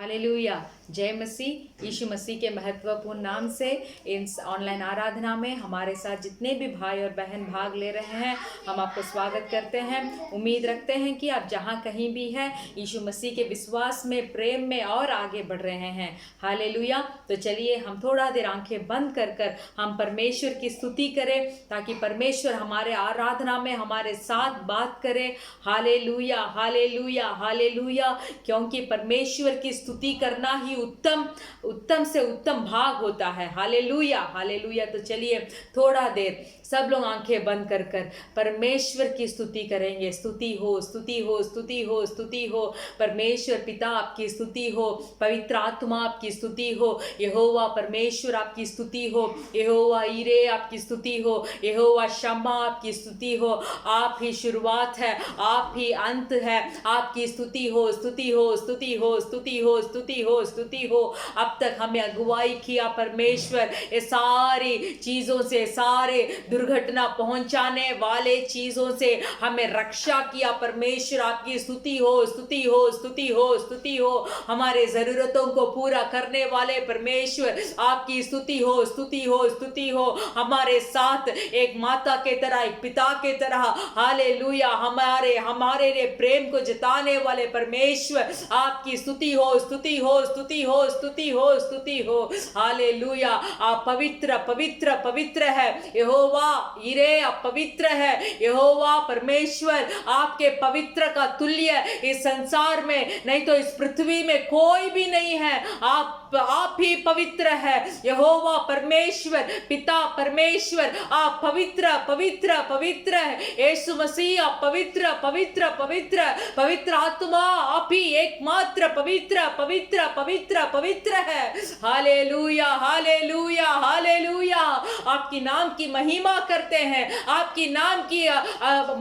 Hallelujah. जय मसीह। यीशु मसीह के महत्वपूर्ण नाम से इस ऑनलाइन आराधना में हमारे साथ जितने भी भाई और बहन भाग ले रहे हैं, हम आपको स्वागत करते हैं। उम्मीद रखते हैं कि आप जहां कहीं भी हैं, यीशु मसीह के विश्वास में, प्रेम में और आगे बढ़ रहे हैं। हालेलुया। तो चलिए हम थोड़ा देर आंखें बंद कर कर हम परमेश्वर की स्तुति करें, ताकि परमेश्वर हमारे आराधना में हमारे साथ बात करे। Hallelujah, hallelujah, hallelujah. क्योंकि परमेश्वर की स्तुति करना ही उत्तम से उत्तम भाग होता है। Hallelujah, hallelujah. तो चलिए थोड़ा देर सब लोग आंखें बंद कर कर परमेश्वर की स्तुति करेंगे। स्तुति हो, स्तुति हो, स्तुति हो, स्तुति हो। परमेश्वर पिता आपकी स्तुति हो, पवित्र आत्मा आपकी स्तुति हो, यहोवा परमेश्वर आपकी स्तुति हो, यहोवा ईरे आपकी स्तुति हो, यहोवा शम्मा आपकी स्तुति हो। आप ही शुरुआत है, आप ही अंत है। आपकी स्तुति हो, स्तुति हो, स्तुति हो, स्तुति हो, स्तुति हो, स्तुति हो। अब तक हमें अगुवाई किया परमेश्वर, ये सारी चीजों से, सारे दुर्घटना पहुंचाने वाले चीजों से हमें रक्षा किया परमेश्वर। आपकी स्तुति हो, स्तुति हो, स्तुति हो, स्तुति हो। हमारे जरूरतों को पूरा करने वाले परमेश्वर, आपकी स्तुति हो, स्तुति हो, स्तुति हो। हमारे साथ एक माता के तरह, एक पिता के तरह, हालेलुया, हमारे लिए प्रेम को जताने वाले परमेश्वर, आपकी स्तुति हो, स्तुति हो, स्तुति हो, स्तुति हो, स्तुति हो। हालेलुया। आप पवित्र पवित्र पवित्र है यहोवा यीरे, आप पवित्र है यहोवा परमेश्वर। आपके पवित्र का तुल्य इस संसार में नहीं तो इस पृथ्वी में कोई भी नहीं है। आप ही पवित्र है यहोवा परमेश्वर, पिता परमेश्वर। आप पवित्र पवित्र पवित्र है यीशु मसीह। आप पवित्र पवित्र पवित्र पवित्र आत्मा, आप ही एकमात्र पवित्र पवित्र पवित्र पवित्र है। Hallelujah, hallelujah, hallelujah. आपकी नाम की महिमा करते हैं, आपकी नाम की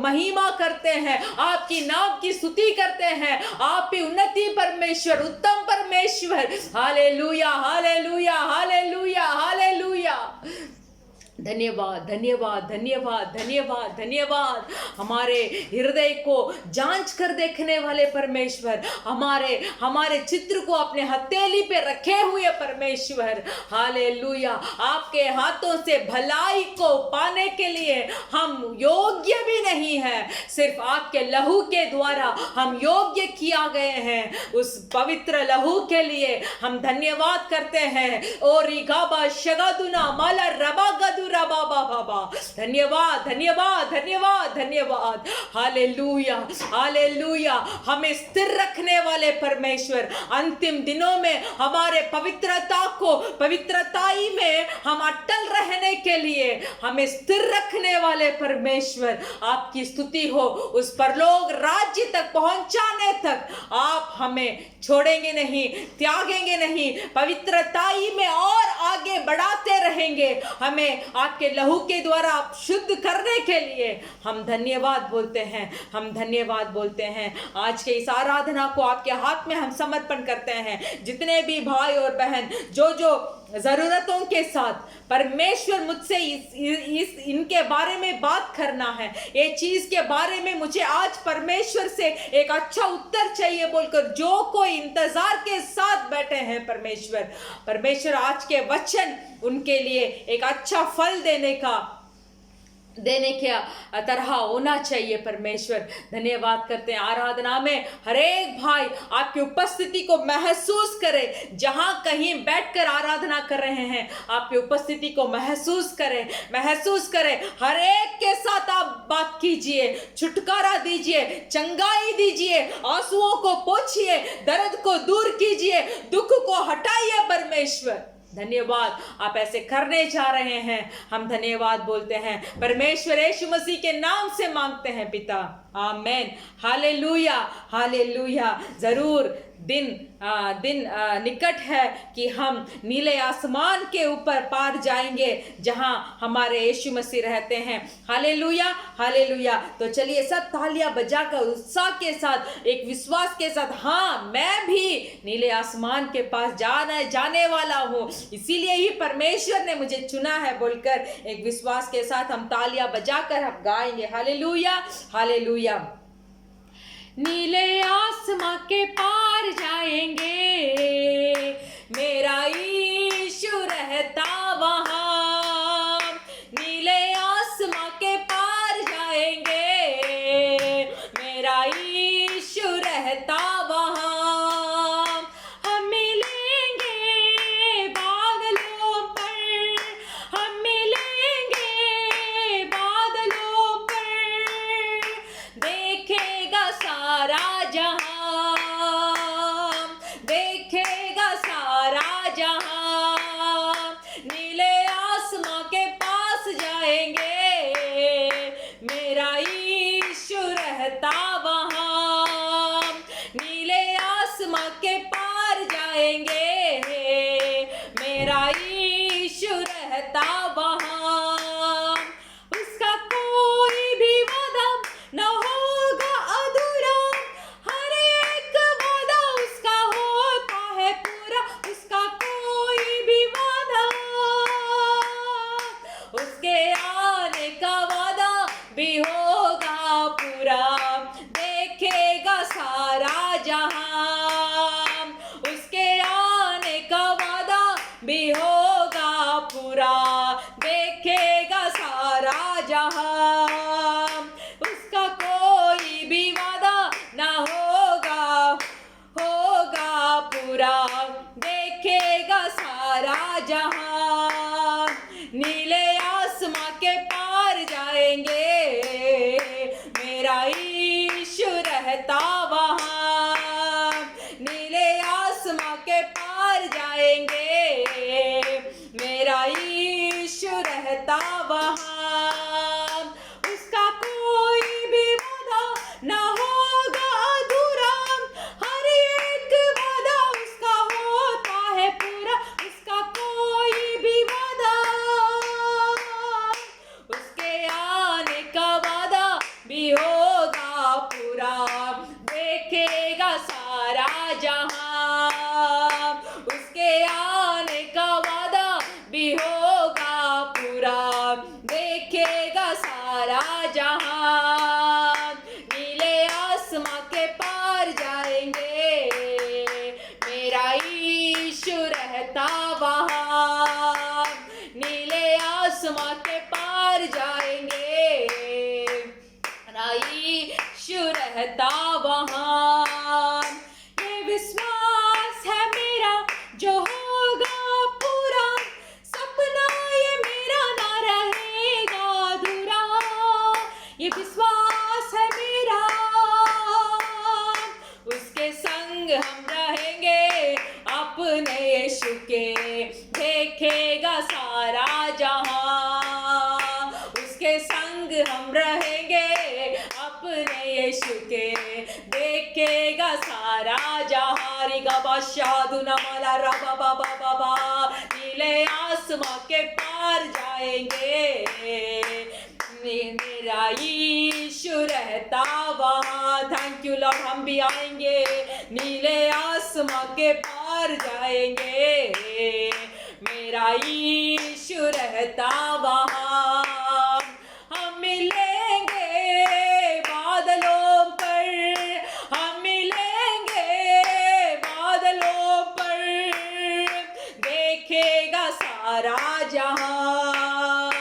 महिमा करते हैं, आपकी नाम की स्तुति करते हैं। आप ही उन्नति परमेश्वर, उत्तम परमेश्वर। Hallelujah, hallelujah, hallelujah, hallelujah. धन्यवाद, धन्यवाद, धन्यवाद, धन्यवाद, धन्यवाद। हमारे हृदय को जांच कर देखने वाले परमेश्वर, हमारे चित्र को अपने हथेली पे रखे हुए परमेश्वर। हालेलुया। आपके हाथों से भलाई को पाने के लिए हम योग्य भी नहीं है, सिर्फ आपके लहू के द्वारा हम योग्य किया गए हैं। उस पवित्र लहू के लिए हम धन्यवाद करते हैं। ओ रिगाबा शगादुना माला रबा गदु रबा बाबा। धन्यवाद, धन्यवाद, धन्यवाद, धन्यवाद। Hallelujah, hallelujah. हमें स्थिर रखने वाले परमेश्वर, अंतिम दिनों में हमारे पवित्रताई में हम अटल रहने के लिए हमें स्थिर रखने वाले परमेश्वर, आपकी स्तुति हो। उस परलोक राज्य तक पहुंचाने तक आप हमें छोड़ेंगे नहीं, त्यागेंगे नहीं, पवित्रताई में और आगे बढ़ाते रहेंगे। हमें आपके लहू के द्वारा आप शुद्ध करने के लिए हम धन्यवाद बोलते हैं, हम धन्यवाद बोलते हैं। आज के इस आराधना को आपके हाथ में हम समर्पण करते हैं। जितने भी भाई और बहन जो जरूरतों के साथ परमेश्वर मुझसे इनके बारे में बात करना है, ये चीज के बारे में मुझे आज परमेश्वर से एक अच्छा उत्तर चाहिए बोलकर जो कोई इंतजार के साथ बैठे हैं परमेश्वर आज के वचन उनके लिए एक अच्छा फल देने के तरह होना चाहिए परमेश्वर। धन्यवाद करते हैं। आराधना में हर एक भाई आपकी उपस्थिति को महसूस करे। जहां कहीं बैठकर आराधना कर रहे हैं, आपकी उपस्थिति को महसूस करें। हर एक के साथ आप बात कीजिए, छुटकारा दीजिए, चंगाई दीजिए, आंसुओं को पोंछिए, दर्द को दूर कीजिए, दुख को हटाइए परमेश्वर। धन्यवाद, आप ऐसे करने जा रहे हैं। हम धन्यवाद बोलते हैं। परमेश्वर यीशु मसीह के नाम से मांगते हैं पिता, आमेन। Hallelujah, hallelujah. जरूर दिन निकट है कि हम नीले आसमान के ऊपर पार जाएंगे जहां हमारे यीशु मसीह रहते हैं। Hallelujah, hallelujah. तो चलिए सब तालियां बजाकर उत्साह के साथ, एक विश्वास के साथ, हाँ मैं भी नीले आसमान के पास जाने वाला हूँ, इसीलिए ही परमेश्वर ने मुझे चुना है बोलकर एक विश्वास के साथ हम तालियां बजाकर हम गाएंगे। Hallelujah, hallelujah. नीले आसमां के पार जाएंगे, जाएंगे, मेरा यीशु रहता वहाँ। उसका कोई भी वादा न होगा अधूरा, हर एक वादा उसका होता है पूरा। उसका कोई भी वादा, उसके आने का वादा भी होगा पूरा। देखेगा सारा जहां, उसके आने का वादा भी होगा पूरा। देखेगा सारा जहां, उसका कोई भी वादा ना होगा पूरा। देखेगा सारा जहां, नीले आसमां के पार जाएंगे, मेरा यीशु रहता वहाँ। नीले आसमां के पार जाएंगे, मेरा यीशु रहता वहाँ। उसका कोई भी वादा ना होगा अधूरा, हर एक वादा उसका होता है पूरा। उसका कोई भी वादा, उसके आने का वादा भी होगा पूरा। देखेगा सारा जहां, उसके आने का वादा भी होगा पूरा। देखेगा सारा जहां, नीले आसमां के पार जाएंगे, मेरा यीशु रहता वहाँ। नीले आसमां के पार जाएंगे, मेरा यीशु रहता वहाँ। ये विश्वास है मेरा जो होगा पूरा, सपना ये मेरा ना रहेगा अधूरा। ये विश्वास है मेरा, उसके संग हम रहेंगे अपने यीशु के। देखेगा सारा जहां, उसके संग हम रहेंगे अपने यीशु के। देखेगा सारा जहां, रिगा बाशादु नमला रबा बाबा बाबा। नीले आसमां के पार जाएंगे, मेरा यीशु रहता वहाँ। थैंक यू लॉर्ड, हम भी आएंगे, नीले आसमां के पार जाएंगे, मेरा यीशु रहता वहाँ। हम मिलेंगे बादलों पर, हम मिलेंगे बादलों पर। देखेगा सारा जहां,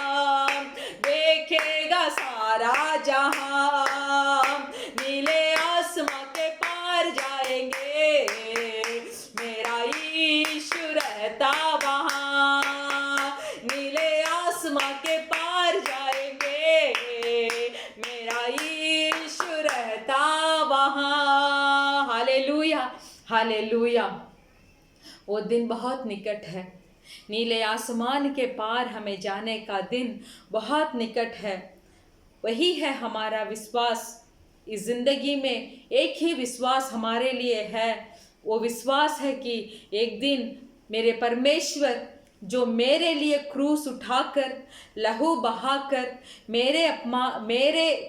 देखेगा सारा जहां, नीले आसमां के पार जाएंगे, मेरा यीशु रहता वहाँ। नीले आसमां के पार जाएंगे, मेरा यीशु रहता वहाँ। Hallelujah, hallelujah. वो दिन बहुत निकट है, नीले आसमान के पार हमें जाने का दिन बहुत निकट है। वही है हमारा विश्वास। इस जिंदगी में एक ही विश्वास हमारे लिए है, वो विश्वास है कि एक दिन मेरे परमेश्वर जो मेरे लिए क्रूस उठाकर लहू बहाकर मेरे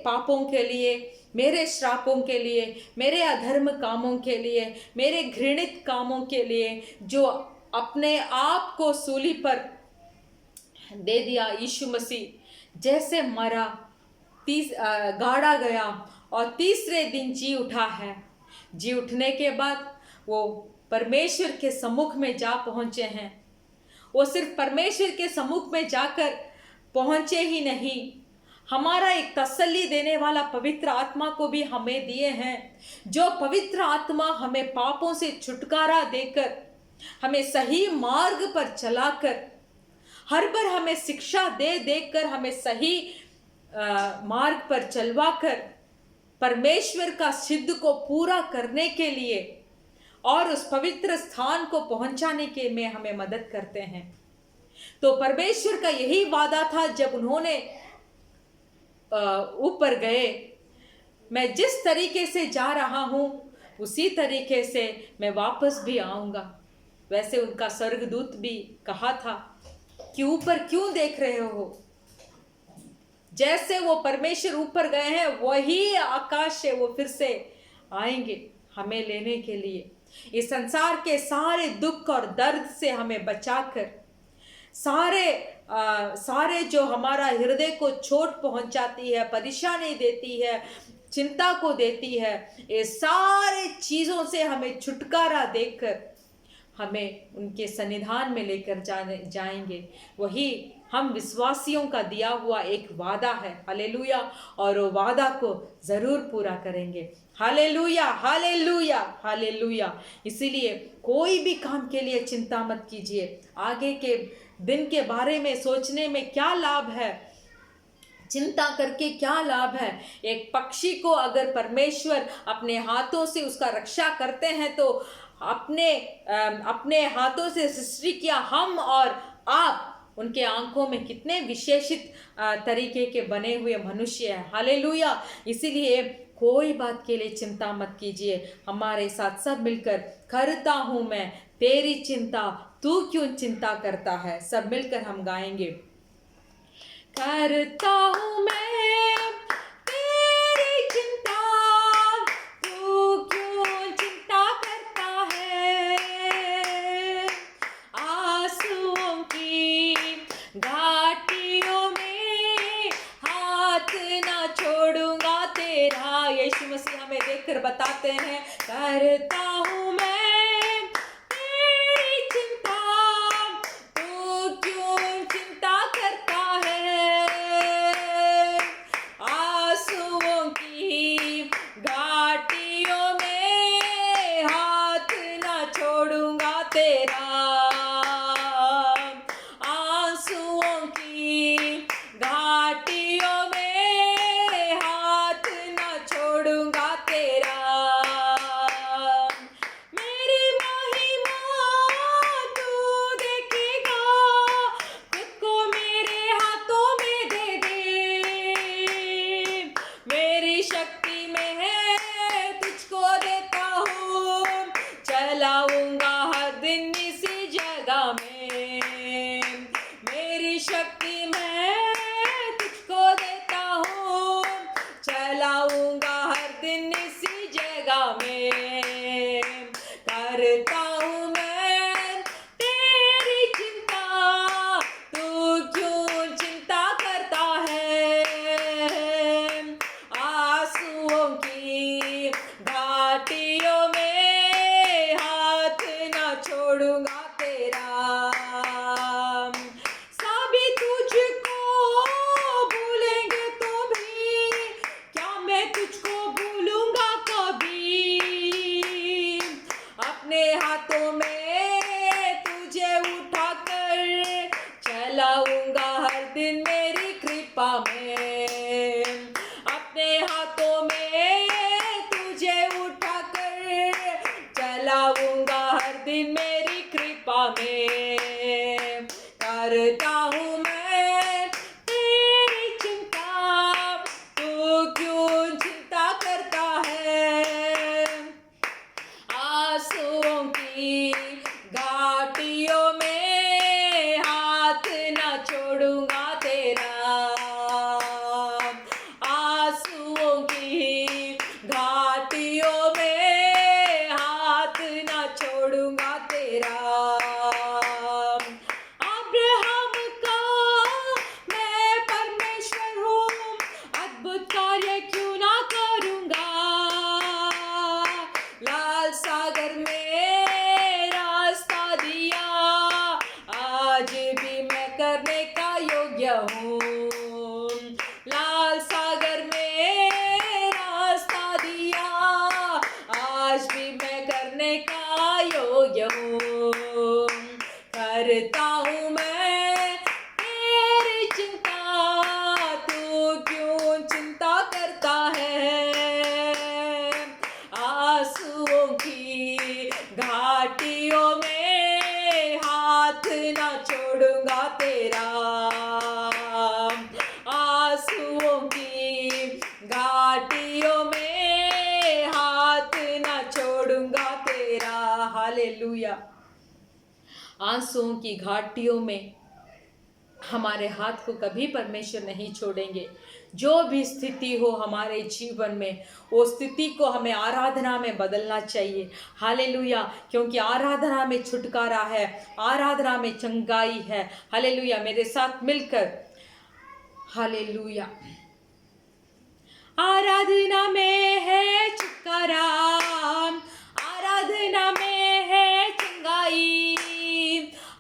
पापों के लिए, मेरे श्रापों के लिए, मेरे अधर्म कामों के लिए, मेरे घृणित कामों के लिए जो अपने आप को सूली पर दे दिया, यीशु मसीह जैसे मरा, गाड़ा गया और तीसरे दिन जी उठा है। जी उठने के बाद वो परमेश्वर के सम्मुख में जा पहुँचे हैं। वो सिर्फ परमेश्वर के सम्मुख में जाकर पहुँचे ही नहीं, हमारा एक तसल्ली देने वाला पवित्र आत्मा को भी हमें दिए हैं। जो पवित्र आत्मा हमें पापों से छुटकारा देकर, हमें सही मार्ग पर चलाकर, हर बार हमें शिक्षा दे देकर हमें सही मार्ग पर चलवाकर परमेश्वर का सिद्ध को पूरा करने के लिए और उस पवित्र स्थान को पहुंचाने के में हमें मदद करते हैं। तो परमेश्वर का यही वादा था जब उन्होंने ऊपर गए, मैं जिस तरीके से जा रहा हूं उसी तरीके से मैं वापस भी आऊंगा। वैसे उनका स्वर्गदूत भी कहा था कि ऊपर क्यों देख रहे हो। जैसे वो परमेश्वर ऊपर गए हैं वही आकाश से वो फिर से आएंगे हमें लेने के लिए, इस संसार के सारे दुख और दर्द से हमें बचाकर, सारे जो हमारा हृदय को चोट पहुंचाती है, परेशानी देती है, चिंता को देती है, ये सारे चीजों से हमें छुटकारा देकर हमें उनके सन्निधान में लेकर जाएंगे। वही हम विश्वासियों का दिया हुआ एक वादा है। हालेलुया। और वो वादा को जरूर पूरा करेंगे। Hallelujah, hallelujah, hallelujah. इसीलिए कोई भी काम के लिए चिंता मत कीजिए। आगे के दिन के बारे में सोचने में क्या लाभ है, चिंता करके क्या लाभ है। एक पक्षी को अगर परमेश्वर अपने हाथों से उसका रक्षा करते हैं तो अपने हाथों से सृष्टि किया हम और आप उनके आंखों में कितने विशेषित तरीके के बने हुए मनुष्य हैं। हालेलुया। इसीलिए कोई बात के लिए चिंता मत कीजिए। हमारे साथ सब मिलकर करता हूं मैं तेरी चिंता, तू क्यों चिंता करता है, सब मिलकर हम गाएंगे। करता हूं मैं तेरी चिंता, तू क्यों चिंता करता है। आंसुओं की घाटियों में हाथ ना छोड़ूंगा तेरा। यीशु मसीह हमें देखकर बताते हैं, करता हूं मैं तेरी चिंता, तू क्यों चिंता करता है। आंसुओं की घाटियों में हाथ ना छोड़ूंगा तेरा। आंसुओं की घाटियों में हाथ ना छोड़ूंगा तेरा। मेरी महिमा तू देखेगा, खुद को मेरे हाथों में दे दे। मेरी शक्ति में है तुझको देता हूँ, चलाऊंगा हर दिन इसी जगह में। मेरी शक्ति में तुझको देता हूँ, चलाऊंगा हर दिन इसी जगह में। करता हूँ मैं तेरी चिंता, तू क्यों चिंता करता है। आंसुओं की घाटियों में हाथ ना छोड़ूंगा तेरा। सभी तुझको भूलेंगे तो भी क्या मैं तुझको भूलूंगा कभी। अपने हाथों में तुझे उठाकर चलाऊंगा हर दिन मेरी कृपा में। अपने हाथों में तुझे उठाकर चलाऊंगा हर दिन मेरी कृपा में। करता हूँ मैं तेरी चिंता, तू क्यों चिंता करता है। आंसुओं की घाटियों में हाथ ना छोड़ूंगा तेरा। आंसुओं की घाटियों में हाथ ना छोड़ूंगा तेरा। अब्राहम का मैं परमेश्वर हूँ, अद्भुत कार्य क्यों ना करूंगा। लाल सागर में रास्ता दिया, आज भी मैं करने का योग्य हूँ। लाल सागर में रास्ता दिया, आज भी मैं करने का योग्य हूँ। करता हूँ मैं तेरी चिंता, तू क्यों चिंता करता है। आंसुओं की घाटियों में हाथ ना छोड़ूंगा तेरा। आंसुओं की घाटियों में हाथ ना छोड़ूंगा तेरा। हालेलुया। आंसुओं की घाटियों में हमारे हाथ को कभी परमेश्वर नहीं छोड़ेंगे। जो भी स्थिति हो हमारे जीवन में, वो स्थिति को हमें आराधना में बदलना चाहिए। हालेलुया, क्योंकि आराधना में छुटकारा है, आराधना में चंगाई है। हालेलुया, मेरे साथ मिलकर हालेलुया। आराधना में है छुटकारा, आराधना में है चंगाई,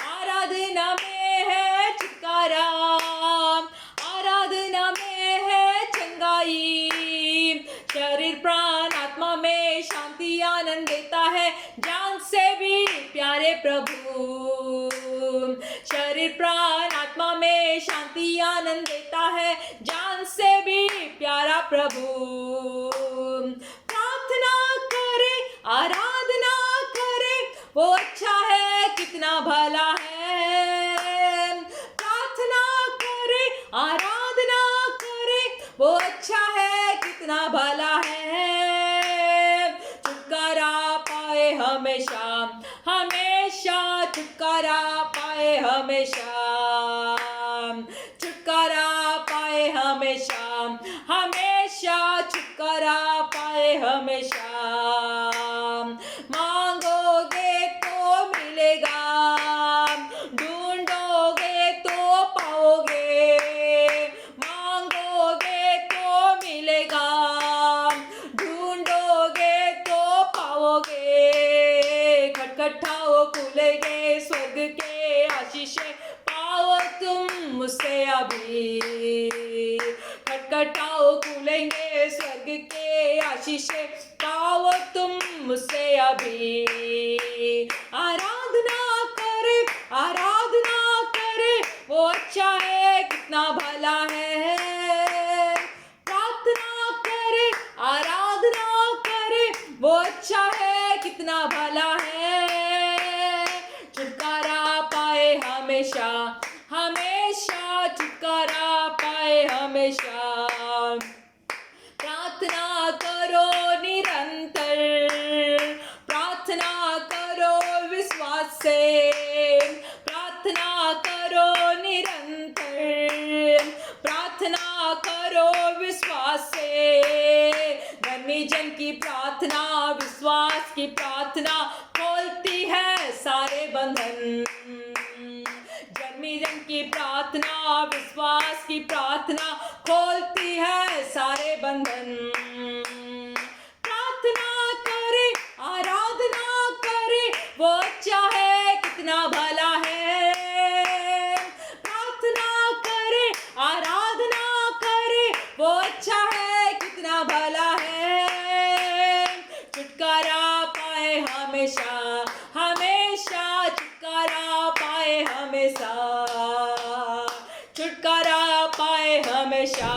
आराधना में है छुटकारा, आराधना में है चंगाई। शरीर प्राण आत्मा में शांति आनंद देता है, जान से भी प्यारे प्रभु। शरीर प्राण आत्मा में शांति आनंद देता है, जान से भी प्यारा प्रभु। प्रार्थना करे, आराधना करे, वो अच्छा है, कितना भला है। प्रार्थना करे, आराधना करे, वो अच्छा है, कितना भला है। छुटकारा पाए हमेशा, हमेशा छुटकारा पाए हमेशा, छुटकारा पाए हमेशा, हमेशा छुटकारा पाए हमेशा। मांगोगे तो मिलेगा, ढूंढोगे तो पाओगे, मांगोगे तो मिलेगा, ढूंढोगे तो पाओगे। खटखटाओ खुलेंगे स्वर्ग के आशीषें, पाओ तुम मुझसे अभी। खटखटाओ खुलेंगे स्वर्ग के आशीषें, पाओ तुम मुझसे अभी। आराधना करे, आराधना करे, वो अच्छा है, कितना भला है। प्रार्थना करे, आराधना करे, वो अच्छा है, कितना भला है। छुटकारा पाए हमेशा, हमेशा छुटकारा पाए हमेशा। प्रार्थना करो निरंतर, प्रार्थना करो विश्वास से, प्रार्थना करो निरंतर, प्रार्थना करो विश्वास से। धर्मी जन की प्रार्थना, विश्वास की प्रार्थना खोलती है सारे बंधन। जन की प्रार्थना, विश्वास की प्रार्थना खोलती है सारे बंधन। प्रार्थना करे, आराधना करे, वो अच्छा है, कितना भला है। प्रार्थना करे, आराधना करे, वो अच्छा है, कितना भला है। छुटकारा पाए हमेशा, हमेशा छुटकारा पाए हमेशा, छुटकारा पाए हमेशा,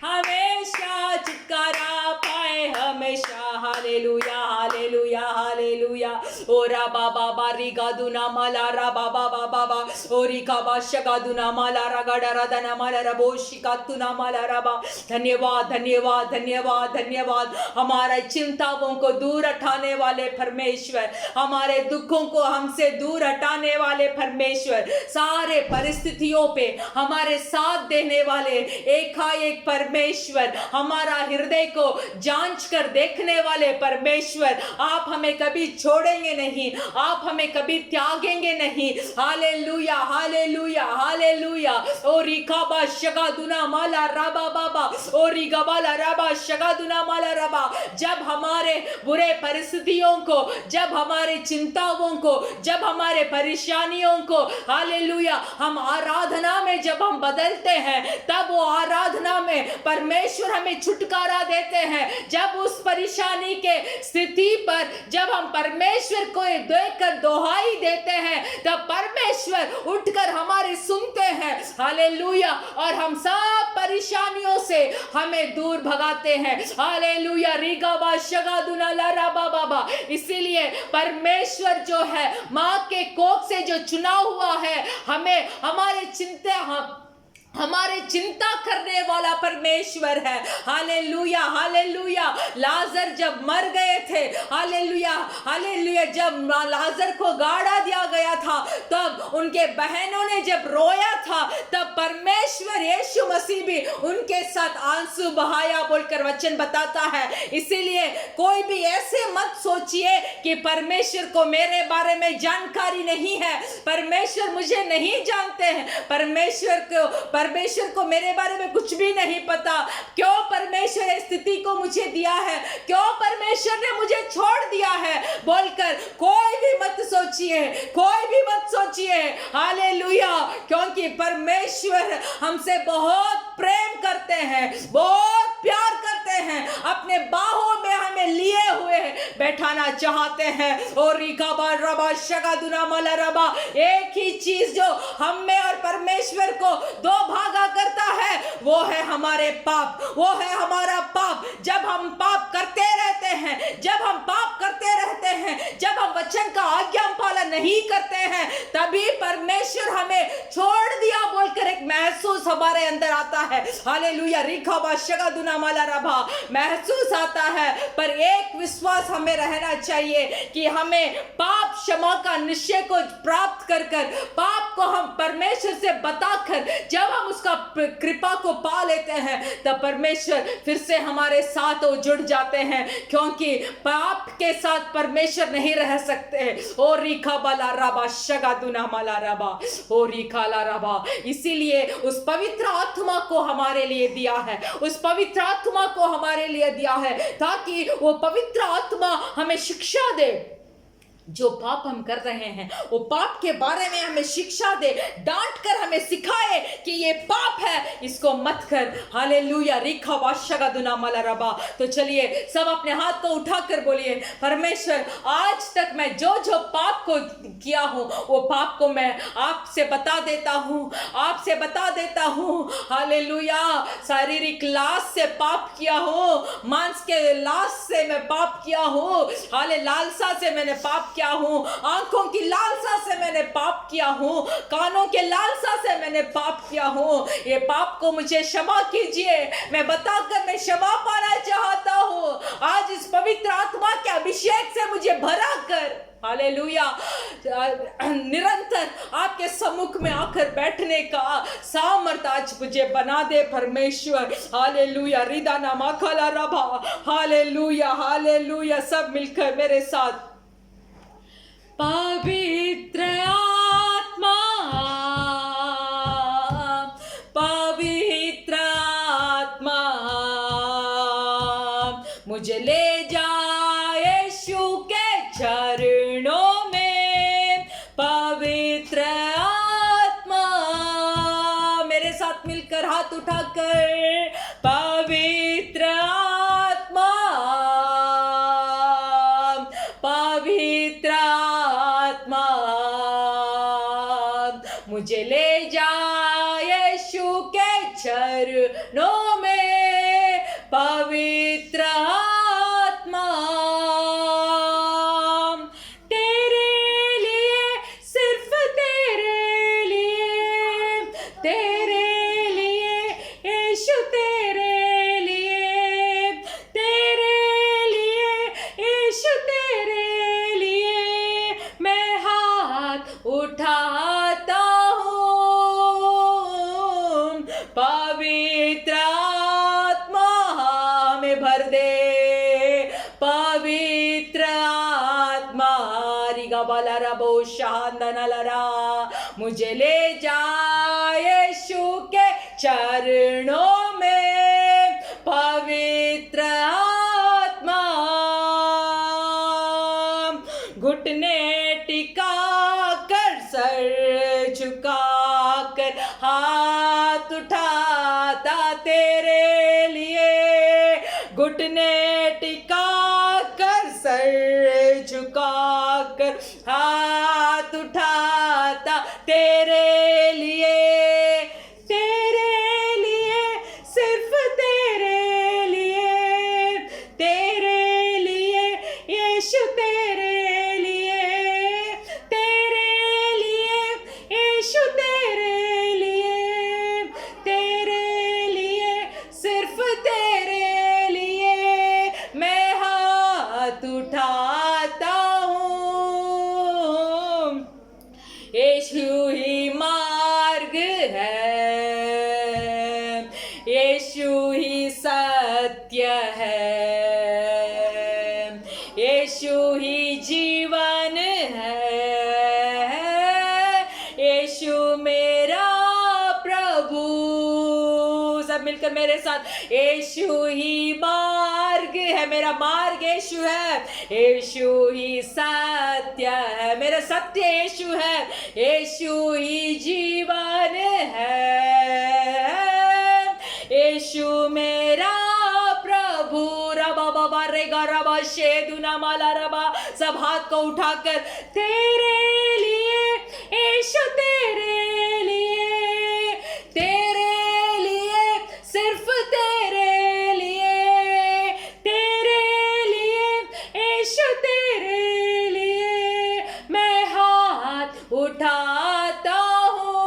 हमेशा छुटकारा पाए हमेशा। Hallelujah, hallelujah, hallelujah. ओरा बाबा बारी गादुना माला रा बाबा बाबा बा, ओरी काबा शगादुना माला रा गडरा दना माला रा बोशिका तुना माला रा बा। धन्यवाद, धन्यवाद, धन्यवाद, धन्यवाद। हमारे चिंताओं को दूर हटाने वाले परमेश्वर, हमारे दुखों को हमसे दूर हटाने वाले परमेश्वर, सारे परिस्थितियों पे हमारे साथ देने वाले एकाएक परमेश्वर, हमारा हृदय को जांच कर देखने वाले परमेश्वर, आप हमें कभी छोड़ेंगे नहीं, आप हमें कभी त्यागेंगे नहीं। Hallelujah, hallelujah, hallelujah. ओ रिकाबा शगादुना माला राबा बाबा, ओ रिगाबाला राबा शगादुना माला राबा। जब हमारे बुरे परिस्थितियों को, जब हमारे चिंताओं को, जब हमारे परेशानियों को, हालेलुया, हम आराधना में जब हम बदलते हैं, तब वो आराधना में परमेश्वर हमें छुटकारा देते हैं। जब उस परेशानी के स्थिति पर जब हम परमेश्वर को देखकर दोहाई देते हैं, तब परमेश्वर उठकर हमारी सुनते हैं। हालेलुया, और हम सब परेशानियों से हमें दूर भगाते हैं। हालेलुया, रिगाबा शगादुना लारा बाबा। इसीलिए परमेश्वर जो है, माँ के कोख से जो चुना हुआ है, हमें हमारे चिंता करने वाला परमेश्वर है। Hallelujah, hallelujah. लाजर जब मर गए थे, हालेलुया, हालेलुया, जब लाजर को गाड़ा दिया गया था, तब उनके बहनों ने जब रोया था, तब परमेश्वर यीशु मसीह भी उनके साथ आंसू बहाया बोलकर वचन बताता है। इसीलिए कोई भी ऐसे मत सोचिए कि परमेश्वर को मेरे बारे में जानकारी नहीं है, परमेश्वर मुझे नहीं जानते हैं, परमेश्वर को मेरे बारे में कुछ भी नहीं पता। क्यों परमेश्वर इस स्थिति को मुझे दिया है, क्यों परमेश्वर ने मुझे छोड़ दिया है बोलकर कोई भी मत सोचिए, कोई भी मत सोचिए। हालेलुया, क्योंकि परमेश्वर हमसे बहुत प्रेम करते हैं, बहुत प्यार करते हैं, अपने बाहों में हमें लिए हुए बैठाना चाहते हैं। और एक ही चीज जो हम में और परमेश्वर को दो भागा करता है वो है हमारे पाप, वो है हमारा पाप। जब हम पाप करते रहते हैं, जब हम पाप करते रहते हैं, जब हम वचन का आज्ञा पालन नहीं करते हैं, तभी परमेश्वर हमें छोड़ दिया बोलकर एक महसूस हमारे अंदर आता है। हालेलुया, महसूस आता है। पर एक विश्वास हमें रहना चाहिए कि हमें पाप क्षमा का निश्चय को प्राप्त कर पाप को हम परमेश्वर से बताकर जब हम उसका कृपा को पा लेते हैं, तब परमेश्वर फिर से हमारे साथ वो जुड़ जाते हैं, क्योंकि पाप के साथ परमेश्वर नहीं रह सकते। ओ रीखा बाला रबा शगा दुना माला रबा, ओ रीखा ला रबा। इसीलिए उस पवित्र आत्मा को हमारे लिए दिया है, उस पवित्र आत्मा को हमारे लिए दिया है, ताकि वो पवित्र आत्मा हमें शिक्षा दे। जो पाप हम कर रहे हैं वो पाप के बारे में हमें शिक्षा दे, डांट कर हमें सिखाए कि ये पाप है, इसको मत कर। हालेलुया, रिखा वाशगा दुना मला रबा। तो चलिए सब अपने हाथ को उठाकर बोलिए, परमेश्वर आज तक मैं जो जो पाप को किया हूँ वो पाप को मैं आपसे बता देता हूँ, आपसे बता देता हूँ। हालेलुया, शारीरिक लाश से पाप किया हूँ, मांस के लाश से मैं पाप किया हूँ, हाले लालसा से मैंने पाप किया हूँ, आंखों की लालसा से मैंने पाप किया हूँ, कानों के लालसा से मैंने पाप किया हूँ। ये पाप को मुझे क्षमा कीजिए, मैं बताकर मैं क्षमा पाना चाहता हूँ। आज इस पवित्र आत्मा के अभिषेक से मुझे भरा कर, हालेलुया, निरंतर आपके सम्मुख में आकर बैठने का सामर्थ्य आज मुझे बना दे परमेश्वर। हालेलुया, रिदाना माखला रबा, हालेलुया, हालेलुया। सब मिलकर मेरे साथ, पवित्र आत्मा, पवित्र आत्मा मुझे ले जाए यीशु के चरणों में। पवित्र आत्मा, मेरे साथ मिलकर हाथ उठाकर, पवित्र आत्मा, पवित्र आत्मा मुझे ले जाए यीशु के चरणों में। पवित्र आत्मा तेरे लिए, सिर्फ तेरे लिए, तेरे लिए यीशु, तेरे लिए, तेरे लिए यीशु, तेरे लिए मैं हाथ उठाता हूँ। पवित्र आत्मा में भर दे, पवित्र आत्मा रिगा बाला रबो शांदना लरा, मुझे ले जाए यीशु के चरणों में। पवित्र आत्मा घुटने टिका कर, सर झुका कर, हाथ उठाता तेरे लिए। घुटने टिका कर, सर झुका कर, हाथ उठाता तेरे लिए, तेरे लिए, सिर्फ तेरे लिए, तेरे लिए यीशु, तेरे लिए, तेरे लिए यीशु, तेरे लिए, तेरे लिए, सिर्फ तेरे लिए मैं हाथ उठाता हूँ। मिलकर मेरे साथ, यीशु ही मार्ग है, मेरा मार्ग यीशु है, यीशु ही सत्य है, मेरा सत्य यीशु है, यीशु ही जीवन है, यीशु मेरा प्रभु। रबा बाबा रेगा रबा शेदुना माला रबा। सब हाथ को उठाकर तेरे लिए यीशु, तेरे लिए, तेरे लिए, सिर्फ तेरे लिए, तेरे लिए यीशु, तेरे लिए मैं हाथ उठाता हूँ,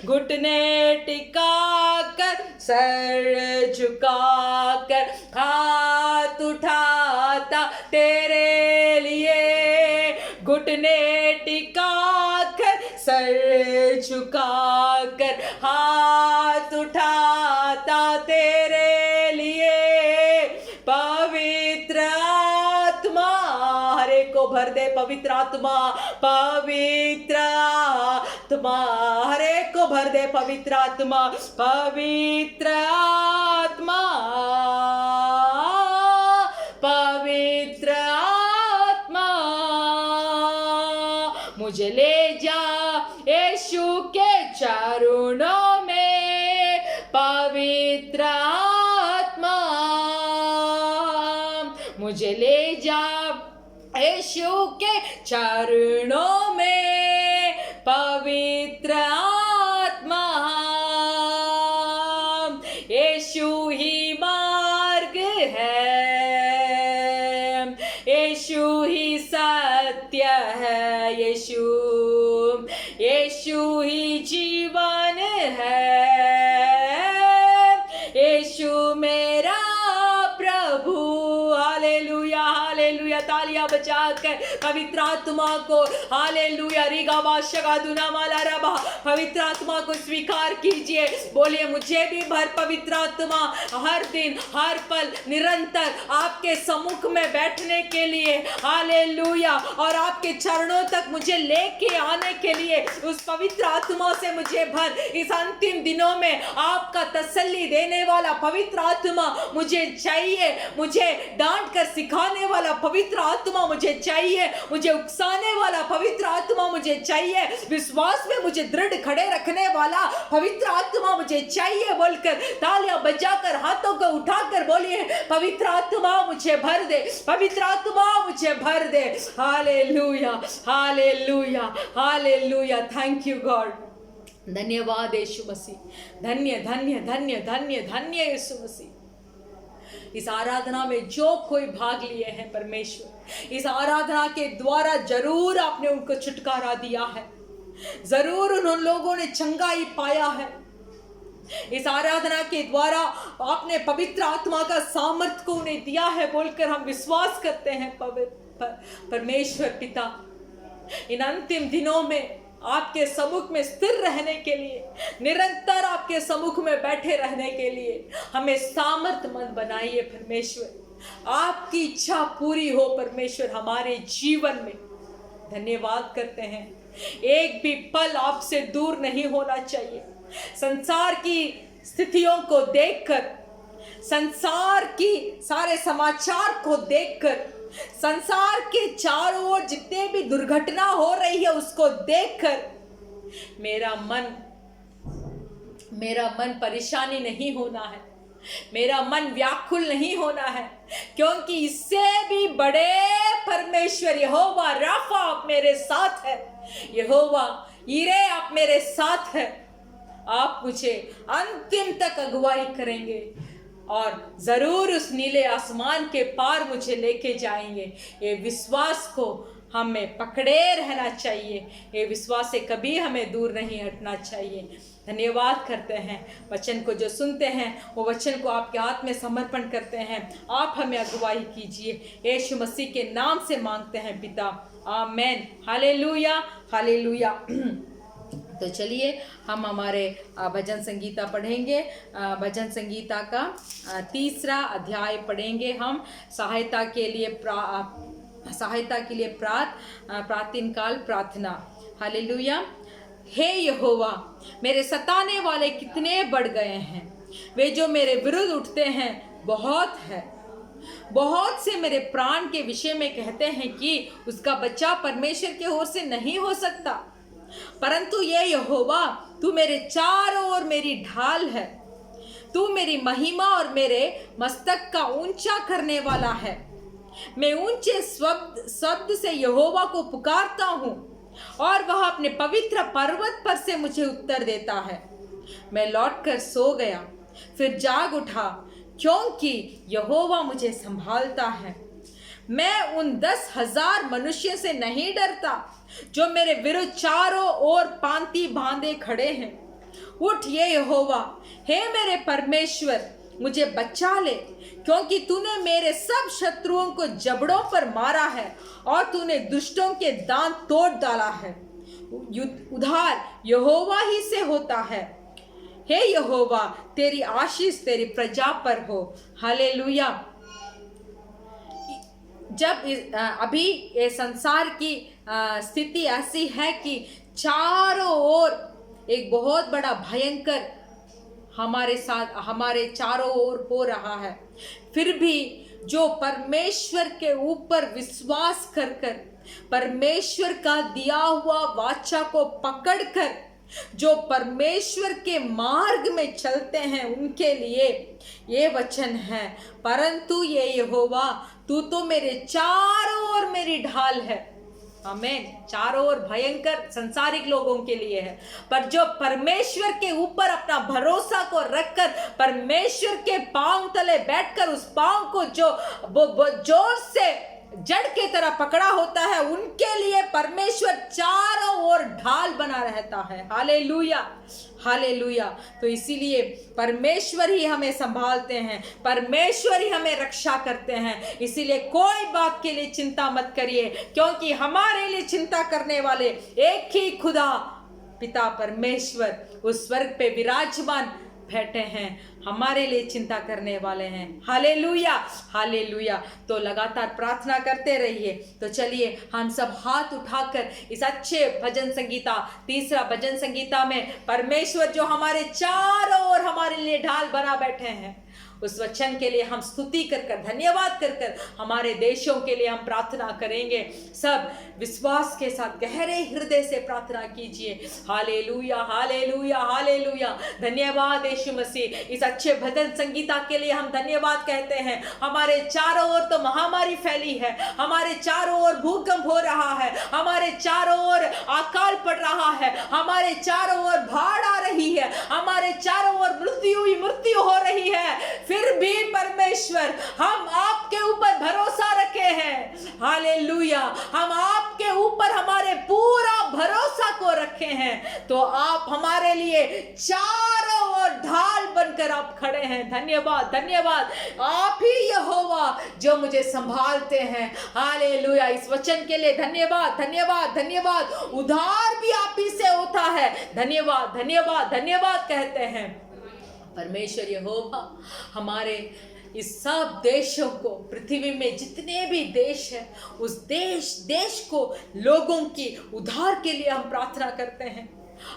घुटने टिका कर, सर झुका कर, हाथ उठाता तेरे लिए, घुटने टिका कर, सर झुका कर, हाथ उठाता तेरे लिए। पवित्र आत्मा हर एक को भर दे, पवित्र आत्मा, पवित्र आत्मा हर एक को भर दे, पवित्र आत्मा, पवित्र आत्मा, पवित्र आत्मा मुझे ले जा यीशु के चरणों में, पवित्र आत्मा मुझे ले जा यीशु के चरणों में, पवित्र आत्मा, यीशु ही मार्ग है, यीशु ही सत्य है, यीशु, यीशु ही जीवन है, यीशु मेरा प्रभु। हालेलुया, हालेलुया, तालियां बजाकर पवित्र आत्मा को, हालेलुया, रिगावा शगादुना माला रबा, पवित्र आत्मा को स्वीकार कीजिए। बोलिए मुझे भी भर पवित्र आत्मा, हर दिन हर पल निरंतर आपके सम्मुख में बैठने के लिए, हालेलुया, और आपके चरणों तक मुझे लेके आने के लिए उस पवित्र आत्मा से मुझे भर। इस अंतिम दिनों में आपका तसल्ली देने वाला पवित्र आत्मा मुझे चाहिए, मुझे डांट कर सिखाने वाला पवित्र आत्मा मुझे चाहिए, मुझे उकसाने वाला पवित्र आत्मा मुझे चाहिए, विश्वास में मुझे दृढ़ खड़े रखने वाला पवित्र आत्मा मुझे चाहिए बोलकर तालियां बजाकर हाथों को उठाकर बोलिए पवित्र आत्मा मुझे भर दे, पवित्र आत्मा मुझे भर दे। Hallelujah, hallelujah, hallelujah, thank you God. धन्यवाद यीशु मसीह, धन्य धन्य धन्य धन्य धन्य यीशु मसीह। इस आराधना में जो कोई भाग लिए हैं परमेश्वर, इस आराधना के द्वारा जरूर आपने उनको छुटकारा दिया है, जरूर उन लोगों ने चंगाई पाया है। इस आराधना के द्वारा आपने पवित्र आत्मा का सामर्थ्य को उन्हें दिया है बोलकर हम विश्वास करते हैं। परमेश्वर पिता, इन अंतिम दिनों में आपके सम्मुख में स्थिर रहने के लिए, निरंतर आपके सम्मुख में बैठे रहने के लिए हमें सामर्थ्यमंद बनाइए परमेश्वर। आपकी इच्छा पूरी हो परमेश्वर हमारे जीवन में। धन्यवाद करते हैं, एक भी पल आपसे दूर नहीं होना चाहिए। संसार की स्थितियों को देखकर, संसार की सारे समाचार को देखकर, संसार के चारों ओर जितने भी दुर्घटना हो रही है उसको देखकर मेरा मन परेशानी नहीं होना है, मेरा मन व्याकुल नहीं होना है, क्योंकि इससे भी बड़े परमेश्वर यहोवा राफा आप मेरे साथ है, यहोवा यीरे आप मेरे साथ है। आप मुझे अंतिम तक अगुवाई करेंगे और जरूर उस नीले आसमान के पार मुझे लेके जाएंगे। ये विश्वास को हमें पकड़े रहना चाहिए, ये विश्वास से कभी हमें दूर नहीं हटना चाहिए। धन्यवाद करते हैं, वचन को जो सुनते हैं वो वचन को आपके हाथ में समर्पण करते हैं। आप हमें अगुवाई कीजिए, यीशु मसीह के नाम से मांगते हैं पिता, आमेन। Hallelujah, hallelujah. तो चलिए हम हमारे भजन संगीता पढ़ेंगे। भजन संगीता का 3रा अध्याय पढ़ेंगे हम। सहायता के लिए प्रातःकाल प्रार्थना। हालेलुया। हे यहोवा, मेरे सताने वाले कितने बढ़ गए हैं, वे जो मेरे विरुद्ध उठते हैं बहुत है। बहुत से मेरे प्राण के विषय में कहते हैं कि उसका बच्चा परमेश्वर के ओर से नहीं हो सकता, परंतु ये यहोवा, तू मेरे चारों ओर मेरी ढाल है। तू मेरी महिमा और मेरे मस्तक का ऊंचा करने वाला है। मैं ऊंचे शब्द से यहोवा को पुकारता हूँ और वह अपने पवित्र पर्वत पर से मुझे उत्तर देता है। मैं लौटकर सो गया, फिर जाग उठा, क्योंकि यहोवा मुझे संभालता है। मैं उन 10,000 मनुष्यों से नहीं डरता जो मेरे विरुद्ध चारों ओर पांति बांधे खड़े हैं। उठ ये यहोवा, हे मेरे परमेश्वर, मुझे बचा ले, क्योंकि तूने मेरे सब शत्रुओं को जबड़ों पर मारा है और तूने दुष्टों के दांत तोड़ डाला है। उद्धार यहोवा ही से होता है। हे यहोवा, तेरी आशीष तेरी प्रजा पर हो। हालेलुया। जब अभी ये संसार की स्थिति ऐसी है कि चारों ओर एक बहुत बड़ा भयंकर हमारे साथ हमारे चारों ओर हो रहा है, फिर भी जो परमेश्वर के ऊपर विश्वास कर परमेश्वर का दिया हुआ वाचा को पकड़कर जो परमेश्वर के मार्ग में चलते हैं, उनके लिए ये वचन है, परंतु ये यहोवा, तू तो मेरे चारों ओर मेरी ढाल है। आमीन। चारों ओर भयंकर संसारिक लोगों के लिए है, पर जो परमेश्वर के ऊपर अपना भरोसा को रखकर परमेश्वर के पांव तले बैठकर उस पांव को जो जोर से जड़ के तरह पकड़ा होता है, उनके लिए परमेश्वर चारों ओर ढाल बना रहता है। Hallelujah, hallelujah. तो इसीलिए परमेश्वर ही हमें संभालते हैं, परमेश्वर ही हमें रक्षा करते हैं। इसीलिए कोई बात के लिए चिंता मत करिए, क्योंकि हमारे लिए चिंता करने वाले एक ही खुदा पिता परमेश्वर उस स्वर्ग पे विराजमान बैठे हैं, हमारे लिए चिंता करने वाले हैं। Hallelujah, hallelujah. तो लगातार प्रार्थना करते रहिए। तो चलिए हम सब हाथ उठाकर इस अच्छे भजन संगीता, तीसरा भजन संगीता में परमेश्वर जो हमारे चारों ओर हमारे लिए ढाल बना बैठे हैं, उस वचन के लिए हम स्तुति कर धन्यवाद कर हमारे देशों के लिए हम प्रार्थना करेंगे। सब विश्वास के साथ गहरे हृदय से प्रार्थना कीजिए। Hallelujah, hallelujah, hallelujah. धन्यवाद यीशु मसीह। इस अच्छे भजन संगीता के लिए हम धन्यवाद कहते हैं। हमारे चारों ओर तो महामारी फैली है, हमारे चारों ओर भूकंप हो रहा है, हमारे चारों ओर अकाल पड़ रहा है, हमारे चारों ओर बाढ़ आ रही है, हमारे चारों ओर मृत्यु हो रही है, फिर भी परमेश्वर हम आपके ऊपर भरोसा रखे हैं। हालेलुया। हम आपके ऊपर हमारे पूरा भरोसा को रखे हैं, तो आप हमारे लिए चारों ओर ढाल बनकर आप खड़े हैं। धन्यवाद, धन्यवाद। आप ही यहोवा जो मुझे संभालते हैं। हालेलुया। इस वचन के लिए धन्यवाद, धन्यवाद, धन्यवाद। उद्धार भी आप ही से होता है। धन्यवाद, धन्यवाद, धन्यवाद कहते हैं। परमेश्वर यहोवा हमारे इस सब देशों को, पृथ्वी में जितने भी देश हैं, उस देश को, लोगों की उद्धार के लिए हम प्रार्थना करते हैं।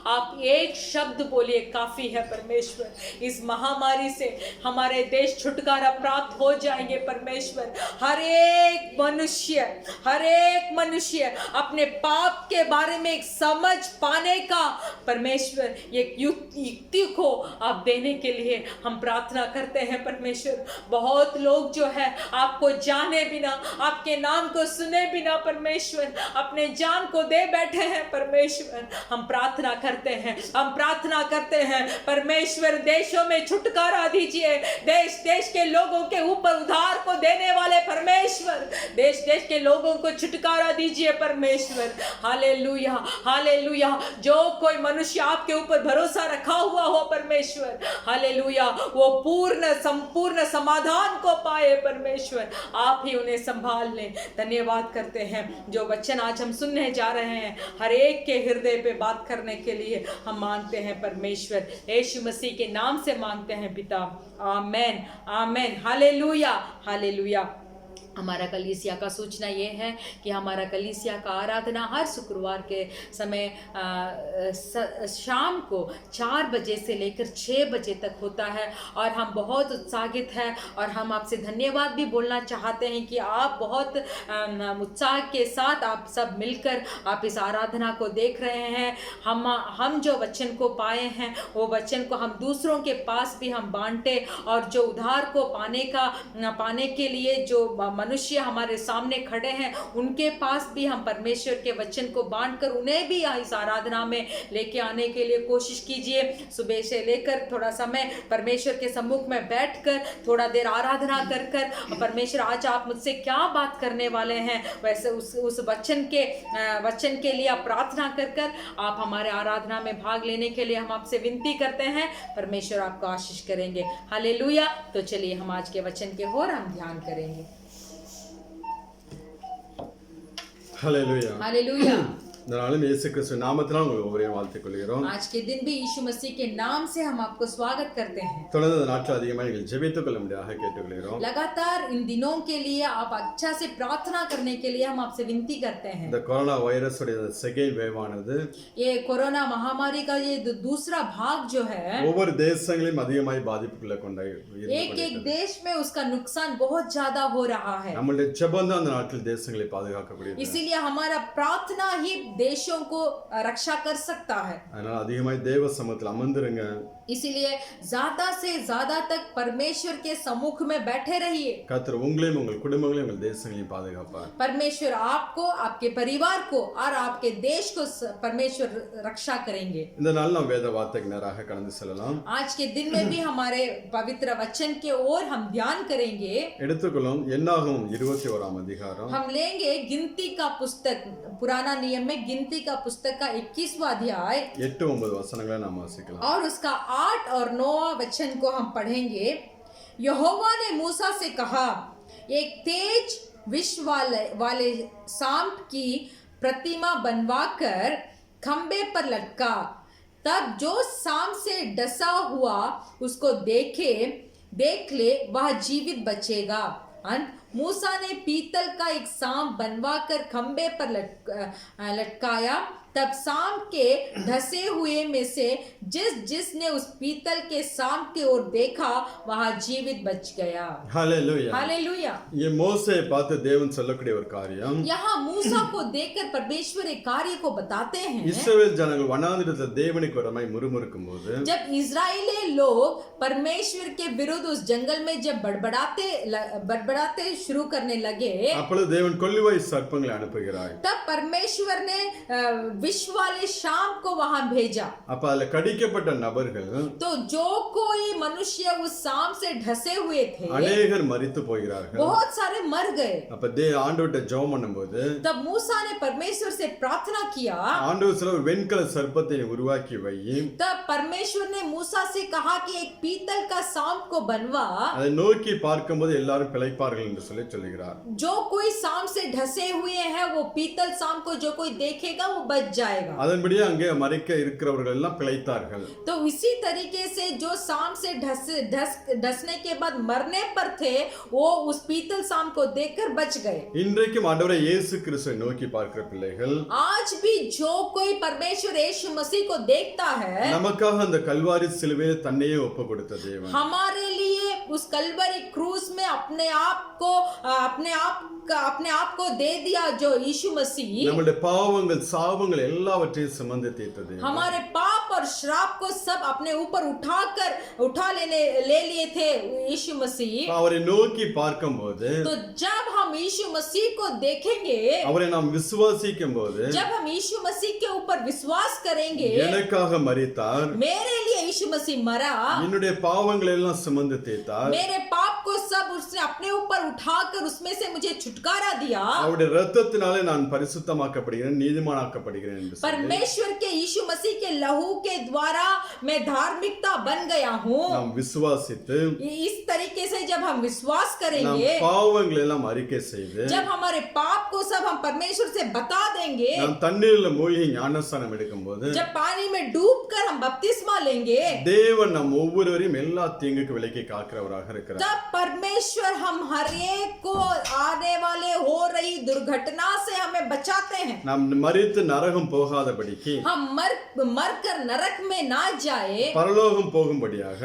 आप एक शब्द बोलिए, काफी है परमेश्वर। इस महामारी से हमारे देश छुटकारा प्राप्त हो जाएंगे परमेश्वर। हर एक मनुष्य अपने पाप के बारे में एक समझ पाने का परमेश्वर एक युक्ति को आप देने के लिए हम प्रार्थना करते हैं परमेश्वर। बहुत लोग जो है आपको जाने बिना, आपके नाम को सुने बिना परमेश्वर अपने जान को दे बैठे हैं परमेश्वर। हम प्रार्थना करते हैं, हम प्रार्थना करते हैं परमेश्वर, देशों में छुटकारा दीजिए। देश के लोगों के ऊपर उद्धार को देने वाले परमेश्वर, देश के लोगों को छुटकारा दीजिए परमेश्वर। Hallelujah, hallelujah. जो कोई मनुष्य आपके ऊपर भरोसा रखा हुआ हो परमेश्वर, हालेलुया, वो संपूर्ण समाधान को पाए परमेश्वर। आप ही उन्हें संभाल लें। धन्यवाद करते हैं जो वचन आज हम सुनने जा रहे हैं, हर एक के हृदय पे बात करने के लिए हम मांगते हैं परमेश्वर। यीशु मसीह के नाम से मांगते हैं पिता। Amen, amen. Hallelujah, hallelujah. हमारा कलीसिया का सूचना ये है कि हमारा कलीसिया का आराधना हर शुक्रवार के समय शाम को 4 बजे से लेकर 6 बजे तक होता है और हम बहुत उत्साहित हैं और हम आपसे धन्यवाद भी बोलना चाहते हैं कि आप बहुत उत्साह के साथ आप सब मिलकर आप इस आराधना को देख रहे हैं। हम जो वचन को पाए हैं वो वचन को हम दूसरों के पास भी हम बांटे और जो उद्धार को पाने के लिए जो मनुष्य हमारे सामने खड़े हैं उनके पास भी हम परमेश्वर के वचन को बांटकर उन्हें भी इस आराधना में लेके आने के लिए कोशिश कीजिए। सुबह से लेकर थोड़ा समय परमेश्वर के सम्मुख में बैठकर थोड़ा देर आराधना कर परमेश्वर आज आप मुझसे क्या बात करने वाले हैं वैसे उस वचन के लिए आप प्रार्थना कर आप हमारे आराधना में भाग लेने के लिए हम आपसे विनती करते हैं। परमेश्वर आपको आशीष करेंगे। हालेलुया। तो चलिए हम आज के वचन के और हम ध्यान करेंगे। हालेलुया। हालेलुया। நாளும் இயேசு கிறிஸ்து நாமத்தினால் உங்களை ஒவ்வொருவரையும் வாழ்த்திக் கொள்கிறோம்। आज के दिन भी यीशु मसीह के नाम से हम आपको स्वागत करते हैं। தொடர்ந்து இந்த நாட்கள் அதிகமாக நீங்கள் ஜெபித்துக் கொள்ளும்படியாக கேட்டுக்கொள்கிறோம்। लगातार इन दिनों के लिए आप अच्छा से प्रार्थना करने के लिए हम आपसे विनती करते हैं। இந்த கொரோனா வைரஸ் உடைய செகண்ட் வேவ் ஆனது ये कोरोना महामारी का ये दूसरा भाग जो है ஒவ்வொரு தேசங்களையும் அதிகமாக பாதிப்புக்குள்ள கொண்டு एक देश में उसका नुकसान बहुत ज्यादा हो रहा है। நம்மளுடைய ஜெபம் தான் அந்த நாட்டில் தேசங்களை பாதுகாக்கக்கூடியது। इसीलिए हमारा प्रार्थना ही देशों को रक्षा कर सकता है। அதனால அதிகமாக தேவ சமூகத்தில் அமர்ந்திருங்க। इसीलिए ज्यादा से ज्यादा तक परमेश्वर के सम्मुख में बैठे रहिए। கர்த்தர் உங்களையும் உங்கள் குடும்பங்களையும் உங்கள் தேசங்களையும் பாதுகாப்பார்। परमेश्वर आपको आपके परिवार को और आपके देश को परमेश्वर रक्षा करेंगे। இந்த நாள் நாம் வேத வார்த்தைக்கு நேராக கடந்து செல்லலாம்। आज के दिन में भी हमारे पवित्र वचन के ओर हम ध्यान करेंगे। எடுத்துக்கொள்ளும் என்னாகும் 21ஆம் அதிகாரம் हम लेंगे गिनती का पुस्तक पुराना नियम में गिनती का पुस्तक का 21वां अध्याय 8-9 वचनங்களை நாம் வாசிக்கலாம்। और उसका 8 और 9 वचन को हम पढ़ेंगे। यहोवा ने मूसा से कहा, एक तेज विष वाले सांप की प्रतिमा बनवाकर खंबे पर लटका, तब जो सांप से डसा हुआ उसको देख ले वह जीवित बचेगा। मूसा ने पीतल का एक सांप बनवाकर खंबे पर लटकाया, तब सांप के ढसे हुए में से जिसने उस पीतल के सांप की ओर देखा वह जीवित बच गया। हालेलुया। हालेलुया। ये मोसे பார்த்து தேவன் சொல்லக்கூடிய ஒரு காரியம்। यहाँ मूसा को देखकर परमेश्वर एक कार्य को बताते हैं। இஸ்ரவேல் ஜனங்கள் வனாந்திரத்தில் தேவனுக்கு விரோதமாய் முறுமுறுக்கும்போது जब इजरायली लोग परमेश्वर के विरुद्ध उस जंगल में जब बड़बड़ाते शुरू करने लगे, அப்பொழுது தேவன் கொள்ளுவாய் சர்ப்பங்களை அனுப்புகிறார்। तब परमेश्वर ने विष वाले सांप को वहां भेजा। அப்ப அதுல கடிக்கப்பட்ட நபர்கள் तो जो कोई मनुष्य उस सांप से ढसे हुए थे अनेகர் மரித்து போகிறார்கள்। बहुत सारे मर गए। அப்ப ஆண்டவர்ட்ட ஜெபம் பண்ணும்போது तब मूसा ने परमेश्वर से प्रार्थना किया। ஆண்டவர் சொல்ல ஒரு வெண்கல சர்ப்பத்தை உருவாக்கி வை। तब परमेश्वर ने मूसा से कहा कि एक पीतल का सांप को बनवा, அதை நோக்கி பார்க்கும்போது எல்லாரும் பிழைப்பார்கள் என்று சொல்லுகிறார்। जो कोई सांप से ढसे हुए हैं वो पीतल सांप को जो कोई देखेगा वो बच जाएगा। அதன்படியே அங்கே மரிக்க இருக்கிறவர்கள் எல்லாம் பிழைத்தார்கள்। तो इसी तरीके से जो सांप से ढसने के बाद मरने पर थे वो उस पीतल सांप को देखकर बच गए। இன்றைக்கும் ஆண்டவரை இயேசு கிறிஸ்துவை நோக்கி பார்க்கிற பிள்ளைகள் आज भी जो कोई परमेश्वर यीशु मसीह को देखता है, நமக்காக அந்த கல்வாரி சிலுவையை தன்னையே ஒப்பு கொடுத்த தேவன், हमारे लिए उस कलवरी क्रूस में अपने आप को दे दिया जो यीशु मसीह நம்முடைய பாவங்கள் சாபங்கள் எல்லாவற்றையும் சுமந்து தீர்த்தது। हमारे पाप और श्राप को सब अपने ऊपर ले लिए थे यीशु मसीह। அவரை நோக்கி பார்க்கும்போது तो जब हम यीशु मसीह को देखेंगे, அவரை நாம் விசுவாசிக்கும்போது जब हम यीशु मसीह के ऊपर विश्वास करेंगे, எனக்காக மரித்தார், मेरे लिए यीशु मसीह मरा, என்னுடைய பாவங்களை எல்லாம் சுமந்து தீர்த்தார், मेरे पाप को सब उसने अपने ऊपर उठाकर उसमें से मुझे छुटकारा दिया, அவருடைய இரத்தத்தினாலே நான் பரிசுத்தமாக்கப்படுகிறேன் நீதிமானாக்கப்படுகிறேன் என்று சொல்லி परमेश्वर के यीशु मसीह के लहू के द्वारा मैं धार्मिकता बन गया हूँ। நாம் விசுவாசித்து इस तरीके से जब हम विश्वास நாம் करेंगे, பாவங்களை எல்லாம் அறிக்கை செய்து जब हमारे पाप को सब हम परमेश्वर से बता देंगे, நாம் தண்ணீர்ல மூழ்கி ஞானஸ்நானம் எடுக்கும்போது जब पानी में डूबकर हम बपतिस्मा लेंगे, தேவன் நம் ஒவ்வொருவரையும் எல்லா தீங்குக்கு விலக்கி காக்கிறவராக இருக்கிறார்। तब परमेश्वर परमेश्वर हम हर एक को आने वाले हो रही दुर्घटना से हमें बचाते हैं। நாம் மரித்து நரகம் போகாதபடிக்கு हम मर कर नरक में ना जाए பரலோகம் போகும்படியாக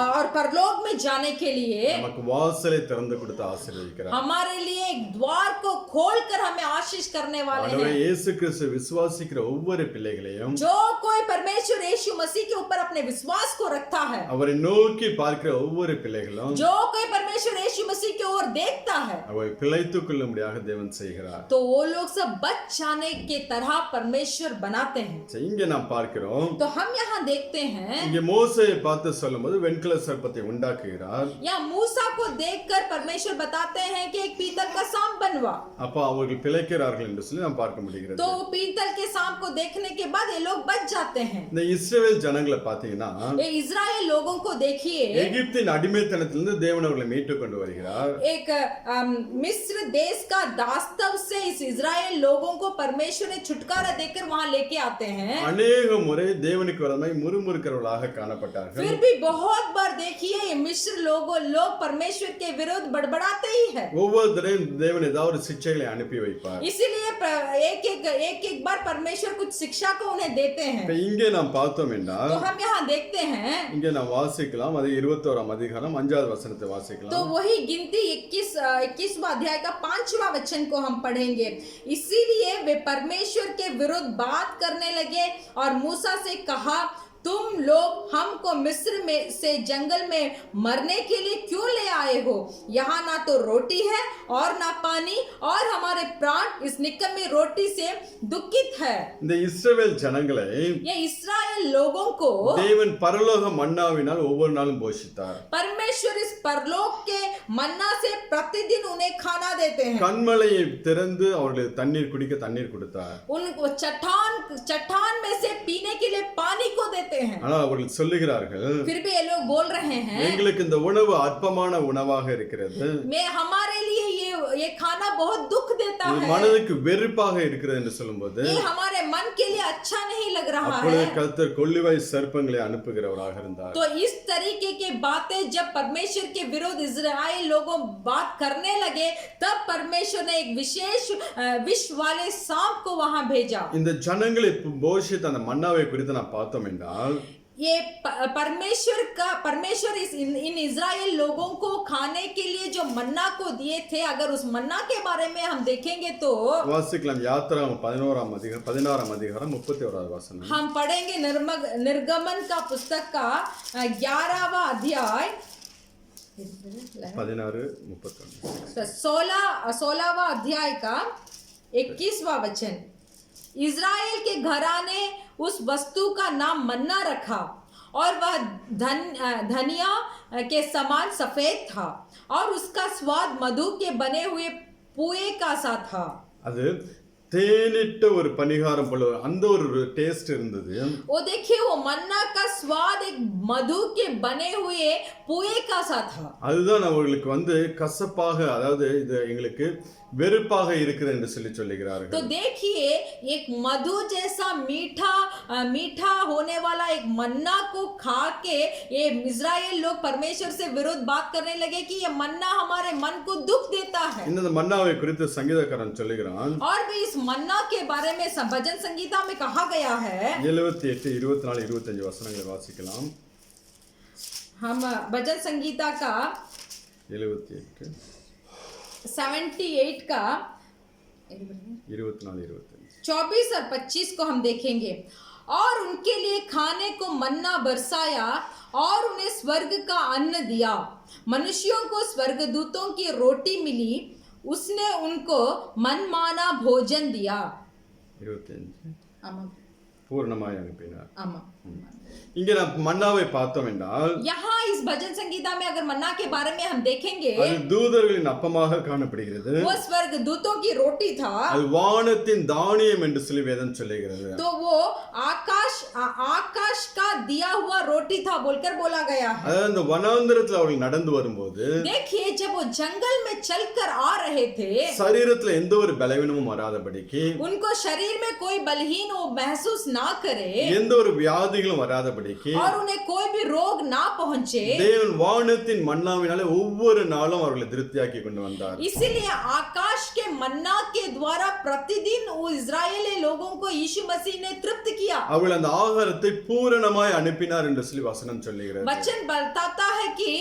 और परलोक में जाने के लिए நமக்கு வாசலை திறந்து கொடுத்து ஆசீர்வதிக்கிறார். हमारे लिए एक द्वार को खोलकर हमें आशीष करने वाले ஆண்டவரே हैं। இயேசு கிறிஸ்து விசுவாசிக்கிற ஒவ்வொரு பிள்ளைகளையும் जो कोई परमेश्वर यीशु मसीह के ऊपर अपने विश्वास को रखता है, அவரை நோக்கி பார்க்கிற ஒவ்வொரு பிள்ளைகளும் जो कोई परमेश्वर यीशु मसीह की ओर देखता है, அவரை பிழைத்துக் கொள்ளும்படியாக தேவன் செய்கிறார். तो वो लोग सब बच जाने के तरह परमेश्वर बनाते हैं। சரி, இங்கே நாம் பார்க்கிறோம், तो हम यहाँ देखते हैं இங்கே மோசேயை பார்த்து சொல்லும்போது வெண்கல சர்ப்பத்தை உண்டாக்குகிறார். या मूसा को देखकर परमेश्वर बताते हैं कि एक पीतल का सांप बनवा, அப்ப அவர்கள் பிழைக்கிறார்கள் என்று சொல்லி நாம் பார்க்க முடிகிறது. तो पीतल के सांप को देखने के बाद ये लोग बच जाते हैं। இந்த இஸ்ரவேல் ஜனங்களை பார்த்தீங்கன்னா ये इजराइल लोगों को देखिए, எகிப்தின் அடிமைத்தனத்திலிருந்து தேவன் அவர்களை மீட்டு கொண்டு வருகிறார். एक मिस्र देश का दास्तव से इस इजराइल लोगों को परमेश्वर ने छुटकारा देकर वहां लेके आते हैं। அநேக முறை தேவனுக்கு விரோதமாய் முறுமுறுக்கிறவர்களாக காணப்பட்டார்கள். फिर भी बहुत बार देखिए ये मिस्र लोग परमेश्वर के विरुद्ध बड़बड़ाते ही है। ஒவ்வொருத்தரையும் தேவன் ஏதாவது ஒரு சிக்ஷைகளை அனுப்பி வைப்பார். इसीलिए एक बार परमेश्वर कुछ शिक्षा को उन्हें देते हैं। இப்ப இங்கே நாம் பார்த்தோம் என்றால் तो हम यहाँ देखते हैं, இங்கே நாம் வாசிக்கலாம், அது 21ஆம் அதிகாரம் 5வது வசனத்தை तो வாசிக்கலாம். वही गिनती 21वां अध्याय का 5वां वचन को हम पढ़ेंगे। इसीलिए वे परमेश्वर के विरुद्ध बात करने लगे और मूसा से कहा, तुम लोग हमको मिस्र में से जंगल में मरने के लिए क्यों ले आए हो? यहाँ ना तो रोटी है और ना पानी, और हमारे प्राण इस निकम्मी रोटी से दुखित है। இந்த இஸ்ரவேல் ஜனங்களை ये इस्राएल लोगों को தேவன் பரலோக மன்னாவினால் ஒவ்வொரு நாளும் போஷித்தார். परमेश्वर इस परलोक के मन्ना से प्रतिदिन उन्हें खाना देते हैं। கண்மலையை திறந்து அவர்களுக்கு தண்ணீர் குடிக்க தண்ணீர் கொடுத்தார். उनको चट्टान में से पीने के लिए पानी को देते हैं। ஆனால் அவர்கள் சொல்லுகிறார்கள், फिर भी ये लोग बोल रहे हैं, எங்களுக்கு இந்த உணவு அற்பமான உணவாக இருக்கிறது, मैं हमारे लिए ये खाना बहुत दुख देता இது है, மனதுக்கு வெறுப்பாக இருக்கிறது என்று சொல்லும்போது ये हमारे मन के लिए अच्छा नहीं लग रहा அப்பொழுது है। கர்த்தர் கொள்ளிவாய் சர்ப்பங்களை அனுப்புகிறவராக இருந்தார். तो इस तरीके की बातें जब परमेश्वर के विरुद्ध इजराइल लोगों बात करने लगे, तब परमेश्वर ने एक विशेष विष वाले सांप को वहां भेजा। இந்த ஜனங்களை போஷித்த அந்த மன்னாவை குறித்து நான் பார்த்தோம் என்றால் ये परमेश्वर इन इजराइल लोगों को खाने के लिए जो मन्ना को दिए थे, अगर उस मन्ना के बारे में हम देखेंगे तो வாசிக்கலாம். யாத்திராகமம் 16ஆம் அதிகாரம் 31வது வசனம். हम पढ़ेंगे निर्गमन का पुस्तक का 11वां अध्याय 16:31. 16वां अध्याय का 21वां वचन। इजराइल के घराने उस वस्तु का नाम मन्ना रखा और वह धनिया के समान सफेद था और उसका स्वाद मधु के बने हुए पुए का सा था। அது தேனிட்ட ஒரு பணிகாரம் போல அந்த ஒரு டேஸ்ட் இருந்தது. वो देखिए वो मन्ना का स्वाद एक मधु के बने हुए पुए का सा था। அதுதான் அவர்களுக்கு கசப்பாக, அதாவது இது எங்களுக்கு வெறுப்பாக இருக்கிறது என்று சொல்லுகிறார்கள். तो देखिए एक मधु जैसा मीठा होने वाला एक मन्ना को खा के ये इजराइल लोग परमेश्वर से विरुद्ध बात करने लगे कि ये मन्ना हमारे मन को दुख देता है। இந்த மன்னாவை குறித்து சங்கீதக்காரன் சொல்லுகிறான், और भी इस मन्ना के बारे में भजन संगीता में कहा गया है। 78, 24, 25 வசனங்களை வாசிக்கலாம். हम भजन संगीता का 78, 78 का 24, 25. 24 और 25 को हम देखेंगे। और उनके लिए खाने को मन्ना बरसाया और उन्हें स्वर्ग का अन्न दिया। मनुष्यों को स्वर्गदूतों की रोटी मिली, उसने उनको मनमाना भोजन दिया। 25 आमा பூர்ணமாய் அனுப்பினார். आमा இங்கே நாம் மன்னாவை பார்த்தோம் என்றால் यहाँ इस भजन संगीता में अगर मन्ना के बारे में हम देखेंगे, அது தூதர்களின் அப்பமாக காணப்படுகிறது. वो स्वर्ग दूतों की रोटी था। அது வானத்தின் தானியம் என்று சொல்லி வேதம் சொல்லுகிறது. तो वो आकाश का दिया हुआ रोटी था बोलकर बोला गया है। அதாவது அந்த வனாந்தரத்தில் அவர்கள் நடந்து வரும்போது देखिए जब वो जंगल में चलकर आ रहे थे, சரீரத்தில் எந்த ஒரு பலவீனமும் வராதபடிக்கு, उनको शरीर में कोई बलहीन वो महसूस ना करे, எந்த ஒரு வியாதி வியாதிகளும் வராதபடிக்கு और उन्हें कोई भी रोग ना पहुंचे, தேவன் வானத்தின் மன்னாவினாலே ஒவ்வொரு நாளும் அவர்களை திருப்தியாக்கி கொண்டு வந்தார். इसीलिए आकाश के मन्ना के द्वारा प्रतिदिन वो इजरायली लोगों को यीशु मसीह ने तृप्त किया. அவர்கள் அந்த ஆகாரத்தை பூரணமாய் அனுப்பினார் என்று சொல்லி வசனம் சொல்லுகிறது. वचन बताता है कि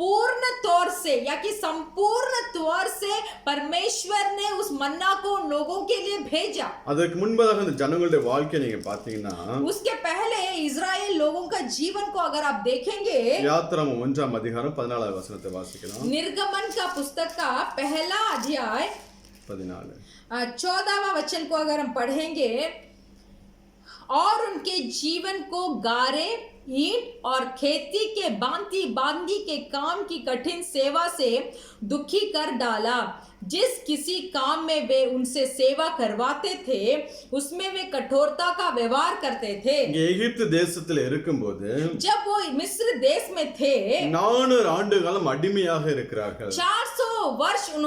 पूर्ण तौर से या कि संपूर्ण तौर से परमेश्वर ने उस मन्ना को उन लोगों के लिए भेजा. அதற்கு முன்பதாக அந்த ஜனங்களுடைய வாழ்க்கையை நீங்க பாத்தீங்கன்னா उसके पहले इजराइल लोगों का जीवन को अगर आप देखेंगे, யாத்திராகமம் 1ஆம் அதிகாரம் 14வது வசனத்தை வாசிக்கலாம். निर्गमन का पुस्तक का पहला अध्याय 14 14वां वचन को अगर हम पढ़ेंगे, और उनके जीवन को गारे, ईंट और खेती के बांधी के काम की कठिन सेवा से दुखी कर डाला. जिस किसी काम में वे उनसे सेवा करवाते थे उसमें वे कठोरता का व्यवहार करते थे. இங்க எகிப்து தேசத்துல இருக்கும்போது जब वो मिस्र देश में थे, 400 ஆண்டு காலம் அடிமையாக இருக்கிறார்கள். 400 वर्ष उन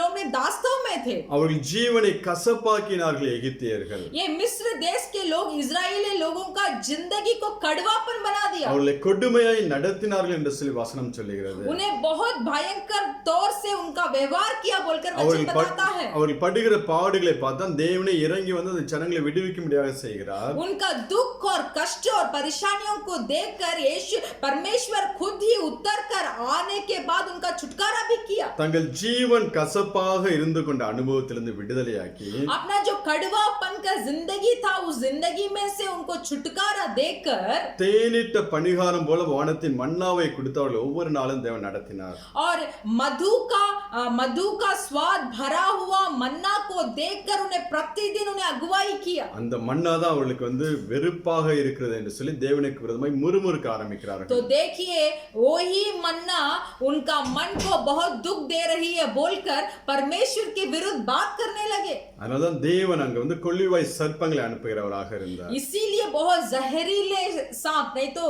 लोग ने दास्तों में थे. அவர்கள் ஜீவனை கசப்பாக்கினார்கள் எகிப்தியர்கள். ये मिस्र देश के लोग इजरायली लोगों का जिंदगी को कड़वापन बना दिया. அவர்களை கொடுமையாய் நடத்தினார்கள் என்று சொல்லி வசனம் சொல்லுகிறது. उन्हें बहुत भयंकर तौर से उनका व्यवहार किया बोलकर वचन बताता है. அவர்கள் படுகிற பாடுகளை பார்த்தா தேவனே இறங்கி வந்து அந்த ஜனங்களை விடுவிக்கும்படியாக செய்கிறார். उनका दुख और कष्ट और परेशानियों को देखकर यीशु परमेश्वर खुद ही उतर कर आने के बाद उनका छुटकारा भी किया. தங்கள் ஜீவன் கசப்பாக இருந்து கொண்ட அனுபவத்திலிருந்து விடுதலையாக்கி अपना जो कड़वापन का जिंदगी था उस जिंदगी में से उनको छुटकारा देकर தேனிட்ட பணிகாரம் போல வானத்தின் மன்னாவை கொடுத்தவர்கள் ஒவ்வொரு நாளும் தேவன் நடத்தினார். और मधु का स्वाद भरा हुआ मन्ना को देखकर उन्हें प्रतिदिन उन्हें अगुवाई किया. அந்த மன்னா தான் அவர்களுக்கு வந்து வெறுப்பாக இருக்கிறது என்று சொல்லி தேவனுக்கு விரோதமாய் முறுமுறுக்க ஆரம்பிக்கிறார்கள். तो देखिए वही मन्ना उनका मन को बहुत दुख दे रही है बोलकर परमेश्वर के विरुद्ध बात करने लगे. அதனால தான் தேவன் அங்க வந்து கொள்ளிவாய் சர்ப்பங்களை அனுப்புகிறவராக இருந்தார். इसीलिए बहुत जहरीले सांप, नहीं तो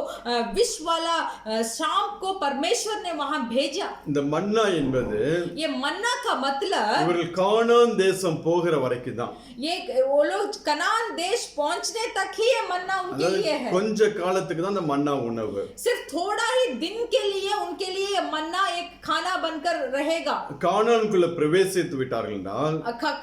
विष वाला सांप को परमेश्वर ने वहां भेजा. இந்த மன்னா என்பது ये मन्ना का मतलब இவர்கள் கானான் தேசம் போகிற வரைக்கும் தான். ये वो लोग कनान देश पहुंचने तक ही ये मन्ना उनके लिए है. கொஞ்ச காலத்துக்கு தான் அந்த மன்னா உணவு. सिर्फ थोड़ा ही दिन के लिए उनके लिए ये मन्ना एक खाना बनकर रहेगा. கானானுக்குள்ள பிரவேசித்து விட்டார்கள் என்றால்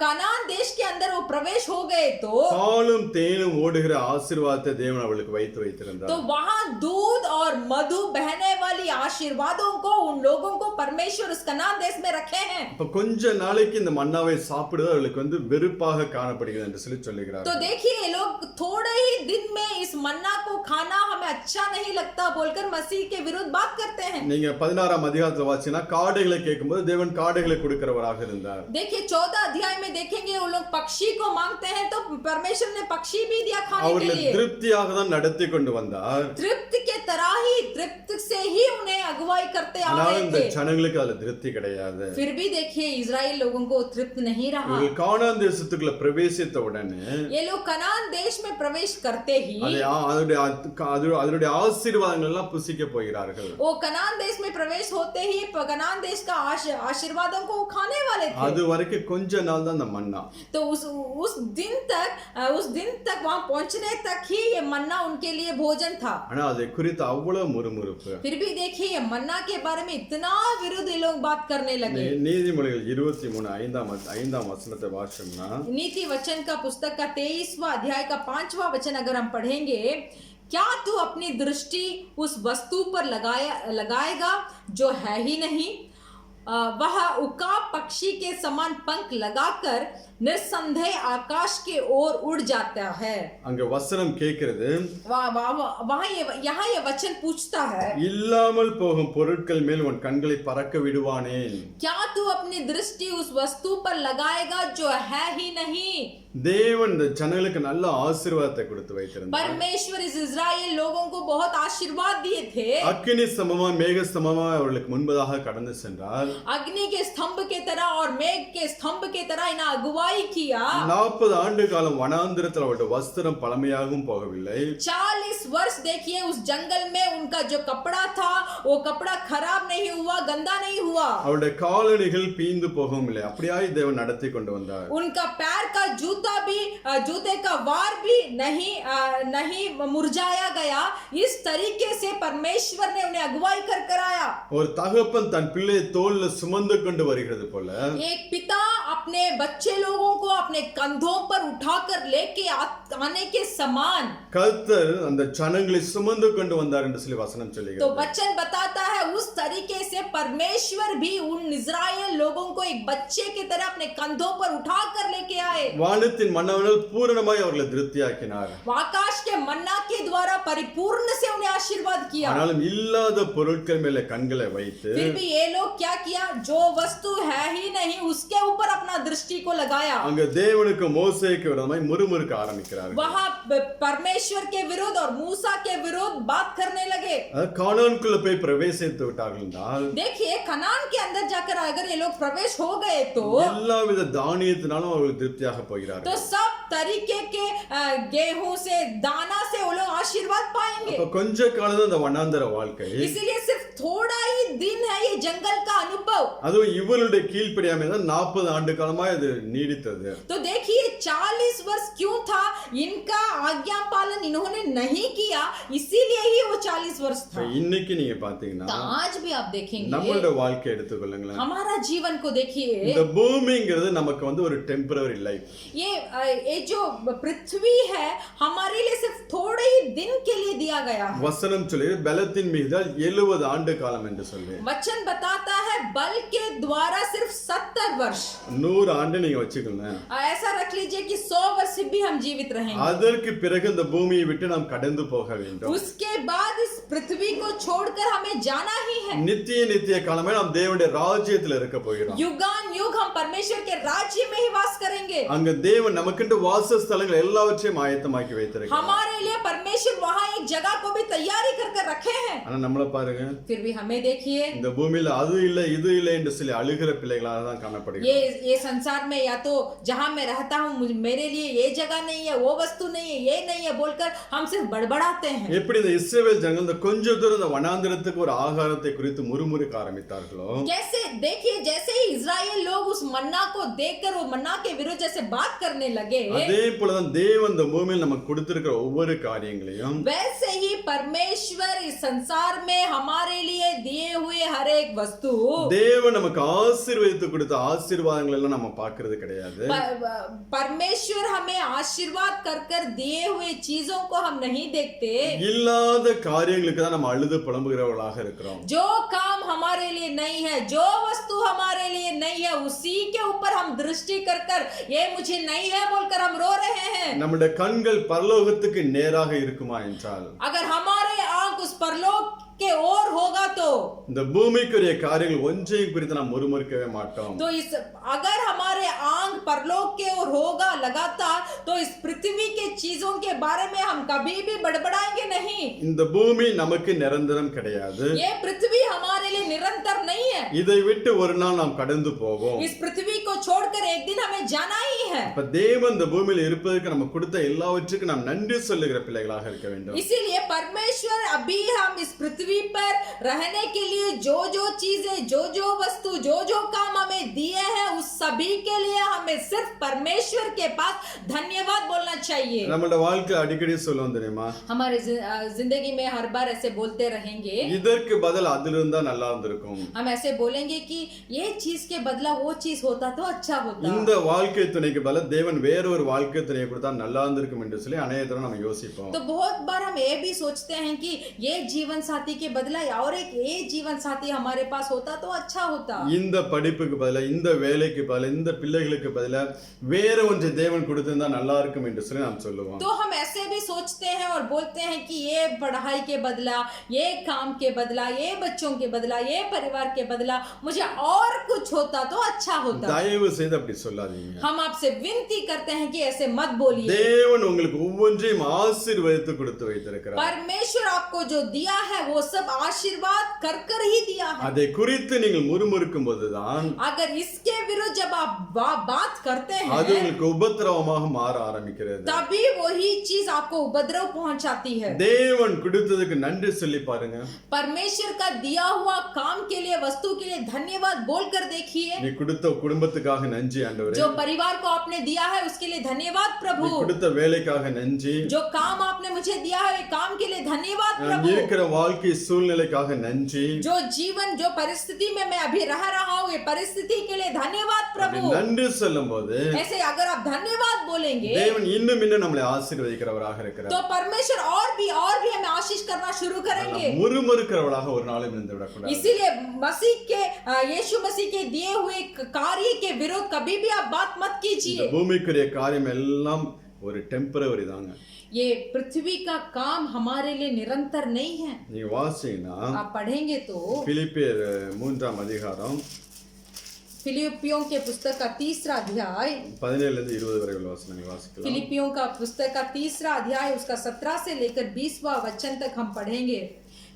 कनान देश के अंदर वो प्रवेश हो गए तो பாலும் தேனும் ஓடுகிற ஆசீர்வாதத்தை தேவன் அவளுக்கு வைத்து வைத்திருந்தார். तो वहां दूध और मधु बहने वाली आशीर्वादों को उन लोगों को परमेश्वर उस कनान देश में रखे हैं. அப்ப கொஞ்ச நாளைக்கு இந்த மன்னாவை சாப்பிடுவது அவளுக்கு வந்து வெறுப்பாக காணப்படுகிறது என்று சொல்லி சொல்லுகிறார். तो देखिए ये लोग थोड़े ही दिन में इस मन्ना को खाना हमें अच्छा नहीं लगता बोलकर मसीह के विरुद्ध बात करते हैं. நீங்க 16ஆம் அதிகாரத்துல வாசினா காடைகளை கேட்கும்போது தேவன் காடைகளை கொடுக்கிறவராக இருந்தார். देखिए 14 अध्याय में देखेंगे वो लोग पक्षी को मांगते हैं तो परमेश्वर ने पक्षी भी दिया खाने के அவர்களை लिए. திருப்தியாக தான் நடத்தி கொண்டு வந்தார். तृप्त के तरह ही तृप्त से ही उन्हें अगुवाई करते आ ஆனால் रहे இந்த थे. ஜனங்களுக்கு அதுல திருப்தி கிடையாது. फिर भी देखिए इजराइल लोगों को तृप्त नहीं रहा. இவர்கள் கானான் தேசத்துக்குள்ள பிரவேசித்த உடனே ये लोग कनान देश में प्रवेश करते ही அதனுடைய ஆசீர்வாதங்கள் எல்லாம் புசிக்க போகிறார்கள். वो कनान देश में प्रवेश होते ही कनान देश का आशीर्वादों को खाने वाले थे. அது வரைக்கும் கொஞ்ச நாள் தான் அந்த மன்னா. तो उस दिन तक वहां पहुंचने तक ही ये मन्ना उनके लिए भोजन था. ஆனா அதை குறித்து அவ்வளவு முறுமுறுப்பு. फिर भी देखिए ये मन्ना के बारे में इतना विरुद्ध ये लोग बात करने लगे. நீதிமொழிகள் 23 ஐந்தாம் வசனத்தை வாசிச்சோம்னா नीति वचन का पुस्तक का 23वां अध्याय का 5वां वचन अगर हम पढ़ेंगे, क्या तू अपनी दृष्टि उस वस्तु पर लगाएगा जो है ही नहीं? वह उकाब पक्षी के समान पंख लगाकर निस्संदेह आकाश के ओर उड़ जाता है. அங்க வசனம் கேக்குறது यहाँ ये वचन पूछता है, இல்லாமல் போகும் பொருட்கள் மேல் உன் கண்களை பறக்க விடுவானேன்? क्या तू अपनी दृष्टि उस वस्तु पर लगाएगा जो है ही नहीं? தேவன் இந்த ஜனங்களுக்கு நல்ல ஆசீர்வாதத்தை கொடுத்து வைத்திருந்தார். परमेश्वर इस इजराइल लोगों को बहुत आशीर्वाद दिए थे. அக்கினி சமமா மேக சமமா அவர்களுக்கு முன்பதாக கடந்து சென்றார். अग्नि के स्तंभ के तरह और मेघ के स्तंभ के तरह इन्हें अगुवाई अगुवाई किया। 40 ஆண்டு காலம் வனாந்திரத்தில் அவருடைய வஸ்திரம் பழமையாகவும் போகவில்லை. 40 वर्ष देखिए उस जंगल में उनका जो कपड़ा था वो कपड़ा खराब नहीं हुआ, गंदा नहीं हुआ। அவருடைய காலணிகள் பீந்து போகவும் இல்லை. அப்படியாய் தேவன் நடத்தி கொண்டு வந்தார். उनका पैर का जूता भी जूते का वार भी नहीं मुरझाया गया। इस तरीके से परमेश्वर ने उन्हें अगुवाई कर कराया। ஒரு தகப்பன் தன் பிள்ளையை தோள்ல சுமந்து கொண்டு வருகிறது போல एक पिता अपने बच्चे लोगों को अपने कंधों पर उठाकर लेके आने के समान கர்த்தர் அந்த ஜனங்களை சுமந்து கொண்டு வந்தார் என்று சொல்லி வசனம் तो சொல்லுகிறது. वचन बताता है उस तरीके से परमेश्वर भी उन इस्राएल लोगों को एक बच्चे की तरह अपने कंधों पर उठाकर लेके आए। வானத்தின் மன்னவனால் பூரணமாய் அவர்களை திருப்தியாக்கினார். आकाश के मन्ना के द्वारा परिपूर्ण से उन्हें आशीर्वाद किया। ஆனாலும் இல்லாத பொருட்கள் மேல கண்களை வைத்து फिर भी ये लोग क्या किया, जो वस्तु है ही नहीं उसके ऊपर अपना दृष्टि को लगाया। அங்க தேவனுக்கு மோசேக்கு விரோதமாய் முறுமுறுக்க ஆரம்பிக்கிறார்கள். वहां परमेश्वर के विरुद्ध और मूसा के विरुद्ध बात करने लगे। கானானுக்குள்ள போய் பிரவேசித்து விட்டார்கள் என்றால் देखिए कनान के अंदर जाकर अगर ये लोग प्रवेश हो गए तो எல்லாவித தானியத்தினாலும் அவர்கள் திருப்தியாக போகிறார்கள். तो सब तरीके के गेहूं से दाना से वो लोग आशीर्वाद पाएंगे। அப்ப கொஞ்ச காலம் அந்த வனாந்தர வாழ்க்கை इसीलिए सिर्फ थोड़ा ही दिन है ये जंगल का अनुभव। அதுவும் இவருடைய கீழ்ப்படியாமை தான் 40 ஆண்டு காலமாய் அது நீடித்தது. तो देखिए 40 वर्ष क्यों था, इनका आज्ञा पालन इन्होंने नहीं किया, इसीलिए ही वो 40 वर्ष था। இன்னைக்கு நீங்க பாத்தீங்கன்னா तो आज भी आप देखेंगे நம்மளோட வாழ்க்கை எடுத்துக்கொள்ளுங்களேன். हमारा जीवन को देखिए, இந்த பூமிங்கிறது நமக்கு வந்து ஒரு டெம்பரரி லைஃப். ये जो पृथ्वी है हमारे लिए सिर्फ थोड़े ही दिन के लिए दिया गया है। வசனம் சொல்லி பலத்தின் மீதால் 70 ஆண்டு காலம் என்று சொல்லி वचन बताता है बल के द्वारा सिर्फ 70 वर्ष। 100 ஆண்டு நீங்க வச்சுக்கோங்க. ऐसा रख लीजिए कि 100 वर्ष भी हम जीवित रहेंगे। அதற்கு பிறகு இந்த பூமியை விட்டு நாம் கடந்து போக வேண்டும். उसके बाद इस पृथ्वी को छोड़कर हमें जाना ही है। நித்திய காலமே நாம் தேவனுடைய ராஜ்யத்தில் இருக்க போகிறோம். युगान युग हम परमेश्वर के राज्य में ही वास करेंगे। அங்க தேவன் நமக்கென்று வாசஸ்தலங்கள் எல்லாவற்றையும் ஆயத்தமாக்கி வைத்திருக்கிறார். हमारे लिए परमेश्वर वहां एक जगह को भी तैयारी कर रखे हैं। ஆனா நம்மள பாருங்க, फिर भी हमें देखिए இந்த பூமியில அது இல்ல இது இல்ல என்று சொல்லி அழுகிற பிள்ளைகளாக தான் காணப்படுகிறோம். ये संसार में या तो जहां मैं रहता हूं मेरे लिए ये जगह नहीं है, वो वस्तु नहीं है, ये नहीं है बोलकर हम सिर्फ बड़बड़ाते हैं। எப்படி இந்த இஸ்ரவேல் ஜனங்கள் இந்த கொஞ்ச தூரம் இந்த வனாந்திரத்துக்கு ஒரு ஆகாரத்தை குறித்து முறுமுறுக்க ஆரம்பித்தார்களோ, कैसे देखिए जैसे ही इजराइल लोग उस मन्ना को देखकर वो मन्ना के विरुद्ध जैसे बात करने लगे, அதே போலதான் தேவன் இந்த பூமியில் நமக்கு கொடுத்திருக்கிற ஒவ்வொரு காரியங்களையும் वैसे ही परमेश्वर इस संसार में हमारे लिए दिए हुए हर एक वस्तु தேவன் நமக்கு ஆசீர்வதித்து கொடுத்த ஆசீர்வாதங்கள் எல்லாம் நம்ம பார்க்கிறது கிடையாது. परमेश्वर हमें आशीर्वाद कर कर दिए हुए चीजों को हम नहीं देखते। இல்லாத காரியங்களுக்கு தான் நம்ம அழுது புலம்புகிறவர்களாக இருக்கிறோம். जो काम हमारे लिए नहीं है, जो वस्तु हमारे लिए नहीं है, उसी के ऊपर हम दृष्टि कर कर ये मुझे नहीं है बोलकर हम रो रहे हैं। நம்முடைய கண்கள் பரலோகத்துக்கு நேராக இருக்குமா என்றால், अगर हमारे आंख उस परलोक के ओर होगा तो இந்த பூமிக்குரிய காரியங்கள் ஒன்றையும் குறித்து நாம் முறுமுறுக்கவே மாட்டோம். तो इस अगर हमारे आंख परलोक के ओर होगा लगातार तो इस पृथ्वी के चीजों के बारे में हम कभी भी बड़बड़ाएंगे नहीं। இந்த பூமி நமக்கு நிரந்தரம் கிடையாது. ये पृथ्वी हमारे लिए निरंतर नहीं है। இதை விட்டு ஒரு நாள் நாம் கடந்து போவோம். इस पृथ्वी को छोड़कर एक दिन हमें जाना ही है। அப்ப தேவன் இந்த பூமியில் இருப்பதற்கு நம்ம கொடுத்த எல்லாவற்றுக்கும் நாம் நன்றி சொல்லுகிற பிள்ளைகளாக இருக்க வேண்டும். इसीलिए परमेश्वर अभी हम इस पृथ्वी पर रहने के लिए जो जो चीजें, जो जो वस्तु, जो जो काम हमें दिए हैं उस सभी के लिए हमें सिर्फ परमेश्वर के पास धन्यवाद बोलना चाहिए। நம்மளோட வாழ்க்கை அடிக்கடி சொல்லுவோம் தெரியுமா, हमारे जिंदगी में हर बार ऐसे बोलते रहेंगे, இதற்கு பதில் அதில் இருந்தா நல்லா இருந்திருக்கும். हम ऐसे बोलेंगे कि ये चीज के बदला वो चीज होता तो अच्छा होता। இந்த வாழ்க்கை துணைக்கு பதிலா தேவன் வேற ஒரு வாழ்க்கை துணையை கொடுத்தா நல்லா இருந்திருக்கும் என்று சொல்லி அநேக தடவை நம்ம யோசிப்போம். तो बहुत बार हम ये भी सोचते हैं कि ये जीवन साथी के बदला और एक ये जीवन साथी हमारे पास होता तो अच्छा होता। இந்த படிப்புக்கு பதிலா, இந்த வேலைக்கு பதிலா, இந்த பிள்ளைகளுக்கு பதிலா வேற ஒன்றை தேவன் கொடுத்திருந்தா நல்லா இருக்கும் என்று சொல்லி சொல்லி நாம் சொல்லுவோம். तो हम ऐसे भी सोचते हैं और बोलते हैं कि ये पढ़ाई के बदला, ये काम के बदला, ये बच्चों के बदला, ये परिवार के बदला मुझे और कुछ होता तो अच्छा होता। தயவு செய்து அப்படி சொல்லாதீங்க. हम आपसे विनती करते हैं कि ऐसे मत बोलिए। தேவன் உங்களுக்கு ஒவ்வொன்றையும் ஆசீர்வதித்து கொடுத்து வைத்திருக்கிறார். परमेश्वर आपको जो दिया है वो सब आशीर्वाद कर कर ही दिया है। அதை குறித்து நீங்கள் முறுமுறுக்கும் போதுதான் अगर इसके विरुद्ध जब आप बात करते அது हैं உங்களுக்கு உபத்திரவமாக மாற ஆரம்பிக்கிறது. तभी वही चीज आपको उपद्रव पहुंचाती है। தேவன் கொடுத்ததுக்கு நன்றி சொல்லி பாருங்க. परमेश्वर का दिया हुआ काम के लिए, वस्तु के लिए धन्यवाद बोलकर देखिए। நீ கொடுத்த குடும்பத்துக்காக நன்றி ஆண்டவரே. जो परिवार को आपने दिया है उसके लिए धन्यवाद நீ प्रभु। கொடுத்த வேலைக்காக நன்றி. जो काम आपने मुझे दिया है काम के लिए धन्यवाद நான் प्रभु। இருக்கிற வாழ்க்கை சூழ்நிலைக்காக நன்றி. जो जीवन, जो परिस्थिति में मैं अभी रह रहा हूँ, ये परिस्थिति के लिए धन्यवाद प्रभु। நன்றி சொல்லும்போது ऐसे अगर आप धन्यवाद बोलेंगे தேவன் இன்னும் இன்னும் நம்மளை ஆசீர்வதிக்கிறவராக இருக்கிறார். तो परमेश्वर और भी हमें आशीष करना शुरू करेंगे। முறுமுறுக்கிறவளாக ஒரு நாளும் இருந்து விடக்கூடாது. इसीलिए मसीह के, यीशु मसीह के दिए हुए कार्य के विरुद्ध कभी भी आप बात मत இந்த कीजिए। பூமிக்குரிய காரியம் எல்லாம் ஒரு டெம்பரவரி தாங்க. ये पृथ्वी का काम हमारे लिए निरंतर नहीं है। நீங்க வாசிங்கன்னா आप पढ़ेंगे तो பிலிப்பியர் 3ஆம் அதிகாரம் फिलिपियों के पुस्तक का 3रा अध्याय, 17 இருந்து 20 வரை உள்ள வசனங்களை வாசிக்கலாம். फिलिपियों का पुस्तक का 3रा अध्याय उसका 17 से लेकर 20वां वचन तक हम पढ़ेंगे।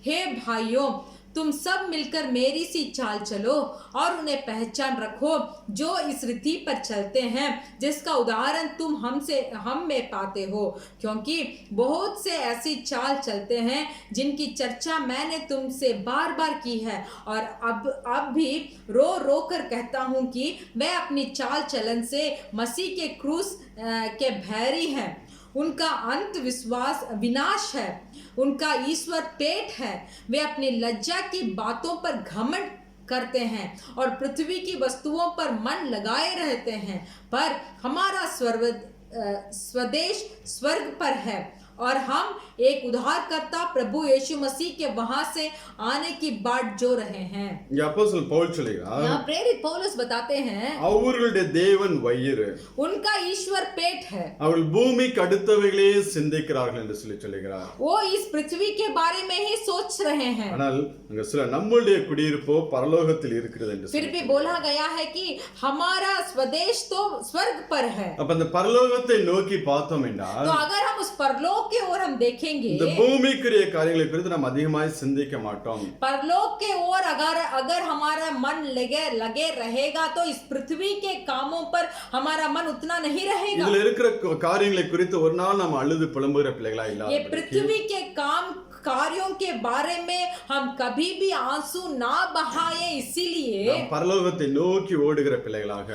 हे भाइयों, तुम सब मिलकर मेरी सी चाल चलो और उन्हें पहचान रखो जो इस रीति पर चलते हैं जिसका उदाहरण तुम हम में पाते हो, क्योंकि बहुत से ऐसी चाल चलते हैं जिनकी चर्चा मैंने तुमसे बार बार की है और अब भी रो रो कर कहता हूँ कि मैं अपनी चाल चलन से मसीह के क्रूस के भैरी हैं। उनका अंत विनाश है, उनका ईश्वर पेट है। वे अपनी लज्जा की बातों पर घमंड करते हैं और पृथ्वी की वस्तुओं पर मन लगाए रहते हैं, पर हमारा स्वदेश स्वर्ग पर है और हम एक उद्धारकर्ता प्रभु यीशु मसीह के वहां से आने की बाट जो रहे हैं। இங்க அப்போஸ்தலன் பவுல் சொல்லுகிறார், यहाँ प्रेरित पौलुस बताते हैं அவர்களுடைய தேவன் வயிறு, उनका ईश्वर पेट है। அவர்கள் பூமிக்கு அடுத்தவைகளே சிந்திக்கிறார்கள் என்று சொல்லுகிறார். वो इस पृथ्वी के बारे में ही सोच रहे हैं। ஆனால் அங்க சொல்ல நம்மளுடைய குடியிருப்போ பரலோகத்தில் இருக்கிறது என்று फिर भी बोला गया है कि हमारा स्वदेश तो स्वर्ग पर है। அப்ப அந்த பரலோகத்தை நோக்கி பார்த்தோம் என்றால் तो अगर हम उस परलोक के ओर हम देखेंगे, இந்த பூமிக்குரிய காரியங்களை குறித்து நாம் அதிகமாய் சிந்திக்க மாட்டோம். परलोक के ओर अगर हमारा मन लगे रहेगा तो इस पृथ्वी के कामों पर हमारा मन उतना नहीं रहेगा। இதுல இருக்கிற காரியங்களை குறித்து ஒரு நாள் நாம் அழுது புலம்புகிற பிள்ளைகளா ये இல்லாத पृथ्वी के कार्यों के बारे में हम कभी भी आंसू ना बहाए, इसीलिए பரலோகத்தை நோக்கி ஓடுகிற பிள்ளைகளாக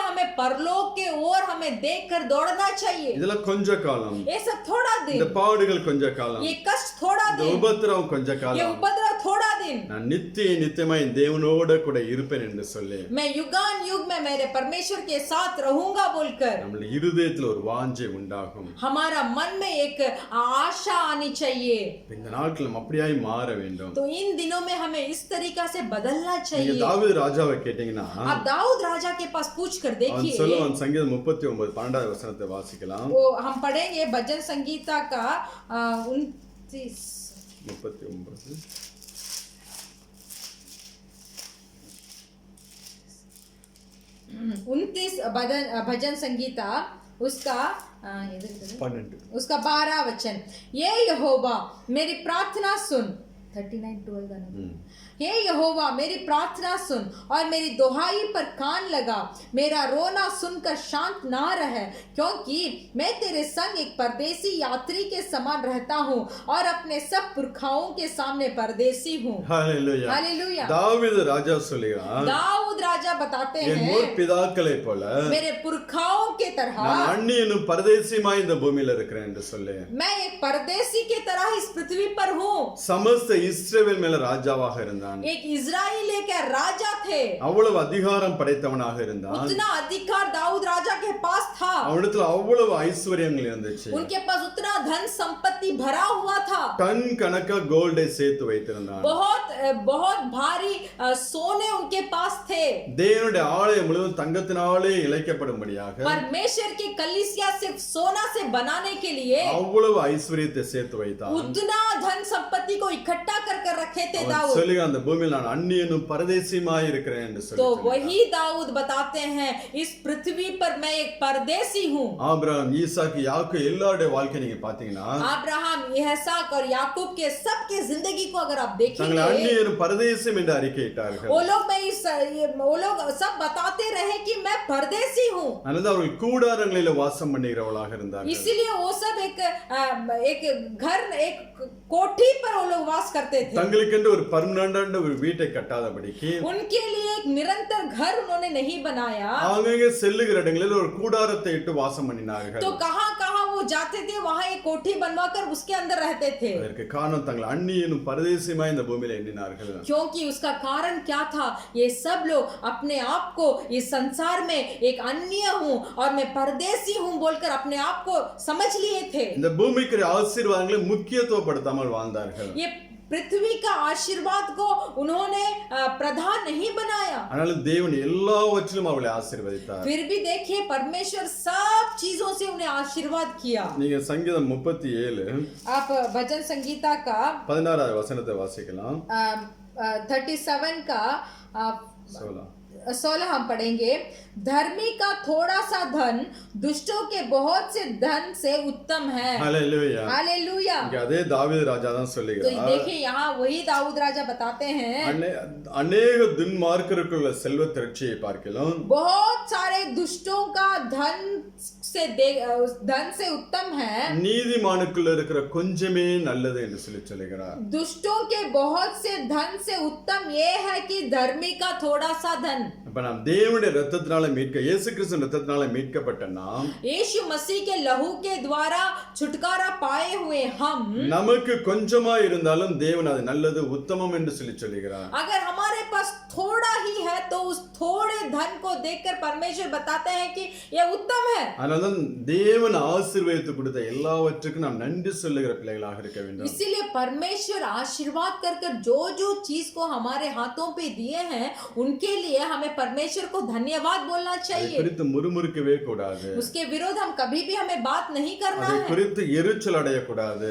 हमें परलोक के ओर हमें देखकर दौड़ना चाहिए। இதெல்லாம் கொஞ்ச காலம், ये सब थोड़ा இந்த दिन, பாடுகள் கொஞ்ச காலம், ये कष्ट थोड़ा இந்த दिन, உபத்திரவம் கொஞ்ச ये காலம், उपद्रव थोड़ा दिन। நான் நித்தியமாய் தேவனோட கூட இருப்பேன் என்று சொல்லி मैं युगान युग में मेरे परमेश्वर के साथ रहूंगा बोलकर நம்முடைய இருதயத்துல ஒரு வாஞ்சை உண்டாகும். हमारा मन में एक आशा आनी चाहिए। இந்த நாட்கள் நம்ம அப்படியாய் மாற வேண்டும். तो इन दिनों में हमें इस तरीका से बदलना நீங்க चाहिए। தாவீது ராஜாவை கேட்டீங்கன்னா आप दाऊद राजा के पास पूछ कर அவன் देखिए। சொல்லுவான், சங்கீதம் 39 12வது வசனத்தை வாசிக்கலாம். वो हम पढ़ेंगे भजन संगीता का 29 39 भजन संगीता उसका 12 उसका 12 वचन। ये यहोवा मेरी प्रार्थना सुन, 39:12 का ना। हे यहोवा मेरी प्रार्थना सुन और मेरी दुहाई पर कान लगा, मेरा रोना सुनकर शांत ना रहे, क्योंकि मैं तेरे संग एक परदेसी यात्री के समान रहता हूँ और अपने सब पुरखाओं के सामने परदेसी हूँ। ஹalleluya. हालेलुया। தாவீது ராஜா சொல்லுகிறான், दाऊद राजा बताते என் हैं முற் பிதாக்களைப் போல मेरे पुरखाओं के तरह நான் அந்நியனும் பரதேசியுமாய் இந்த பூமியில இருக்கிறேன் என்று சொல்லு. मैं एक परदेसी के तरह इस पृथ्वी पर हूँ। சமஸ்த இஸ்ரவேல் மேல ராஜாவாக இருந்தான். एक इजराइली के राजा थे, அவ்வளவு அதிகாரம் படைத்தவனாக இருந்தான். उतना अधिकार दाऊद राजा के पास था, அவனிடத்துல அவ்வளவு ஐஸ்வர்யங்கள் இருந்துச்சு. उनके पास उतना धन संपत्ति भरा हुआ था, டன் கணக்கா கோல்டை சேர்த்து வைத்திருந்தான். बहुत बहुत भारी सोने उनके पास थे। தேவனுடைய ஆலயம் முழுவதும் தங்கத்தினாலே இழைக்கப்படும்படியாக परमेश्वर की कलीसिया सिर्फ सोना से बनाने के लिए அவ்வளவு ஐஸ்வரியத்தை சேர்த்து வைத்தார். उतना धन संपत्ति को इकट्ठा कर रखे थे அவன் दाऊद। சொல்லுகிறான், அந்த பூமியில் நான் அந்நியனும் பரதேசியுமாய் இருக்கிறேன் என்று तो சொல்லி वही दाऊद बताते हैं, इस पृथ्वी पर मैं एक परदेसी हूँ। ஆபிரகாம், ஈசாக்கு, யாக்கோபு எல்லாருடைய வாழ்க்கை நீங்க பாத்தீங்கன்னா अब्राहम, इसहाक और याकूब के सबके जिंदगी को अगर आप தங்களை देखेंगे, அந்நியரும் பரதேசியும் என்று அறிக்கையிட்டார்கள். वो लोग सब बताते रहे कि मैं परदेसी हूँ। அதனால அவர்கள் கூடாரங்களில வாசம் பண்ணுகிறவர்களாக இருந்தார்கள். इसीलिए वो सब एक घर, एक कोठी पर वो लोग वास करते थे। தங்களுக்கென்று ஒரு பர்மனன்ட் ஒரு வீட்டை கட்டாதபடிக்கு उनके लिए एक निरंतर घर उन्होंने नहीं बनाया। அங்கங்கே செல்லுகிற இடங்களில் ஒரு கூடாரத்தை இட்டு வாசம் பண்ணினார்கள். तो कहाँ कहाँ वो जाते थे, वहाँ एक कोठी बनवाकर उसके अंदर रहते थे। அதற்கு காரணம் தங்கள் அந்நியனும் பரதேசியுமாய் இந்த பூமியில எண்ணினார்கள். क्योंकि उसका कारण क्या था? ये सब लोग अपने आप को इस संसार में एक अन्य हूँ और मैं परदेसी हूँ बोलकर अपने आप को समझ लिए थे। இந்த பூமிக்கு ஆசீர்வாதங்களை முக்கியத்துவப்படுத்தாமல் வாழ்ந்தார்கள். ये पृथ्वी का आशीर्वाद को उन्होंने प्रधान नहीं बनाया। அதனால தேவன் எல்லாவற்றிலும் அவளை ஆசீர்வதித்தார். फिर भी देखिए, परमेश्वर सब चीजों से उन्हें आशीर्वाद किया। நீங்க சங்கீதம் 37 आप भजन संगीता का 16வது வசனத்தை வாசிக்கலாம். 37 का 16 16 हम पढ़ेंगे। धर्मी का थोड़ा सा धन दुष्टों के बहुत से धन से उत्तम है। ஹல்லேலூயா. हालेलुया। இங்க அதே தாவீது ராஜா தான் तो சொல்லுகிறார். देखिए, यहाँ वही दाऊद राजा बताते हैं, அநேக துன்மார்க்கருக்குள்ள செல்வ திரட்சியை பார்க்கலாம் बहुत सारे दुष्टों का धन से उत्तम है। நீதிமானுக்குள்ள இருக்கிற கொஞ்சமே நல்லது என்று சொல்லுகிறார். दुष्टों के बहुत से धन से उत्तम ये है कि धर्मी का थोड़ा सा धन। அப்ப நாம் தேவனுடைய இரத்தத்தினால இயேசு கிறிஸ்துவின் இரத்தத்தினால மீட்கப்பட்ட நாம், यीशु मसीह के लहू के द्वारा छुटकारा पाए हुए हम, நமக்கு கொஞ்சமா இருந்தாலும் தேவன் அது நல்லது உத்தமம் என்று சொல்லுகிறார். अगर हमारे पास थोड़ा ही है तो उस थोड़े धन को देखकर परमेश्वर बताते हैं कि यह उत्तम है। அதனால்தான் தேவன் ஆசீர்வதித்து கொடுத்த எல்லாவற்றுக்கும் நாம் நன்றி சொல்லுகிற பிள்ளைகளாக இருக்க வேண்டும். इसीलिए परमेश्वर आशीर्वाद कर जो जो चीज को हमारे हाथों पे दिए हैं उनके लिए हमें परमेश्वर को धन्यवाद बोलना அதை चाहिए। குறித்து मुरुमुरुकவே கூடாது. उसके विरोध हम कभी भी हमें बात नहीं करना அதை है। குறித்து எரிச்சல் அடையக்கூடாது.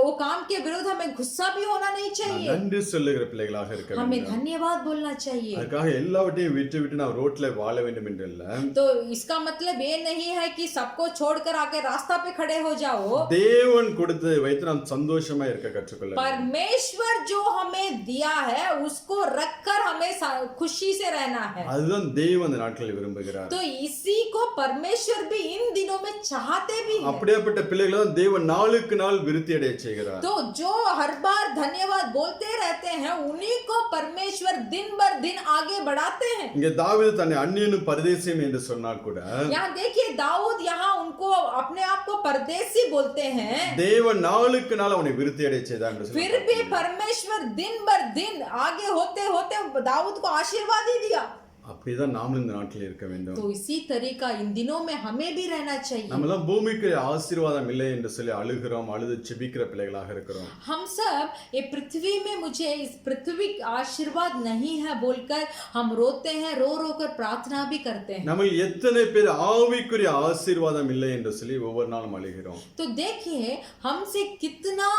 वो काम के विरोध हमें गुस्सा भी होना नहीं चाहिए। நன்றி சொல்லுகிற பிள்ளைகளாக இருக்க हमें வேண்டும். धन्यवाद बोलना चाहिए। அதுக்காக எல்லாவற்றையும் விட்டு நாம் ரோட்ல வாழ வேண்டும் என்று இல்ல. तो इसका मतलब ये नहीं है कि सबको छोड़कर आके रास्ता पे खड़े हो जाओ। தேவன் கொடுத்ததை வைத்து நாம் சந்தோஷமா இருக்க கற்றுக்கொள்ள வேண்டும். परमेश्वर जो हमें दिया है उसको रखकर हमें खुशी से रहना है। அதுதான் தேவன் இந்த நாட்களில் விரும்புகிறார். तो इसी को परमेश्वर भी इन दिनों में चाहते भी हैं। அப்படியாப்பட்ட பிள்ளைகளை தான் தேவன் நாளுக்கு நாள் விருத்தி அடைய செய்கிறார். तो जो हर बार धन्यवाद बोलते रहते हैं उन्हीं को परमेश्वर दिन बर दिन आगे बढ़ाते हैं। இங்க தாவீது தன்னை அந்நியனும் பரதேசியும் என்று சொன்னால் கூட, यहाँ देखिए, दाऊद यहाँ उनको अपने आप को परदेसी बोलते हैं, தேவன் நாளுக்கு நாள் அவனை விருத்தி அடைய செய்தார் என்று फिर भी परमेश्वर दिन बर दिन आगे होते होते दाऊद को आशीर्वाद ही दिया। அப்படிதான் நாமும் இந்த நாட்டில் இருக்க வேண்டும். तो इसी तरीका इन दिनों में हमें भी रहना चाहिए। நம்ம எல்லாம் பூமிக்கு ஆசீர்வாதம் இல்லை என்று சொல்லி அழுகிறோம், அழுது செபிக்கிற பிள்ளைகளாக இருக்கிறோம். हम सब ये पृथ्वी में मुझे इस पृथ्वी आशीर्वाद नहीं है बोलकर हम रोते हैं, रो रो कर प्रार्थना भी करते हैं। நம்ம எத்தனை பேர் ஆவிக்குரிய ஆசீர்வாதம் இல்லை என்று சொல்லி ஒவ்வொரு நாளும் அழுகிறோம். तो देखिए, हमसे कितना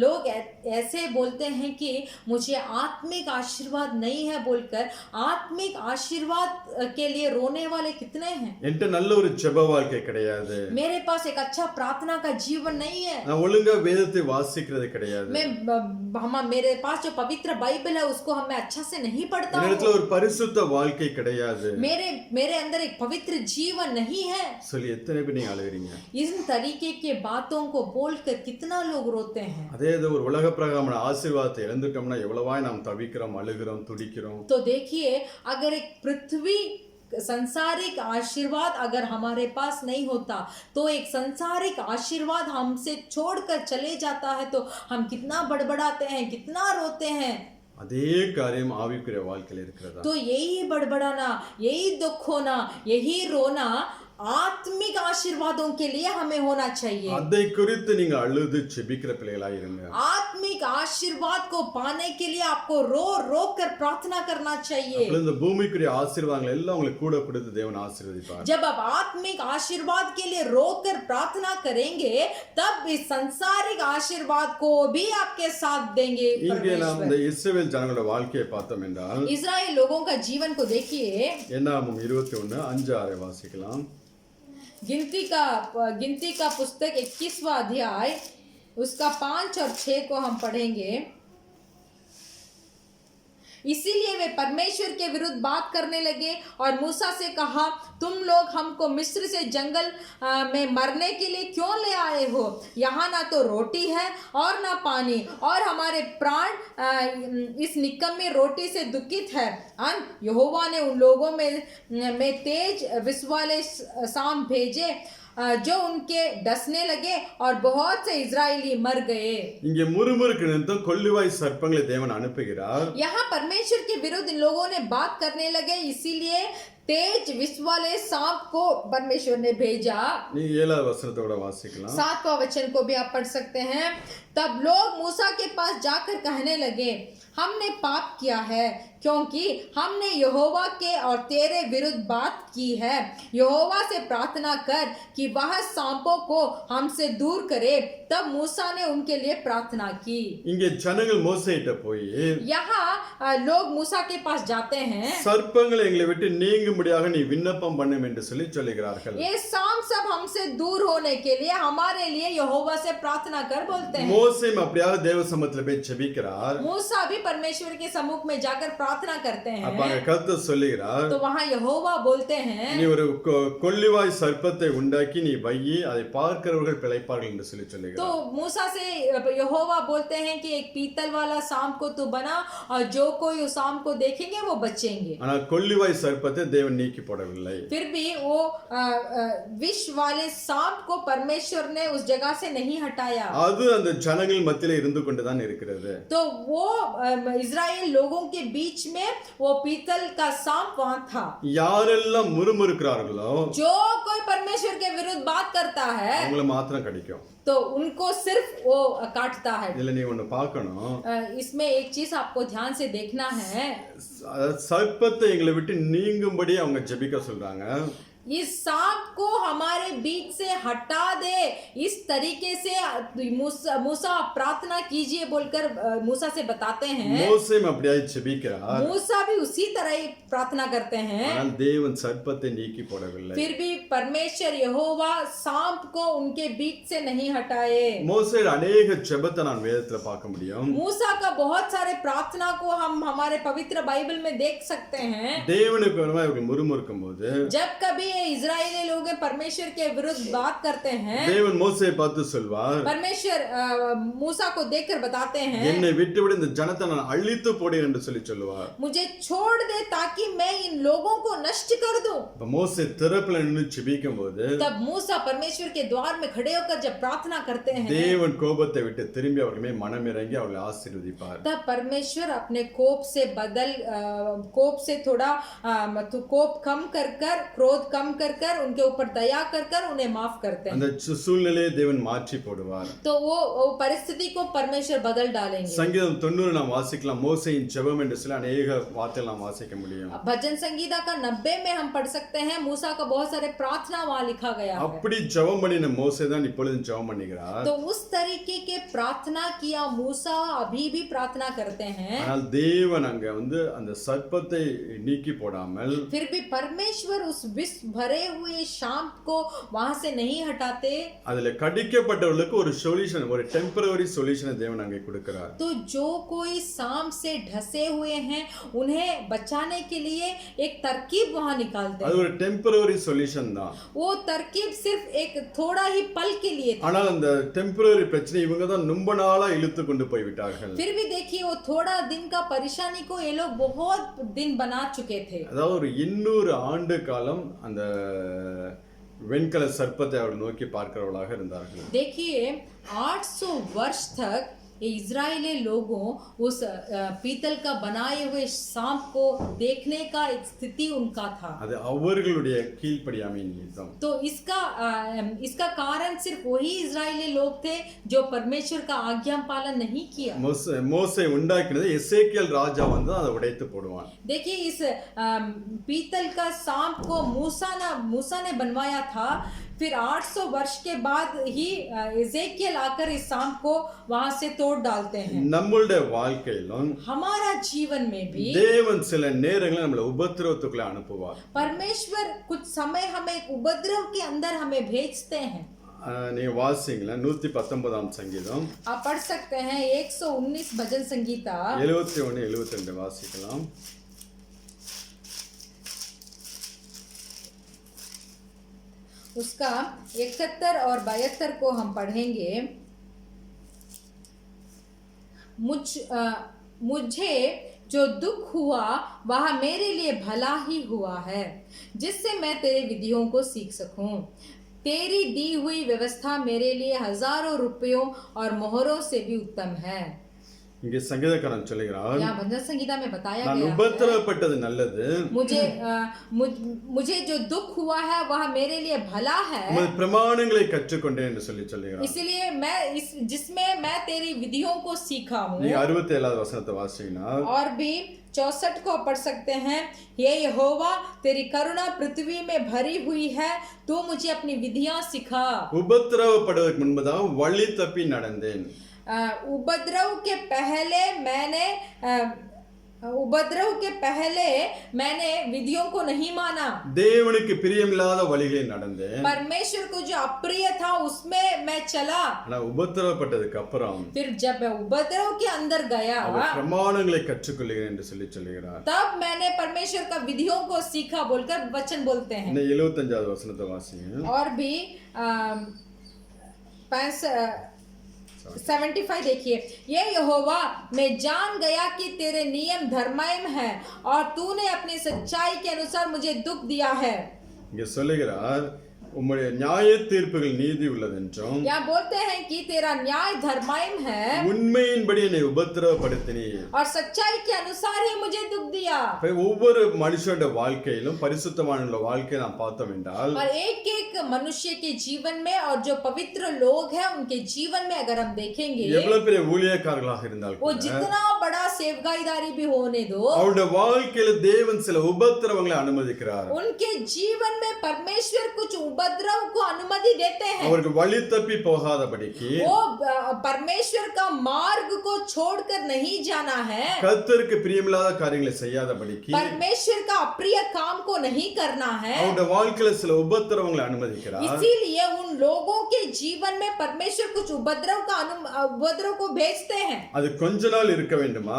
लोग ऐसे बोलते हैं कि मुझे आत्मिक आशीर्वाद नहीं है बोलकर आत्मिक आशीर्वाद के लिए रोने वाले कितने हैं। என்கிட்ட நல்ல ஒரு ஜெப வாழ்க்கை கிடையாது, मेरे पास एक अच्छा प्रार्थना का जीवन नहीं है, நான் ஒழுங்கா வேதத்தை வாசிக்கிறது கிடையாது, मेरे पास जो पवित्र बाइबल है उसको मैं अच्छा से नहीं पढ़ता हूँ, என்னிடத்துல ஒரு பரிசுத்த வாழ்க்கை கிடையாது, मेरे अंदर एक पवित्र जीवन नहीं है, சொல்லி எத்தனை பேர் நீங்க அழுகிறீங்க. इन तरीके के बातों को बोलकर कितना लोग रोते हैं। அதே ஒரு உலக பிரகாரமான ஆசீர்வாதத்தை இழந்துட்டோம்னா எவ்வளவாய் நாம் தவிக்கிறோம், அழுகிறோம், துடிக்கிறோம். तो देखिए, अगर एक पृथ्वी संसारिक आशीर्वाद अगर हमारे पास नहीं होता तो एक संसारिक आशीर्वाद हमसे छोड़कर चले जाता है तो हम कितना बड़बड़ाते हैं, कितना रोते हैं। அதே காரியம் ஆவிக்குரிய வாழ்க்கையில் இருக்கிறதா? तो यही बड़बड़ाना, यही दुख होना, यही रोना आत्मिक आशीर्वादों के लिए हमें होना चाहिए। அதை குறித்து நீங்க அழுது செபிக்கிற பிள்ளைகளாய் இருங்க. आत्मिक आत्मिक आशीर्वाद को पाने के लिए आपको रो रो कर प्रार्थना करना चाहिए। அப்ப இந்த பூமிக்குரிய ஆசீர்வாதங்கள் எல்லாம் உங்களுக்கு கூட கொடுத்து தேவன் ஆசீர்வதிப்பார். जब आप आत्मिक आशीर्वाद के लिए रोकर प्रार्थना करेंगे तब इस सांसारिक आशीर्वाद को भी आपके साथ देंगे இங்கே நாம் परमेश्वर। இந்த இஸ்ரவேல் ஜனங்களோட வாழ்க்கையை பார்த்தோம் என்றால் इजराइल लोगों का जीवन को देखिए। என்னாகும் 21:5-6 வாசிக்கலாம். गिनती का पुस्तक 21वां अध्याय उसका 5 और 6 को हम पढ़ेंगे। इसीलिए वे परमेश्वर के विरुद्ध बात करने लगे और मूसा से कहा, तुम लोग हमको मिस्र से जंगल में मरने के लिए क्यों ले आए हो? यहाँ ना तो रोटी है और ना पानी, और हमारे प्राण इस निकम्मी रोटी से दुखित है। यहोवा ने उन लोगों में तेज विश्वाले साम भेजे जो उनके डसने लगे और बहुत से इजरायली मर गए। இங்கே முறுமுறுக்கு நிமித்தம் கொள்ளுவாய் சர்ப்பங்களை தேவன் அனுப்புகிறார். यहाँ परमेश्वर के विरुद्ध इन लोगों ने बात करने लगे, इसीलिए तेज विश्व वाले सांप को परमेश्वर ने भेजा। நீ 7வது வசனத்தோட வாசிக்கலாம். 7वां वचन को भी आप पढ़ सकते हैं। तब लोग मूसा के पास जाकर कहने लगे, हमने पाप किया है क्योंकि हमने यहोवा के और तेरे विरुद्ध बात की है। यहोवा से प्रार्थना कर कि वह सांपों को हमसे दूर करे। तब मूसा ने उनके लिए प्रार्थना की। இங்கே ஜனங்கள் மோசேட்ட போய் यहाँ लोग मूसा के पास जाते हैं। சர்ப்பங்களை எங்களை விட்டு நீங்கும்படியாக நீ விண்ணப்பம் பண்ணும் என்று சொல்லி சொல்லுகிறார்கள். ये सांप सब हमसे दूर होने के लिए हमारे लिए यहोवा से प्रार्थना कर बोलते हैं। மோசே அப்படியாக தேவ சமூகத்துல போய் ஜெபிக்கிறார். मूसा भी परमेश्वर के सम्मुख में जाकर प्रार्थना करते हैं। அப்ப அங்க கர்த்தர் சொல்லுகிறார், तो वहाँ यहोवा बोलते हैं, நீ ஒரு கொள்ளுவாய் சர்ப்பத்தை உண்டாக்கி நீ வையி அதை பார்க்கிறவர்கள் பிழைப்பார்கள் என்று சொல்லி சொல்லுகிறார். तो मूसा से यहोवा बोलते हैं कि एक पीतल वाला सांप को तू बना और जो कोई उस सांप को देखेंगे वो बचेंगे। ஆனா கொள்ளுவாய் சர்ப்பத்தை தேவன் நீக்கி போடவில்லை. फिर भी वो विष वाले सांप को परमेश्वर ने उस जगह से नहीं हटाया। அது அந்த ஜனங்கள் மத்தியில இருந்து கொண்டுதான் இருக்கிறது. तो वो इजराइल लोगों के बीच में वो पीतल का सांप वहां था। யாரெல்லாம் முறுமுறுக்கிறார்களோ जो कोई परमेश्वर के विरुद्ध बात करता है அவங்கள மாத்திரம் கடிக்கும். तो उनको सिर्फ वो काटता है। இதுல நீ ஒன்னு பார்க்கணும். इसमें एक चीज आपको ध्यान से देखना है। சர்ப்பத்தை எங்களை விட்டு நீங்கும்படி அவங்க ஜெபிக்க சொல்றாங்க. इस सांप को हमारे बीच से हटा दे, इस तरीके से मूसा प्रार्थना कीजिए बोलकर मूसा से बताते हैं। மோசே அப்படியே ஜெபிக்கிறார். मूसा भी उसी तरह ही प्रार्थना करते हैं। ஆனால் தேவன் சர்ப்பத்தை நீக்கி போடவில்லை. फिर भी परमेश्वर यहोवा सांप को उनके बीच से नहीं हटाए। மோசே अनेक ஜெபத்தை நான் வேதத்துல பார்க்க முடியும். मूसा का बहुत सारे प्रार्थना को हम हमारे पवित्र बाइबल में देख सकते हैं। தேவனுக்கு விரோதமா இவங்க முறுமுறுக்கும் போது जब कभी ये इजरायली लोग परमेश्वर के विरुद्ध बात करते हैं, தேவன் மோசேயை பார்த்து சொல்வார், परमेश्वर मूसा को देखकर बताते हैं, என்னை விட்டுவிடு இந்த ஜனத்தை நான் அழித்து போடு என்று சொல்லி சொல்லுவார். मुझे छोड़ दे ताकि मैं इन लोगों को नष्ट कर दूं। இப்ப மோசே திறப்புல நின்னு ஜெபிக்கும் போது तब मूसा परमेश्वर के द्वार में खड़े होकर जब प्रार्थना करते हैं, தேவன் கோபத்தை விட்டு திரும்பி அவர்கள் மேல் மனமிறங்கி அவர்களை ஆசீர்வதிப்பார். तब परमेश्वर अपने कोप से थोड़ा कोप कम कर क्रोध कम कर उनके ऊपर दया कर उन्हें माफ करते हैं। அந்த சூழ்நிலையை தேவன் மாற்றி போடுவார். तो वो परिस्थिति को परमेश्वर बदल डालेंगे। சங்கீதம் 90 நாம் வாசிக்கலாம். மோசேயின் ஜெபம் என்று சொல்லி अनेक வார்த்தைகள் நாம் வாசிக்க முடியும். भजन संगीता का 90 में हम पढ़ सकते हैं। मूसा का बहुत सारे प्रार्थना वहां लिखा गया है। அப்படி ஜெபம் பண்ணின மோசே தான் இப்பொழுது ஜெபம் பண்ணுகிறார். तो उस तरीके के प्रार्थना किया मूसा अभी भी प्रार्थना करते हैं। ஆனால் தேவன் அங்க அந்த சர்ப்பத்தை நீக்கி போடாமல் फिर भी परमेश्वर उस विष भरे हुए सांप को वहां से नहीं हटाते। அதுல கடிக்கப்பட்டவர்களுக்கு ஒரு சொல்யூஷன், ஒரு டெம்பரரி சொல்யூஷனை தேவன் அங்கே கொடுக்கிறார். तो जो कोई सांप से ढसे हुए हैं उन्हें बचाने के लिए एक तरकीब वहां निकालते அது हैं। ஒரு டெம்பரரி சொல்யூஷன் தான். वो तरकीब सिर्फ एक थोड़ा ही पल के लिए थी। ஆனால் அந்த டெம்பரரி பிரச்சனை இவங்க தான் ரொம்ப நாளா இழுத்து கொண்டு போய் விட்டார்கள். फिर भी देखिए वो थोड़ा दिन का परेशानी को ये लोग बहुत दिन बना चुके थे। அதாவது ஒரு 200 ஆண்டு காலம் அந்த வெண்கல சர்ப்பத்தை அவர்கள் நோக்கி பார்க்கிறவர்களாக இருந்தார்கள். देखिए 800 वर्ष तक ये इजरायली लोगों उस पीतल का बनाए हुए सांप को देखने का एक स्थिति उनका था। அது அவர்களுடைய கீழ்ப்படியாமை நிமித்தம். तो इसका कारण सिर्फ वही इजरायली लोग थे जो परमेश्वर का आज्ञा पालन नहीं किया। மோசே உண்டாக்கினது எசேக்கியேல் ராஜா வந்து அதை உடைத்து போடுவான். देखिए इस पीतल का सांप को मूसा ने बनवाया था। फिर 800 वर्ष के बाद ही एजेकियल आकर इस सांप को वहां से तोड़ डालते हैं। நம்மளுடைய வாழ்க்கையிலும் हमारा जीवन में भी தேவன் சில நேரங்களில் நம்மளை உபத்திரவத்துக்குள்ள அனுப்புவார். परमेश्वर कुछ समय हमें एक उपद्रव के अंदर हमें भेजते हैं। நீங்க வாசிங்களா 119ஆம் சங்கீதம் आप पढ़ सकते हैं 119 भजन संगीता 71 72 வாசிக்கலாம். उसका 71 और 72 को हम पढ़ेंगे। मुझे जो दुख हुआ वह मेरे लिए भला ही हुआ है, जिससे मैं तेरे विधियों को सीख सकूं। तेरी दी हुई व्यवस्था मेरे लिए हजारों रुपयों और मोहरों से भी उत्तम है। இங்கே சங்கீதக்காரன் சொல்லுகிறார், यहाँ भजन संगीता में बताया நான் गया है, உபத்திரவப்பட்டது நல்லது, मुझे जो दुख हुआ है वह मेरे लिए भला है, உமது பிரமாணங்களை கற்றுக்கொண்டேன் என்று சொல்லுகிறார். इसलिए जिसमें मैं तेरी विधियों को सीखा हूँ। நீங்க 67வது வசனத்தை வாசிங்கன்னா और भी 64 को पढ़ सकते हैं। ये यहोवा तेरी करुणा पृथ्वी में भरी हुई है, तू मुझे अपनी विधियां सिखा। உபத்திரவப்படுவதற்கு முன்பதாக வழி தப்பி நடந்தேன். उपद्रव के पहले मैंने विधियों को नहीं माना। தேவனுக்கு பிரியமில்லாத வழிகளில் நடந்தேன். परमेश्वर को जो अप्रिय था उसमें मैं चला। ஆனா உபத்திரவப்பட்டதுக்கு அப்புறம் फिर जब मैं उपद्रव के अंदर गया பிரமாணங்களை கற்றுக்கொள்கிறேன் என்று சொல்லுகிறார். तब मैंने परमेश्वर का विधियों को सीखा बोलकर वचन बोलते हैं। 75வது वचनத்தை வாசிங்க. और भी 75 देखिए। ये यहोवा मैं जान गया कि तेरे नियम धर्मायम है और तूने अपनी सच्चाई के अनुसार मुझे दुख दिया है। இங்க சொல்லுகிறார், உம்முடைய நியாய தீர்ப்புகள் நீதி உள்ளதென்றும், यहाँ बोलते हैं कि तेरा न्याय धर्मायम है உண்மையின்படி என்னை உபத்திரவப்படுத்தினீ और सच्चाई के अनुसार ही मुझे दुख दिया। ஒவ்வொரு மனுஷனுடைய வாழ்க்கையிலும் பரிசுத்தமான வாழ்க்கையை நாம் பார்த்தோம் என்றால், और एक एक मनुष्य के जीवन में और जो पवित्र लोग हैं उनके जीवन में अगर हम देखेंगे, எவ்வளவு பெரிய ஊழியக்காரர்களாக இருந்தால் वो जितना बड़ा सेवकाईदारी भी होने दो, அவருடைய வாழ்க்கையில தேவன் சில உபத்திரவங்களை அனுமதிக்கிறார். उनके जीवन में परमेश्वर कुछ उपद्रव को अनुमति देते हैं। அவருக்கு வழி தப்பி போகாதபடிக்கு, वो परमेश्वर का मार्ग को छोड़कर नहीं जाना है, கர்த்தருக்கு பிரியமில்லாத காரியங்களை செய்யாதபடிக்கு, परमेश्वर का अप्रिय काम को नहीं करना है। அவருடைய வாழ்க்கையில சில உபத்திரவங்களை அனுமதிக்கிறார். इसीलिए उन लोगों के जीवन में परमेश्वर कुछ उपद्रव को भेजते हैं। அது கொஞ்ச நாள் இருக்க வேண்டுமா,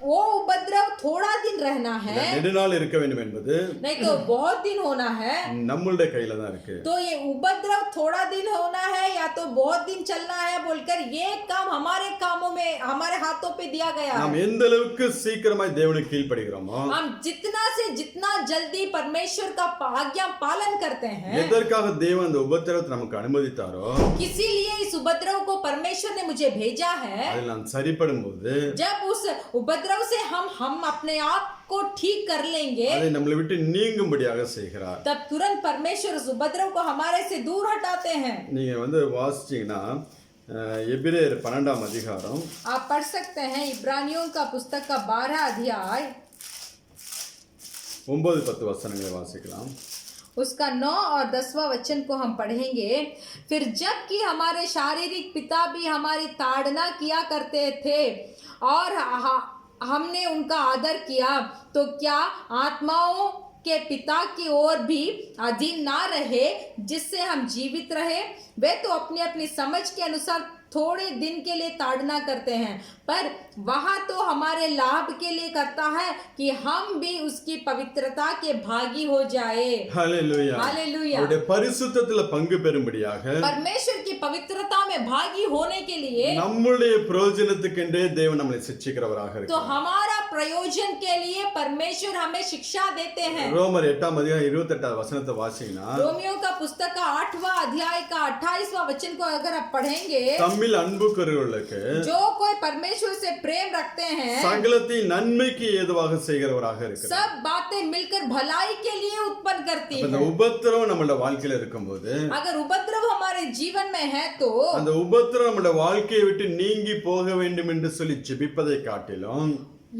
वो उपद्रव थोड़ा दिन रहना है, நெடுநாள் இருக்க வேண்டும் என்பது नहीं तो बहुत दिन होना है। நம்மளுடைய கையில தான் இருக்கு. तो ये उपद्रव थोड़ा दिन होना है या तो बहुत दिन चलना है बोलकर ये काम हमारे कामों में हमारे हाथों पे दिया गया நாம் है। எந்த அளவுக்கு சீக்கிரமாய் தேவனுக்கு கீழ்ப்படிகிறோமோ, हम जितना से जितना जल्दी परमेश्वर का आज्ञा पालन करते हैं, எதற்காக தேவன் அந்த உபத்திரவத்தை நமக்கு அனுமதித்தாரோ, इसीलिए इस उपद्रव को परमेश्वर ने मुझे भेजा है। அதில் நாம் சரிப்படும் போது जब उस उपद्रव से हम अपने आप को ठीक कर लेंगे, அதை நம்மளை விட்டு நீங்கும்படியாக செய்கிறார். तब तुरंत परमेश्वर उस उपद्रव को हमारे से दूर हटाते हैं। நீங்க வாசிச்சீங்கன்னா எபிரேயர் 12ஆம் அதிகாரம் आप पढ़ सकते हैं इब्रानियों का पुस्तक का 12 अध्याय 9-10 वचनங்களை வாசிக்கலாம். उसका 9 और 10वां वचन को हम पढ़ेंगे। फिर जबकि हमारे शारीरिक पिता भी हमारी ताड़ना किया करते थे और हमने उनका आदर किया, तो क्या आत्माओं के पिता की ओर भी अधीन ना रहे जिससे हम जीवित रहे? वे तो अपनी अपनी समझ के अनुसार थोड़े दिन के लिए ताड़ना करते हैं, पर वहाँ तो हमारे लाभ के लिए करता है कि हम भी उसकी पवित्रता के भागी हो जाए। ஹல்லேலூயா. हालेलुया। அவருடைய பரிசுத்தத்துல பங்கு பெறும்படியாக परमेश्वर की पवित्रता में भागी होने के लिए நம்முடைய பிரயோஜனத்துக்கென்றே தேவன் நம்மளை சிட்சிக்கிறவராக तो இருக்கிறார். हमारा प्रयोजन के लिए परमेश्वर हमें शिक्षा देते हैं। ரோமர் 8ஆம் அதிகாரம் 28வது வசனத்தை வாசிங்கன்னா, रोमियो का पुस्तक का 8वां अध्याय का 28वां वचन को अगर आप पढ़ेंगे, தம்மில் அன்பு கூறுகிறவர்களுக்கு जो कोई परमेश्वर से प्रेम रखते हैं சகலத்தையும் நன்மைக்கு ஏதுவாக செய்கிறவராக இருக்கிறார். सब बातें मिलकर भलाई के लिए उत्पन्न करती அந்த है। உபத்திரவம் நம்மளோட வாழ்க்கையில இருக்கும்போது, अगर उपद्रव हमारे जीवन में है तो அந்த உபத்திரவம் நம்மளோட வாழ்க்கையை விட்டு நீங்கி போக வேண்டும் என்று சொல்லி ஜெபிப்பதை காட்டிலும்,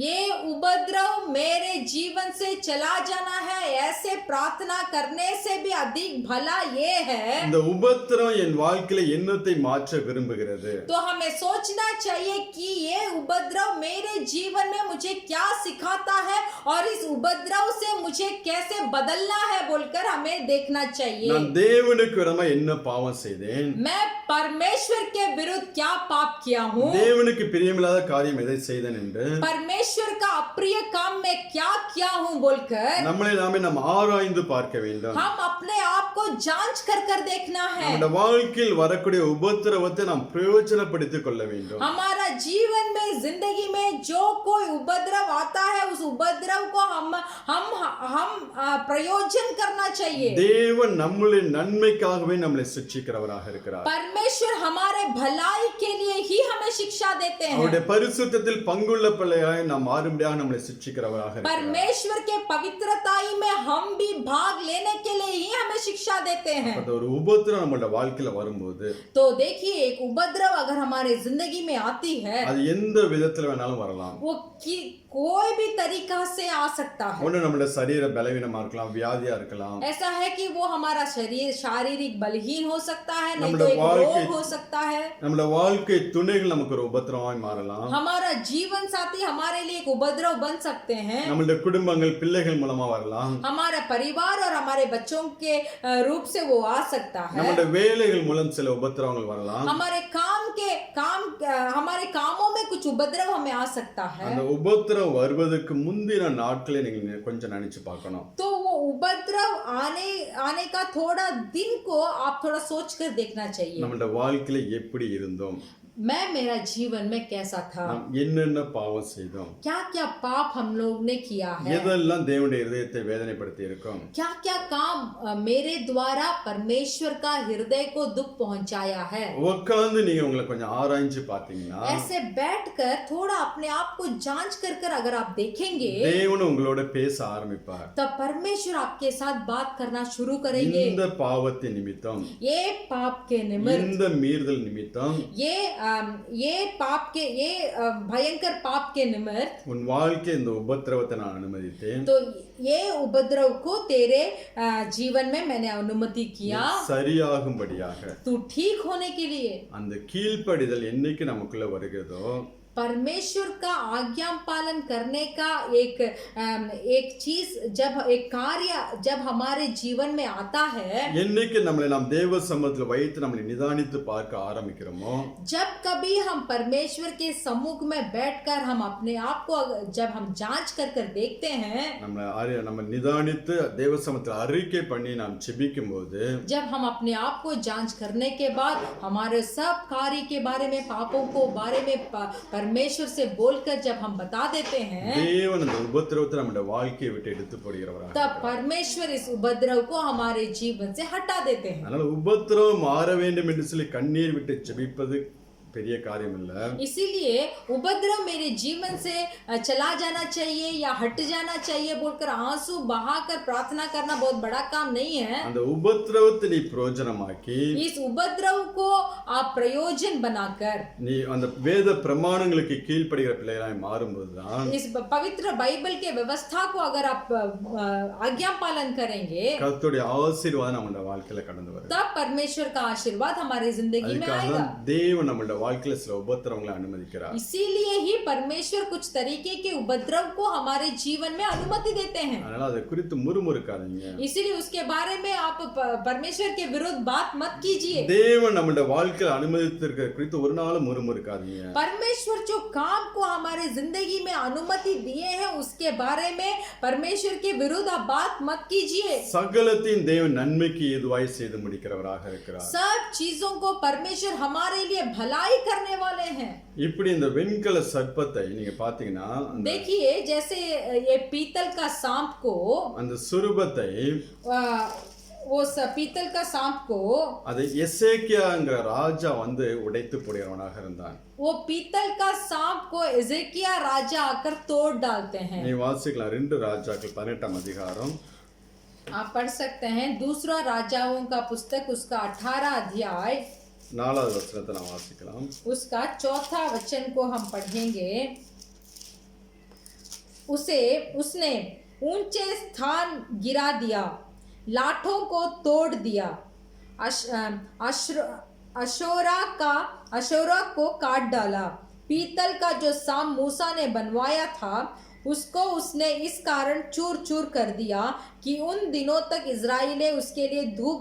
ये उपद्रव मेरे जीवन से चला जाना है ऐसे प्रार्थना करने से भी अधिक भला ये है। இந்த உபத்திரவம் என் வாழ்க்கையில என்னத்தை மாற்ற விரும்புகிறது. तो हमें सोचना चाहिए कि ये उपद्रव मेरे जीवन में मुझे क्या सिखाता है और इस उपद्रव से मुझे कैसे बदलना है बोलकर हमें देखना चाहिए। நான் தேவனுக்கு விரோதமா என்ன பாவம் செய்தேன், मैं परमेश्वर के विरुद्ध क्या पाप किया हूँ, தேவனுக்கு பிரியமில்லாத காரியம் எதை செய்தேன் என்று परमेश्वर का अप्रिय काम में क्या किया हूँ बोलकर நம்மளை நாமே நாம் ஆராய்ந்து பார்க்க வேண்டும். हम अपने आप को जांच कर कर देखना है। நம்முடைய வாழ்க்கையில் வரக்கூடிய உபத்திரவத்தை நாம் பிரயோஜனப்படுத்திக் கொள்ள வேண்டும். हमारा जीवन में जिंदगी में जो कोई उपद्रव आता है उस उपद्रव को हम प्रयोजन करना चाहिए। தேவன் நம்முடைய நன்மைக்காகவே நம்மளை சிட்சிக்கிறவராக இருக்கிறார். परमेश्वर हमारे भलाई के लिए ही हमें शिक्षा देते हैं। அவருடைய பரிசுத்தத்தில் பங்குள்ள பிள்ளையாய் நாம் மாறும்படியாக நம்மளை சிட்சிக்கிறவராக இருக்கிறார். परमेश्वर के पवित्रताई में हम भी भाग लेने के लिए ही हमें शिक्षा देते हैं। அந்த ஒரு உபத்திரம் நம்மளோட வாழ்க்கையில வரும்போது, तो देखिए एक उपद्रव अगर हमारे जिंदगी में आती है அது எந்த விதத்துல வேணாலும் வரலாம். वो कोई भी तरीका से आ सकता है। ஒண்ணு நம்மளோட சரீர பலவீனமா இருக்கலாம், வியாதியா இருக்கலாம், ऐसा है कि वो हमारा शरीर शारीरिक बलहीन हो सकता है, नहीं நம்மளோட तो एक வாழ்க்கை रोग हो सकता है। நம்மளோட வாழ்க்கை துணைகள் நமக்கு ஒரு உபத்திரமாய் மாறலாம். हमारा जीवन साथी हमारे लिए एक उपद्रव बन सकते हैं। நம்மளுடைய குடும்பங்கள் பிள்ளைகள் மூலமா வரலாம். हमारा परिवार और हमारे बच्चों के रूप से वो आ सकता है। நம்மளுடைய வேலைகள் மூலம் சில உபத்திரவங்கள் வரலாம். हमारे हमारे कामों में कुछ उपद्रव हमें आ सकता है। அந்த உபத்திரவம் வருவதற்கு முந்தின நாட்களே நீங்க கொஞ்சம் நினைச்சு பார்க்கணும். तो वो उपद्रव आने का थोड़ा दिन को आप थोड़ा सोच कर देखना चाहिए। நம்மளுடைய வாழ்க்கையில எப்படி இருந்தோம், मैं मेरा जीवन में कैसा था, நாம் என்னென்ன பாவம் செய்தோம், क्या क्या पाप हम लोग ने किया है, எதெல்லாம் தேவனுடைய இதயத்தை வேதனைப்படுத்தி இருக்கும், क्या क्या काम मेरे द्वारा परमेश्वर का हृदय को दुख पहुंचाया है। உட்கார்ந்து நீங்க உங்களை கொஞ்சம் ஆராய்ஞ்சு பார்த்தீங்கன்னா, ऐसे बैठकर थोड़ा अपने आप को जांच कर कर अगर आप देखेंगे தேவன் உங்களோட பேச ஆரம்பிப்பார். तब परमेश्वर आपके साथ बात करना शुरू करेंगे। இந்த பாவத்தின் நிமித்தம், ये पाप के निमित्त, இந்த மீறுதல் நிமித்தம் ये पाप के ये भयंकर पाप के निमित्त உன் வாழ்க்கை இந்த உபத்திரவத்தை நான் அனுமதித்தேன். तो ये उपद्रव को तेरे जीवन में मैंने अनुमति किया சரியாகும்படியாக. तू ठीक होने के लिए। அந்த கீழ்ப்படிதல் என்னைக்கு நமக்குள்ள வருகிறதோ, परमेश्वर का आज्ञा पालन करने का एक चीज एक कार्य जब हमारे जीवन में आता है, என்னைக்கு நம்மளை நாம் தேவ சமூகத்தில் வைத்து நம்மளை நிதானித்து பார்க்க ஆரம்பிக்கிறோமோ, जब कभी हम परमेश्वर के सम्मुख में बैठकर हम अपने आप को जब हम जांच कर कर देखते हैं, நம்ம நிதானித்து தேவ சமூகத்தில் அறிக்கை பண்ணி நாம் ஜெபிக்கும் போது, जब हम अपने आप को जांच करने के बाद हमारे सब कार्य के बारे में पापों को बारे में परमेश्वर से बोलकर जब हम बता देते हैं, தேவன் அந்த உபத்திரவத்தை நம்முடைய வாழ்க்கையை விட்டு எடுத்து போடுகிறவராக. तब परमेश्वर इस उपद्रव को हमारे जीवन से हटा देते हैं। அதனால உபத்திரவம் மாற வேண்டும் என்று சொல்லி கண்ணீர் விட்டு ஜெபிப்பது பெரிய காரியம் இல்ல. इसीलिए उपद्रव मेरे जीवन से चला जाना चाहिए या हट जाना चाहिए बोलकर आंसू बहाकर प्रार्थना करना बहुत बड़ा काम नहीं है। அந்த உபத்திரவத்தை நீ பிரயோஜனமாக்கி, इस उपद्रव को आप प्रयोजन बनाकर நீ அந்த வேத பிரமாணங்களுக்கு கீழ்ப்படுகிற பிள்ளைகளாய் மாறும்போதுதான் इस पवित्र बाइबल के व्यवस्था को अगर आप आज्ञा पालन करेंगे, கர்த்தருடைய ஆசீர்வாதம் நம்முடைய வாழ்க்கையில கடந்து வரும். तब परमेश्वर का आशीर्वाद हमारी जिंदगी में அதுக்காக आएगा। தேவன் நம்முடைய வாழ்க்கையில சில உபத்திரவங்களை அனுமதிக்கிறார். इसीलिए ही परमेश्वर कुछ तरीके के उपद्रव को हमारे जीवन में अनुमति देते हैं। அதனால அதை குறித்து முறுமுறுக்காதீங்க. इसीलिए उसके बारे में आप परमेश्वर के विरुद्ध बात मत कीजिए। தேவன் நம்முடைய வாழ்க்கையில அனுமதித்திருக்கிற குறித்து ஒரு நாளும் முறுமுறுக்காதீங்க. परमेश्वर जो काम को हमारे जिंदगी में अनुमति दिए हैं उसके बारे में परमेश्वर के विरुद्ध आप बात मत कीजिए। சகலத்தின் தேவன் நன்மைக்கு ஏதுவாய் செய்து முடிக்கிறவராக இருக்கிறார். सब चीजों को परमेश्वर हमारे लिए भलाई बुराई करने वाले हैं। இப்படி இந்த வெண்கல சர்ப்பத்தை நீங்க பாத்தீங்கன்னா देखिए जैसे ये पीतल का सांप को அந்த சுரூபத்தை वो पीतल का सांप को அதை எசேக்கியாங்கிற ராஜா வந்து உடைத்து போடுகிறவனாக இருந்தான். वो पीतल का सांप को एजेकिया राजा आकर तोड़ डालते हैं। நீ வாசிக்கலாம் 2 ராஜாக்கள் 18ஆம் அதிகாரம். आप पढ़ सकते हैं दूसरा राजाओं का पुस्तक उसका 18 अध्याय 4வது வசனத்தை நான் வாசிக்கலாம். उसका 4था वचन को हम पढ़ेंगे। उसने ऊंचे स्थान गिरा दिया, लाठों को तोड़ दिया, अशोरा को काट डाला। पीतल का जो सांप मूसा ने बनवाया था उसको उसने इस कारण चूर चूर कर दिया कि उन दिनों तक इजराइली उसके लिए धूप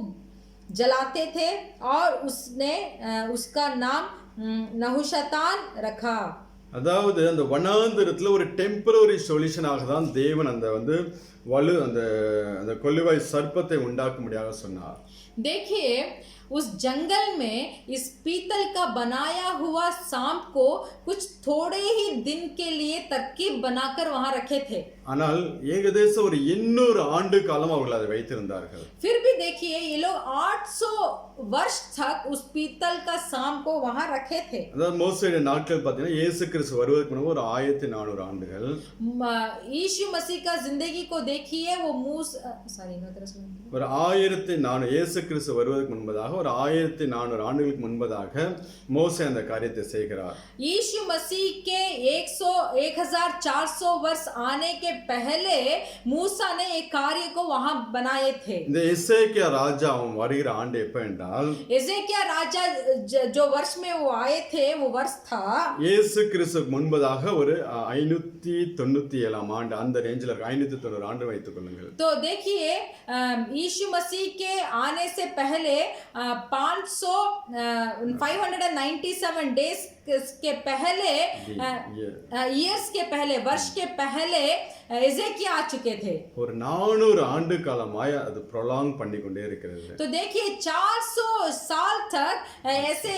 जलाते थे और उसने उसका नाम नहुशतान रखा। அதாவது அந்த வனாந்தரத்துல ஒரு டெம்பரரி சொல்யூஷனாக தான் தேவன் அந்த வந்து அந்த கொள்ளுவாய் சர்ப்பத்தை உண்டாக்கும்படியாக சொன்னார். देखिए उस जंगल में इस पीतल का बनाया हुआ सांप को कुछ थोड़े ही दिन के लिए तरकीब बनाकर वहां रखे थे। ஆனால் ஏகദേശம் ஒரு 800 ஆண்டு காலம் அவர்கள் அதை வைத்திருந்தார்கள். फिर भी देखिए ये लोग 800 वर्ष तक उस पीतल का सांप को वहां रखे थे। அதாவது மோசேயுடைய நாட்கள் பார்த்தீங்கன்னா இயேசு கிறிஸ்து வருவதற்கு முன்பு ஒரு 1400 ஆண்டுகள். यीशु मसीह का जिंदगी को देखिए वो ஒரு 1400 இயேசு கிறிஸ்து வருவதற்கு முன்பதாக ஒரு 1400 ஆண்டுகளுக்கு முன்பதாக மோசே அந்த காரியத்தை செய்கிறார். यीशु मसीह के 1400 वर्ष आने के पहले मूसा ने एक कार्य को वहां बनाए थे। இந்த எசேக்கியா ராஜா அவன் வருகிற ஆண்டு எப்ப என்றால் एजेकिया राजा जो वर्ष में वो आए थे वो वर्ष था இயேசு கிறிஸ்துவுக்கு முன்பதாக ஒரு 597 ஆண்டு அந்த ரேஞ்சில் இருக்கு. 590 ஆண்டு வைத்துக் கொள்ளுங்கள். तो देखिए यीशु मसीह के आने से पहले 597 डेज के पहले ईयर्स के पहले वर्ष के पहले एजेकिया आ चुके थे। ஒரு 400 ஆண்டு காலமாய் அது ப்ரொலாங் பண்ணி கொண்டே இருக்கிறது. तो देखिए 400 साल तक ऐसे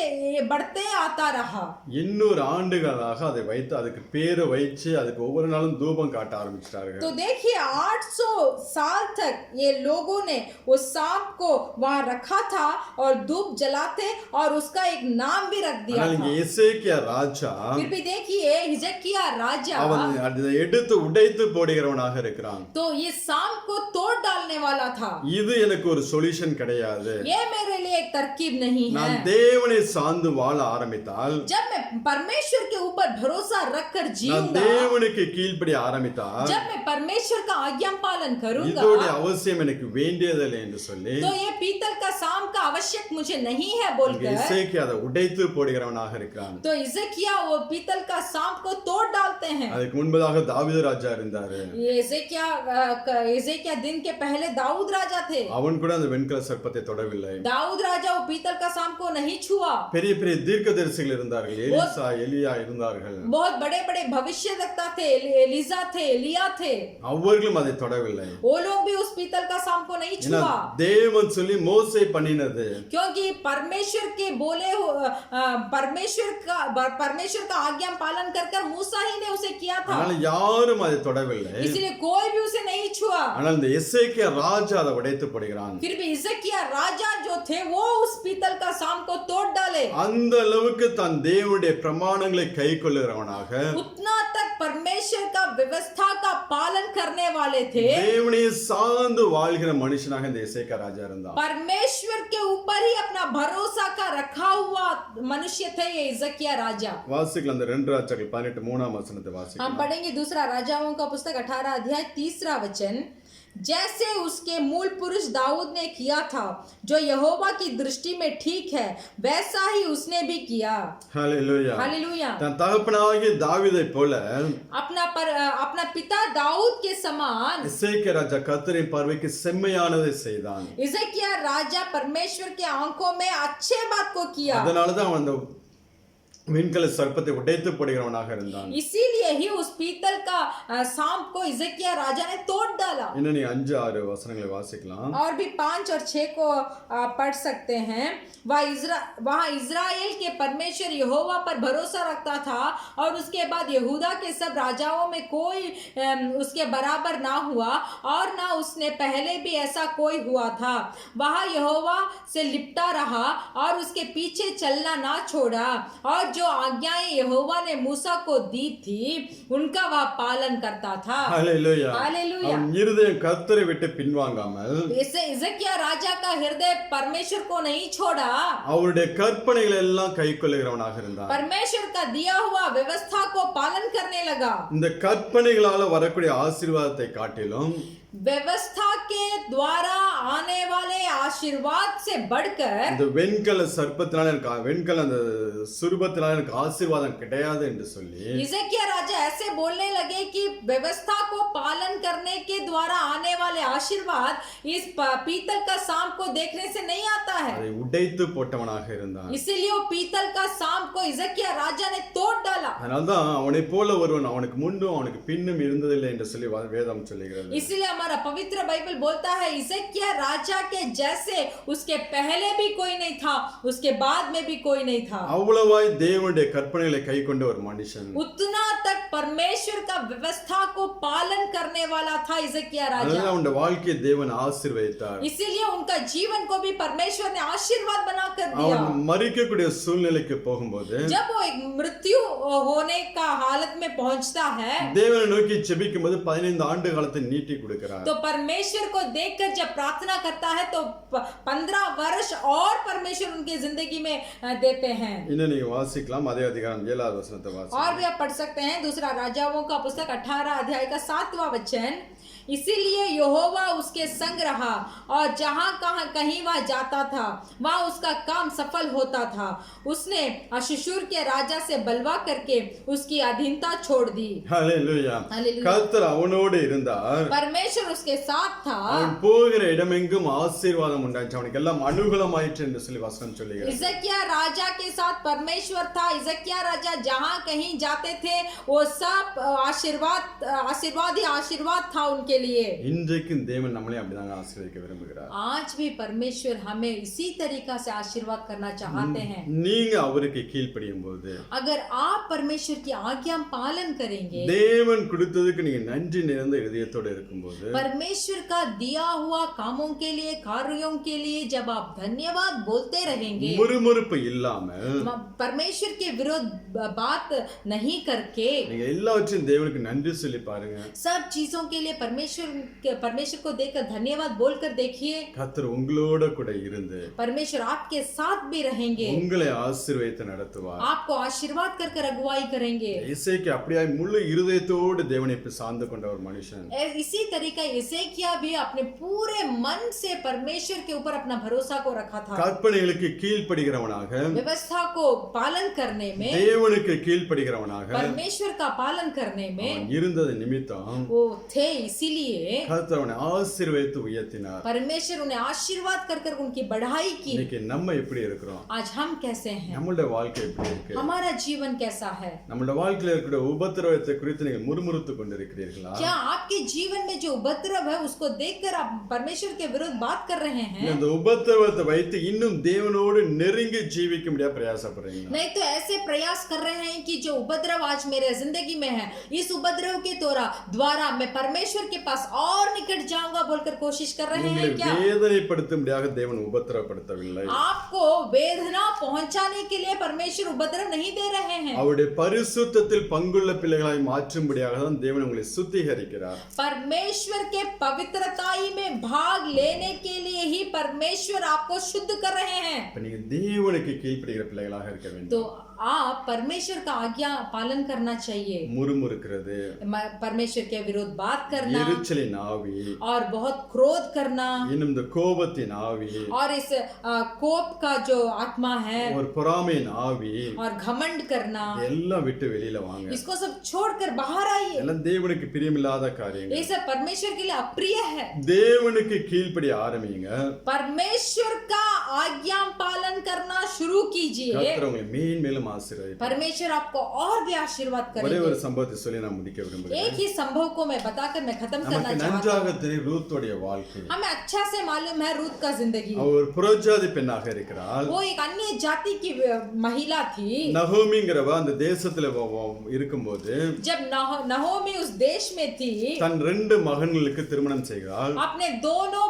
बढ़ते आता रहा. 200 ஆண்டுகளாக அதை வைத்து அதுக்கு பேரை வைச்சு அதுக்கு ஒவ்வொரு நாளும் தூபம் காட்ட ஆரம்பிச்சிட்டார்கள். तो देखिए 800 साल तक ये लोगों ने उस सांप को वहां रखा था और धूप जलाते और उसका एक नाम भी रख दिया था. இங்க எசேக்கியா ராஜா फिर भी देखिए हिजकिया राजा அவன் அதை எடுத்து உடைத்து போடுகிறவனாக இருக்கிறான். तो ये सांप को तोड़ डालने वाला था. இது எனக்கு ஒரு சொல்யூஷன் கிடையாது. ये मेरे लिए एक तरकीब नहीं है. நான் தேவனை சார்ந்து வாழ ஆரம்பித்தால் जब मैं परमेश्वर के ऊपर भरोसा रखकर நான் जीऊंगा தேவனுக்கு கீழ்ப்படிய ஆரம்பித்தால் जब मैं परमेश्वर का आज्ञा पालन करूंगा இதோட அவசியம் எனக்கு வேண்டியதில்லை என்று சொல்லி तो ये पीतल का सांप का आवश्यक मुझे नहीं है बोलकर எசேக்கியா அதை உடைத்து போடுகிறவனாக இருக்கிறான். तो इजकिया वो पीतल का सांप को तोड़ डालते हैं. அதுக்கு முன்பதாக தாவீது ராஜா இருந்தாரு. ये इजकिया दिन के पहले दाऊद राजा थे. அவன் கூட அந்த வெண்கல சர்ப்பத்தை தொடவில்லை. दाऊद राजा वो पीतल का सांप को नहीं छुआ. பெரிய பெரிய தீர்க்கதரிசிகள் இருந்தார்கள். எலிசா எலியா இருந்தார்கள். बहुत बड़े बड़े भविष्यवक्ता थे. एलिजा थे, एलिया थे. அவர்களும் அதை தொடவில்லை. वो लोग भी उस पीतल का सांप को नहीं छुआ. தேவன் சொல்லி மோசே பண்ணினது क्योंकि परमेश्वर के बोले परमेश्वर का आज्ञा पालन कर मूसा ही ने उसे किया था. ஆனால் யாரும் அதை தொடவில்லை. इसलिए कोई भी उसे नहीं छुआ. ஆனால் இந்த எசேக்கியா ராஜா அதை உடைத்து போடுகிறான். फिर भी हिजकिया राजा जो थे वो उस पीतल का सांप को तोड़ डाले. அந்த அளவுக்கு தான் தேவனுடைய பிரமாணங்களை கைக்கொள்ளுகிறவனாக उतना तक परमेश्वर का व्यवस्था का पालन करने वाले थे. தேவனை சார்ந்து வாழ்கிற மனுஷனாக இந்த எசேக்கியா ராஜா இருந்தான். परमेश्वर के ऊपर ही अपना भरोसा का रखा हुआ मनुष्य थे ये हिजकिया राजा. வாசிக்கலாம் அந்த 2 ராஜாக்கள் 18 3ஆம் வசனத்தை हम வாசிக்கலாம். पढ़ेंगे दूसरा राजाओं का पुस्तक 18 अध्याय 3 वचन. जैसे उसके मूल पुरुष दाऊद ने किया था जो यहोवा की दृष्टि में ठीक है वैसा ही उसने भी किया. ஹல்லேலூயா. हालेलुया. தன் தகப்பனாகிய தாவீதை போல अपना पिता दाऊद के समान எசேக்கியா ராஜா கர்த்தரின் பார்வைக்கு செம்மையானதை செய்தான். हिजकिया राजा परमेश्वर के आंखों में अच्छे बात को किया. அதனால தான் அவன் அந்த வெண்கல சர்ப்பத்தை உடைத்து போடுகிறவனாக இருந்தான். इसीलिए ही उस पीतल का सांप को हिजकिय्याह राजा ने तोड़ डाला. இன்னும் நீ 5-6 வசனங்களை வாசிக்கலாம். और भी 5 और 6 को पढ़ सकते हैं. वहाँ इजराइल के परमेश्वर यहोवा पर भरोसा रखता था और उसके बाद यहूदा के सब राजाओं में कोई उसके बराबर ना हुआ और ना उसने पहले भी ऐसा कोई हुआ था. वहाँ यहोवा से लिपटा रहा और उसके पीछे चलना ना छोड़ा और जो आज्ञाएं यहोवा ने मूसा को दी थी उनका वह पालन करता था. ஹல்லேலூயா. हालेलुया. அவன் இருதயம் கர்த்தரை விட்டு பின்வாங்காமல் इसे हिजकिय्याह राजा का हृदय परमेश्वर को नहीं छोड़ा. அவருடைய கற்பனைகளை எல்லாம் கைக்கொள்ளுகிறவனாக இருந்தான். परमेश्वर का दिया हुआ व्यवस्था को पालन करने लगा. இந்த கற்பனைகளால வரக்கூடிய ஆசீர்வாதத்தை காட்டிலும் व्यवस्था के द्वारा आने वाले आशीर्वाद से बढ़कर இந்த வெண்கல சர்ப்பத்தினால எனக்கு வெண்கல அந்த சுரூபத்தினால எனக்கு ஆசீர்வாதம் கிடையாது என்று சொல்லி हिजकिय्याह राजा ऐसे बोलने लगे कि व्यवस्था को पालन करने के द्वारा आने वाले आशीर्वाद इस पीतल का सांप को देखने से नहीं आता है. அதை உடைத்து போட்டவனாக இருந்தான். इसीलिए वो पीतल का सांप को हिजकिय्याह राजा ने तोड़ डाला. அதனால்தான் அவனை போல ஒருவன் அவனுக்கு முன்னும் அவனுக்கு பின்னும் இருந்ததில்லை என்று சொல்லி வேதம் சொல்லுகிறது. इसलिए हमारा पवित्र बाइबल बोलता है हिजकिय्याह राजा के जैसे उसके पहले भी कोई नहीं था, उसके बाद में भी कोई नहीं था. அவ்வளவாய் தேவனுடைய கற்பனைகளை கைக்கொண்ட ஒரு மனுஷன். उतना तक परमेश्वर का व्यवस्था को पालन करने वाला था हिजकिय्याह राजा. அதனால அவனுடைய வாழ்க்கையை தேவன் ஆசீர்வதித்தார். इसीलिए उनका जीवन को भी परमेश्वर ने आशीर्वाद बना कर दिया. அவன் மரிக்கக்கூடிய சூழ்நிலைக்கு போகும்போது जब वो एक मृत्यु होने का हालत में पहुंचता है தேவனை நோக்கி ஜெபிக்கும்போது 15 ஆண்டு காலத்தை நீட்டி கொடுக்கிறார். तो परमेश्वर को देखकर जब प्रार्थना करता है तो 15 वर्ष और परमेश्वर उनकी जिंदगी में देते हैं. இன்னும் நீங்க வாசிக்கலாம் அதே அதிகாரம் 7வது வசனத்தை और வாசிக்கலாம். भी आप पढ़ सकते हैं दूसरा राजाओं का पुस्तक 18 अध्याय का 7वां वचन. इसीलिए यहोवा उसके संग रहा और जहां कहीं वह जाता था वहां उसका काम सफल होता था. उसने अश्शूर के राजा से बलवा करके उसकी अधीनता छोड़ दी. ஹல்லேலூயா. हालेलुया. கர்த்தர் அவனோடு இருந்தார். परमेश्वर उसके साथ था. அவன் போகிற இடமெங்கும் ஆசீர்வாதம் உண்டாச்சு. அவனுக்கு எல்லாம் அனுகூலமாயிற்று என்று சொல்லி வசனம் சொல்லுகிறது. हिजकिय्याह राजा के साथ परमेश्वर था. हिजकिय्याह राजा जहां कहीं जाते थे वो सब आशीर्वाद था उनके लिए. இன்றைக்கும் தேவன் நம்மளே அப்படிதாங்க ஆசீர்வதிக்க விரும்புகிறார். आज भी परमेश्वर हमें इसी तरीका से आशीर्वाद करना चाहते हैं. நீங்க அவருக்கு கீழ்ப்படியும்போது अगर आप परमेश्वर की आज्ञा पालन करेंगे, தேவன் கொடுத்ததுக்கு நீங்க நன்றி நிறைந்த இதயத்தோட இருக்கும்போது परमेश्वर का दिया हुआ कामों के लिए कार्यों के लिए जब आप धन्यवाद बोलते रहेंगे, முறுமுறுப்பு இல்லாமல் परमेश्वर के विरोध बात नहीं करके நீங்க எல்லாவற்றையும் தேவனுக்கு நன்றி சொல்லி பாருங்க. सब चीजों के लिए परमेश्वर को देखकर धन्यवाद बोलकर देखिए. கர்த்தர் உங்களோட கூட இருந்து परमेश्वर आपके साथ भी रहेंगे, உங்களை ஆசீர்வதித்து நடத்துவார். आपको आशीर्वाद कर अगुवाई करेंगे. இசைக்கு அப்படியே முழு இருதயத்தோடு தேவனை சார்ந்து கொண்ட ஒரு மனுஷன். इसी तरीका हिजकिय्याह भी अपने पूरे मन से परमेश्वर के ऊपर अपना भरोसा को रखा था. கற்பனைகளுக்கு கீழ்ப்படுகிறவனாக व्यवस्था को पालन करने में, தேவனுக்கு கீழ்ப்படுகிறவனாக परमेश्वर का पालन करने में அவன் இருந்தது நிமித்தம் वो थे. इसीलिए கர்த்தர் அவனை ஆசீர்வதித்து உயர்த்தினார். परमेश्वर उन्हें आशीर्वाद कर उनकी बढ़ाई की. இன்னைக்கு நம்ம எப்படி இருக்கிறோம்? आज हम कैसे हैं? நம்மளுடைய வாழ்க்கை எப்படி இருக்கு? हमारा जीवन कैसा है? நம்மளுடைய வாழ்க்கையில இருக்கிற உபத்திரவத்தை குறித்து நீங்கள் முறுமுறுத்து கொண்டிருக்கிறீர்களா? क्या आपके जीवन में जो उपद्रव है उसको देखकर आप परमेश्वर के विरुद्ध बात कर रहे हैं? இந்த உபத்திரவத்தை வைத்து இன்னும் தேவனோடு நெருங்கி ஜீவிக்க முடியா பிரயாசப்படுறீங்களா? नहीं तो ऐसे प्रयास कर रहे हैं कि जो उपद्रव आज मेरे जिंदगी में है, इस उपद्रव के द्वारा मैं परमेश्वर के पास और निकट जाऊंगा बोलकर कोशिश कर रहे हैं क्या? வேதனைப்படுத்தும்படியாக தேவன் உபத்திரவப்படுத்தவில்லை. आपको वेदना पहुंचाने के लिए परमेश्वर उपद्रव नहीं दे रहे हैं. அவருடைய பரிசுத்தத்தில் பங்குள்ள பிள்ளைகளாய் மாற்றும்படியாக தான் தேவன் உங்களை சுத்திகரிக்கிறார். परमेश्वर के पवित्रताई में भाग लेने के लिए ही परमेश्वर आपको शुद्ध कर रहे हैं. இப்ப நீங்க தேவனுக்கு கீழ்ப்படுகிற பிள்ளைகளாக இருக்க வேண்டும். तो आप परमेश्वर का आज्ञा पालन करना चाहिए. முறுமுறுக்கிறது, परमेश्वर के विरोध बात करना, எரிச்சலின் ஆவி, और बहुत क्रोध करना, இன்னும் இந்த கோபத்தின் ஆவி, और इस कोप का जो आत्मा है, ஒரு பொறாமையின் ஆவி, और घमंड करना, எல்லாம் விட்டு வெளியில வாங்க. इसको सब छोड़कर बाहर आइए. எல்லாம் தேவனுக்கு பிரியமில்லாத காரியங்கள். ये सब परमेश्वर के लिए अप्रिय है. தேவனுக்கு கீழ்ப்படிய ஆரம்பிங்க. परमेश्वर का आज्ञा पालन करना शुरू कीजिए, கர்த்தர் உங்களை மேன்மேலும் ஆசீர்வதிப்பார். परमेश्वर आपको और भी आशीर्वाद ஒரே करेंगे। ஒரு சம்பவத்தை சொல்லி நான் முடிக்க விரும்புகிறேன். एक ही संभव को मैं बताकर मैं खत्म करना நமக்கு चाहता हूँ। நன்றாக தெரியும் ரூத்துடைய வாழ்க்கை. हमें अच्छा से मालूम है रूत का जिंदगी। அவ ஒரு புறஜாதி பெண்ணாக இருக்கிறாள். वो एक अन्य जाति की महिला थी। நகோமிங்கிறவ அந்த தேசத்துல இருக்கும்போது जब नहोमी उस देश में थी, தன் 2 மகன்களுக்கு திருமணம் செய்கிறாள். अपने दोनों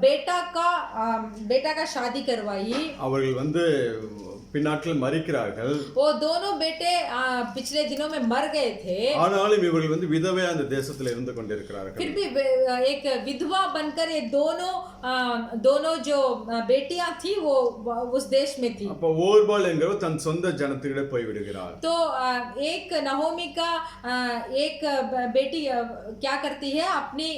बेटा का शादी करवाई। அவர்கள் பின்னாட்கள் மரிக்கிறார்கள். वो दोनों बेटे पिछले दिनों में मर गए थे। ஆனாலும் இவர்கள் விதவை அந்த தேசத்துல இருந்து கொண்டிருக்கிறார்கள். फिर भी एक विधवा बनकर ये दोनों जो बेटियां थी वो उस देश में थी। அப்ப ஓர்பாள் என்கிறவர் தன் சொந்த ஜனத்திடம் போய் விடுகிறார். तो एक नहोमी का एक बेटी क्या करती है, अपनी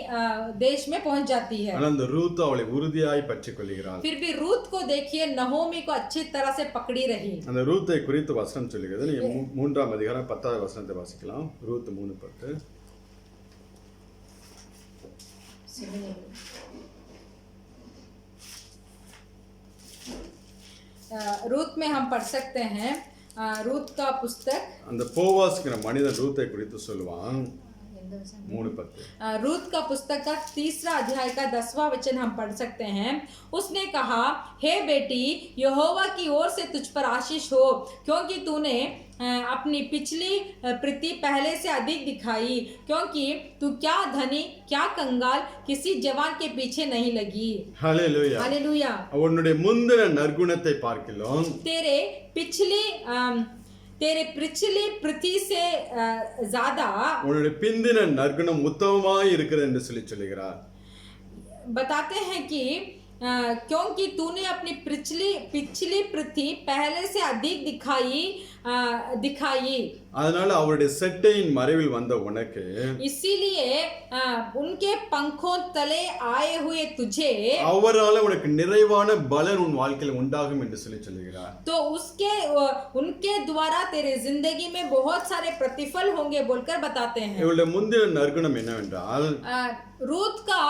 देश में पहुंच जाती है। ஆனா அந்த ரூத் அவளை உறுதியாய் பற்றிக் கொள்கிறாள். फिर भी रूत को देखिए, नहोमी को अच्छी तरह से पकड़ी रही। அந்த ரூத்தை குறித்து வசனம் சொல்லுகிறது. நீங்க 3ஆம் அதிகாரம் 10வது வசனத்தை வாசிக்கலாம். ரூத் 3:10. रूत में हम पढ़ सकते हैं, रूत का पुस्तक, அந்த போவாஸ்ங்கிற மனிதன் ரூத்தை குறித்து சொல்லுவான். 3:10. रूत का पुस्तक का 3रा अध्याय का 10वां वचन हम पढ़ सकते हैं। उसने कहा, हे बेटी, यहोवा की ओर से तुझ पर आशीष हो, क्योंकि तूने अपनी पिछली प्रीति पहले से अधिक दिखाई, क्योंकि तू क्या धनी क्या कंगाल किसी जवान के पीछे नहीं लगी। Hallelujah, hallelujah. உன்னுடைய முந்தின நற்குணத்தை பார்க்கிறோம். तेरे पिछली प्रीति से ज्यादा உன்னுடைய பிந்தின நற்குணம் உத்தமமாய் இருக்கிறது என்று சொல்லுகிறார். बताते हैं कि क्योंकि तूने अपनी पिछली पृथ्वी पहले से अधिक दिखाई। அதனால அவருடைய செட்டையின் மறைவில் வந்த உனக்கு, इसीलिए उनके पंखों तले आए हुए तुझे, அவரால உனக்கு நிறைவான பலன் உன் வாழ்க்கையில் உண்டாகும் என்று சொல்லுகிறார். तो उनके द्वारा तेरे जिंदगी में बहुत सारे प्रतिफल होंगे बोलकर बताते हैं। இவளுடைய முந்தின நற்குணம் என்னவென்றால், रूत का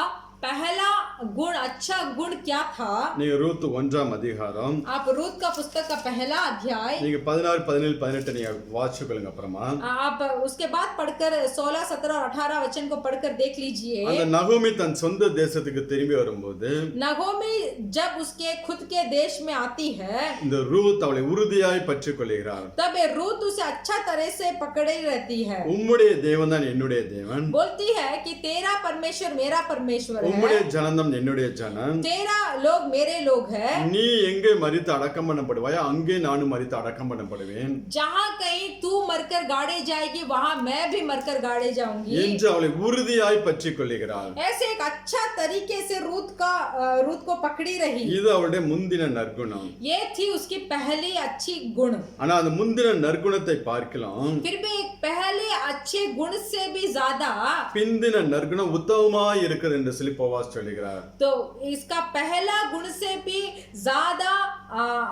पहला गुण, अच्छा गुण क्या था? நீங்க ரூத் 1ஆம் அதிகாரம், आप रूत का पुस्तक का पहला अध्याय, நீங்க 16, 17, 18 நீங்க வாசிக்கொள்ளுங்க. அப்புறமா आप उसके बाद पढ़कर 16, 17 और 18 वचन को पढ़कर देख लीजिए। அந்த நகோமி தன் சொந்த தேசத்துக்கு திரும்பி வரும்போது, नहोमी जब उसके खुद के देश में आती है, இந்த ரூத் அவளை உறுதியாய் பற்றிக் கொள்கிறார். तब ये रूत उसे अच्छा तरह से पकड़े रहती है। உம்முடைய தேவன் தான் என்னுடைய தேவன், बोलती है कि तेरा परमेश्वर मेरा परमेश्वर है, உம்முடைய ஜனந்தம் என்னுடைய ஜனம், तेरा लोग मेरे लोग है। நீ எங்கே மரித்து அடக்கம் பண்ணப்படுவாயோ அங்கே நானும் மரித்து அடக்கம் பண்ணப்படுவேன் जहाँ कहीं तू मरकर गाड़े जाएगी वहाँ मैं भी मरकर गाड़े जाऊंगी என்று அவளை உறுதியாய் பற்றிக் கொள்கிறாள். ऐसे एक अच्छा तरीके से रूत को पकड़ी रही। இது அவளுடைய முந்தின நற்குணம். ये थी उसकी पहली अच्छी गुण। ஆனா அந்த முந்தின நற்குணத்தை பார்க்கலாம், फिर भी एक पहले अच्छे गुण से भी ज्यादा பிந்தின நற்குணம் உத்தமமாய் இருக்கிறது என்று சொல்லி போவாஸ் சொல்கிறார். तो इसका पहला गुण से भी ज्यादा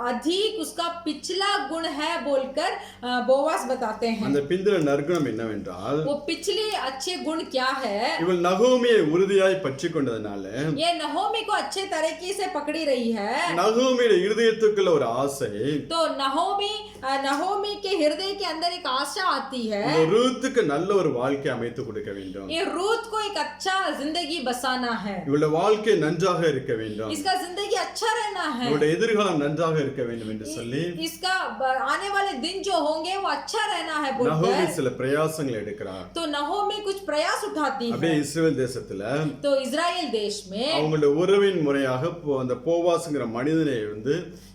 अधिक उसका पिछला गुण है बोलकर बोवास बताते हैं। அந்த பிந்தின நற்குணம் என்னவென்றால், वो पिछले अच्छे गुण क्या है? இவள் நகோமியை உறுதியாய் பற்றிக் கொண்டதனால ये नहोमी को अच्छे तरीके से पकड़ी रही है। நகோமியோட இருதயத்துக்குள்ள ஒரு ஆசை, तो नहोमी के हृदय के अंदर एक आशा आती है, ரூத்துக்கு நல்ல ஒரு வாழ்க்கை அமைத்து கொடுக்க வேண்டும், ये रूत को एक अच्छा जिंदगी बसाना है, இவளுடைய வாழ்க்கை நன்றாக இருக்க வேண்டும், इसका जिंदगी अच्छा रहना है, இவளுடைய எதிர்காலம் நன்றாக இருக்க வேண்டும் என்று சொல்லி इसका आने वाले दिन जो होंगे वो अच्छा रहना है நகோமி बोलकर சில பிரயாசங்கள் எடுக்கிறார். तो नहोमी कुछ प्रयास उठाती है। அப்படியே இஸ்ரவேல் தேசத்துல तो इजराइल देश में அவங்களுடைய உறவின் முறையாக அந்த போவாஸ்ங்கிற மனிதனை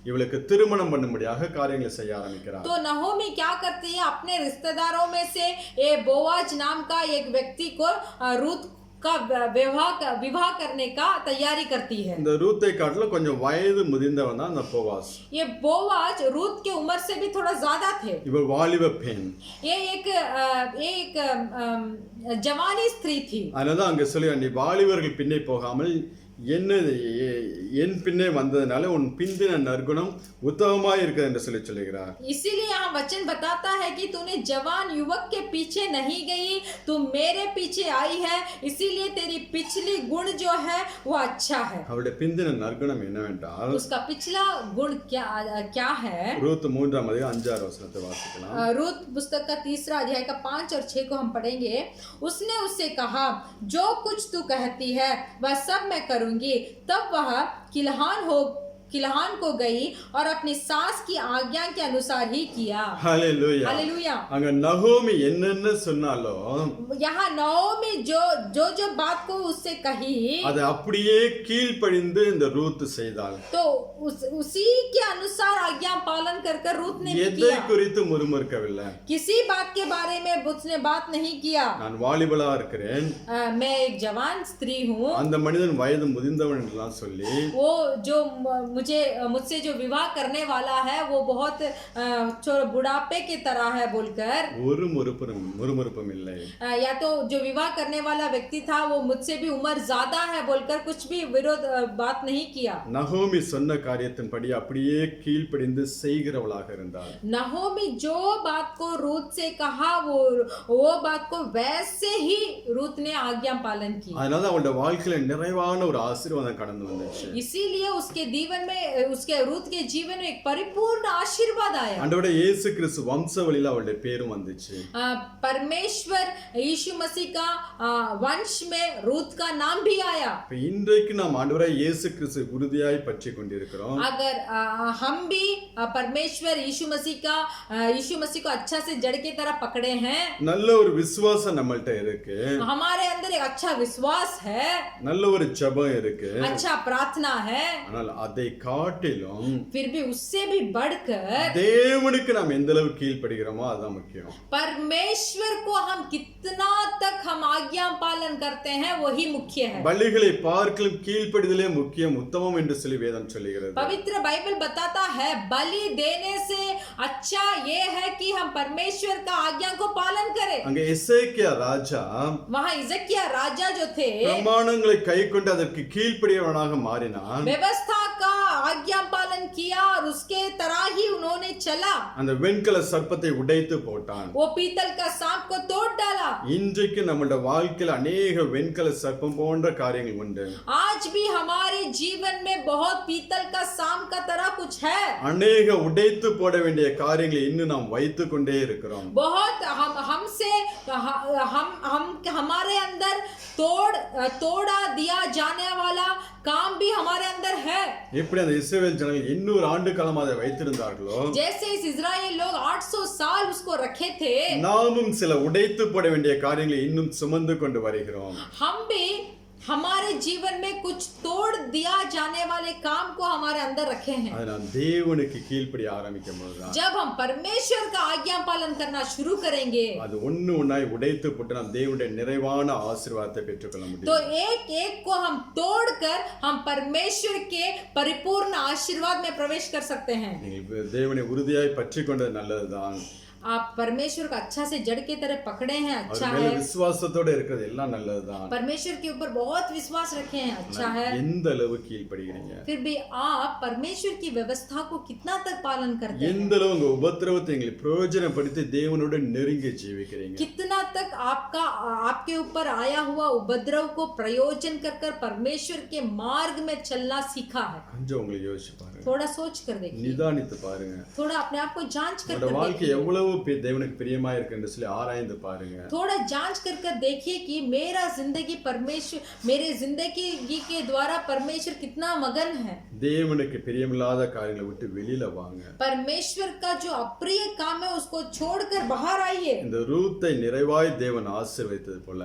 இவளுக்கு திருமணம் பண்ணும்படியாக காரியங்களை செய்ய ஆரம்பிக்கிறார். तो नहोमी क्या करती है, अपने रिश्तेदारों में से ये बोवाज नाम का एक व्यक्ति को रूत का विवाह करने का तैयारी करती है। இந்த ரூத்தை காட்டிலும் கொஞ்சம் வயது முதிர்ந்தவன் தான் அந்த போவாஸ். ये बोवाज रूत के उम्र से भी थोड़ा ज्यादा थे। இவள் வாலிப பெண். ये एक जवानी स्त्री थी। அதனால அங்க சொல்லி நீ வாலிபர்கள் பின்னே போகாமல் என்னது என் பின்னே வந்ததுனால உன் பிந்தின நற்குணம் உத்தமமாய் இருக்கிறது என்று சொல்லுகிறார். इसीलिए यहाँ वचन बताता है कि तूने जवान युवक के पीछे नहीं गई, तू मेरे पीछे आई है, इसीलिए तेरी पिछली गुण जो है वो अच्छा है. அவருடைய பிந்தின நற்குணம் என்னவென்றால் उसका पिछला गुण क्या है? ரூத் 3:5-6 வசனத்தை வாசிக்கலாம். रूत पुस्तक का 3 अध्याय का 5 और 6 को हम पढ़ेंगे. उसने उससे कहा, जो कुछ तू कहती है वह सब मैं करूंगी. तब वह किल्हान को गई और अपनी सास की आज्ञा के अनुसार ही किया. ஹalleluya. हालेलुया. அங்க நகோமி என்னென்ன சொன்னாலும் यहाँ नओमी जो बात को उससे कही அதை அப்படியே கீழ்ப்படிந்து இந்த ரூத் செய்தாள். तो उसी के अनुसार आज्ञा पालन कर रूत ने भी எதை किया. குறித்து முறுமுறுக்கவில்லை. किसी बात के बारे में उसने बात नहीं किया. நான் வாலிபலா இருக்கிறேன், मैं एक जवान स्त्री हूँ. அந்த மனிதன் வயது முதிர்ந்தவன் என்றெல்லாம் சொல்லி वो जो मुझसे जो विवाह करने वाला है वो बहुत बुढ़ापे की तरह है बोलकर ஒரு முறுமுறுப்பும் இல்லை. या तो जो विवाह करने वाला व्यक्ति था वो मुझसे भी उम्र ज्यादा है बोलकर कुछ भी विरोध बात नहीं किया. நகோமி சொன்ன காரியத்தின்படி அப்படியே கீழ்ப்படிந்து செய்கிறவளாக இருந்தாள். नहोमी जो बात को रूत से कहा वो बात को वैसे ही रूत ने आज्ञा पालन की. அதனால அவளுடைய வாழ்க்கையில நிறைவான ஒரு ஆசீர்வாதம் கடந்து வந்துச்சு. इसीलिए उसके जीवन में उसके रूत के जीवन में एक परिपूर्ण आशीर्वाद आया. ஆண்டவரே இயேசு கிறிஸ்து வம்சாவளியில அவளுடைய பேரும் வந்துச்சு. परमेश्वर यीशु मसीह का वंश में रूत का नाम भी आया. இன்றைக்கு நாம் ஆண்டவரே இயேசு கிறிஸ்து உறுதியாய் பற்றி கொண்டிருக்கிறோம். अगर हम भी परमेश्वर यीशु मसीह को अच्छा से जड़ की तरह पकड़े हैं, நல்ல ஒரு விசுவாசம் நம்மள்ட்ட இருக்கு, हमारे अंदर एक अच्छा विश्वास है, நல்ல ஒரு ஜெபம் இருக்கு, अच्छा प्रार्थना है, ஆனால் அதை காட்டிலும் फिर भी उससे भी बढ़कर தேவனுக்கு நாம் எந்த அளவு கீழ்ப்படுகிறோமோ அதுதான் முக்கியம். परमेश्वर को हम कितना तक हम आज्ञा पालन करते हैं वही मुख्य है. பலிகளை பார்க்கலும் கீழ்ப்படிதலே முக்கியம், உத்தமம் என்று சொல்லி வேதம் சொல்லுகிறது. पवित्र बाइबल बताता है बलि देने से अच्छा ये है कि हम परमेश्वर का आज्ञा को पालन करें. அங்க எசேக்கியா ராஜா वहाँ इजकिया राजा जो थे பிரமாணங்களை கைக்கொண்டு அதற்கு கீழ்ப்படியவனாக மாறினான். व्यवस्था का आज्ञा पालन किया और उसके तरह ही उन्होंने चला. அந்த வெண்கல சர்ப்பத்தை உடைத்து போட்டான். वो पीतल का सांप को तोड़ डाला. இன்றைக்கு நம்முடைய வாழ்க்கையில் அநேக வெண்கல சர்ப்பம் போன்ற காரியங்கள் உண்டு. आज भी हमारे जीवन में बहुत पीतल का सांप का तरह कुछ है. அநேக உடைத்து போட வேண்டிய காரியங்களை இன்னும் நாம் வைத்து கொண்டே இருக்கிறோம். बहुत हमारे अंदर तोड़ा दिया जाने वाला काम भी हमारे अंदर है. எப்படி அந்த இஸ்ரவேல் ஜனங்கள் 800 ஆண்டு காலமாக அதை வைத்திருந்தார்களோ, जैसे इस इजराइल लोग 800 साल उसको रखे थे, நாமும் சில உடைத்து போட வேண்டிய காரியங்களை இன்னும் சுமந்து கொண்டு வருகிறோம். हम भी हमारे जीवन में कुछ तोड़ दिया जाने वाले काम को हमारे अंदर रखे हैं. அதை நாம் தேவனுக்கு கீழ்ப்படிய ஆரம்பிக்கும் போதுதான் जब हम परमेश्वर का आज्ञा पालन करना शुरू करेंगे அது ஒண்ணாய் உடைத்து போட்டு நாம் தேவனுடைய நிறைவான ஆசீர்வாதத்தை பெற்றுக்கொள்ள तो முடியும். एक एक को हम तोड़कर हम परमेश्वर के परिपूर्ण आशीर्वाद में प्रवेश कर सकते हैं. நீங்கள் தேவனை உறுதியாய் பற்றி கொண்டது நல்லதுதான். आप परमेश्वर का अच्छा से जड़ के तरह पकड़े हैं, अच्छा அவர் மேல है. விசுவாசத்தோட இருக்கிறது எல்லாம் நல்லதுதான். परमेश्वर के ऊपर बहुत विश्वास रखे हैं, अच्छा है. எந்த அளவு கீழ்ப்படுகிறீங்க, फिर भी आप परमेश्वर की व्यवस्था को कितना तक पालन करते हैं, எந்த அளவு உங்க உபத்திரவத்தை எங்களுக்கு பிரயோஜனப்படுத்தி தேவனோட நெருங்கி ஜீவிக்கிறீங்க, कितना तक आपके ऊपर आया हुआ उपद्रव को प्रयोजन कर परमेश्वर के मार्ग में चलना सीखा है. கொஞ்சம் உங்களை யோசிச்சு பாருங்க, थोड़ा सोच कर देखिए, நிதானித்து பாருங்க. थोड़ा अपने आप को जांच कर உங்களோட வாழ்க்கை देखिए, எவ்வளவு தேவனுக்கு பிரியமா இருக்குன்னு சொல்லி ஆராய்ந்து பாருங்க. थोड़ा जांच कर देखिए कि मेरे जिंदगी के द्वारा परमेश्वर कितना मगन है. தேவனுக்கு பிரியமில்லாத காரியங்களை விட்டு வெளியில வாங்க. परमेश्वर का जो अप्रिय काम है उसको छोड़कर बाहर आइए. இந்த ரூத்தை நிறைவாய் தேவன் ஆசீர்வதித்தது போல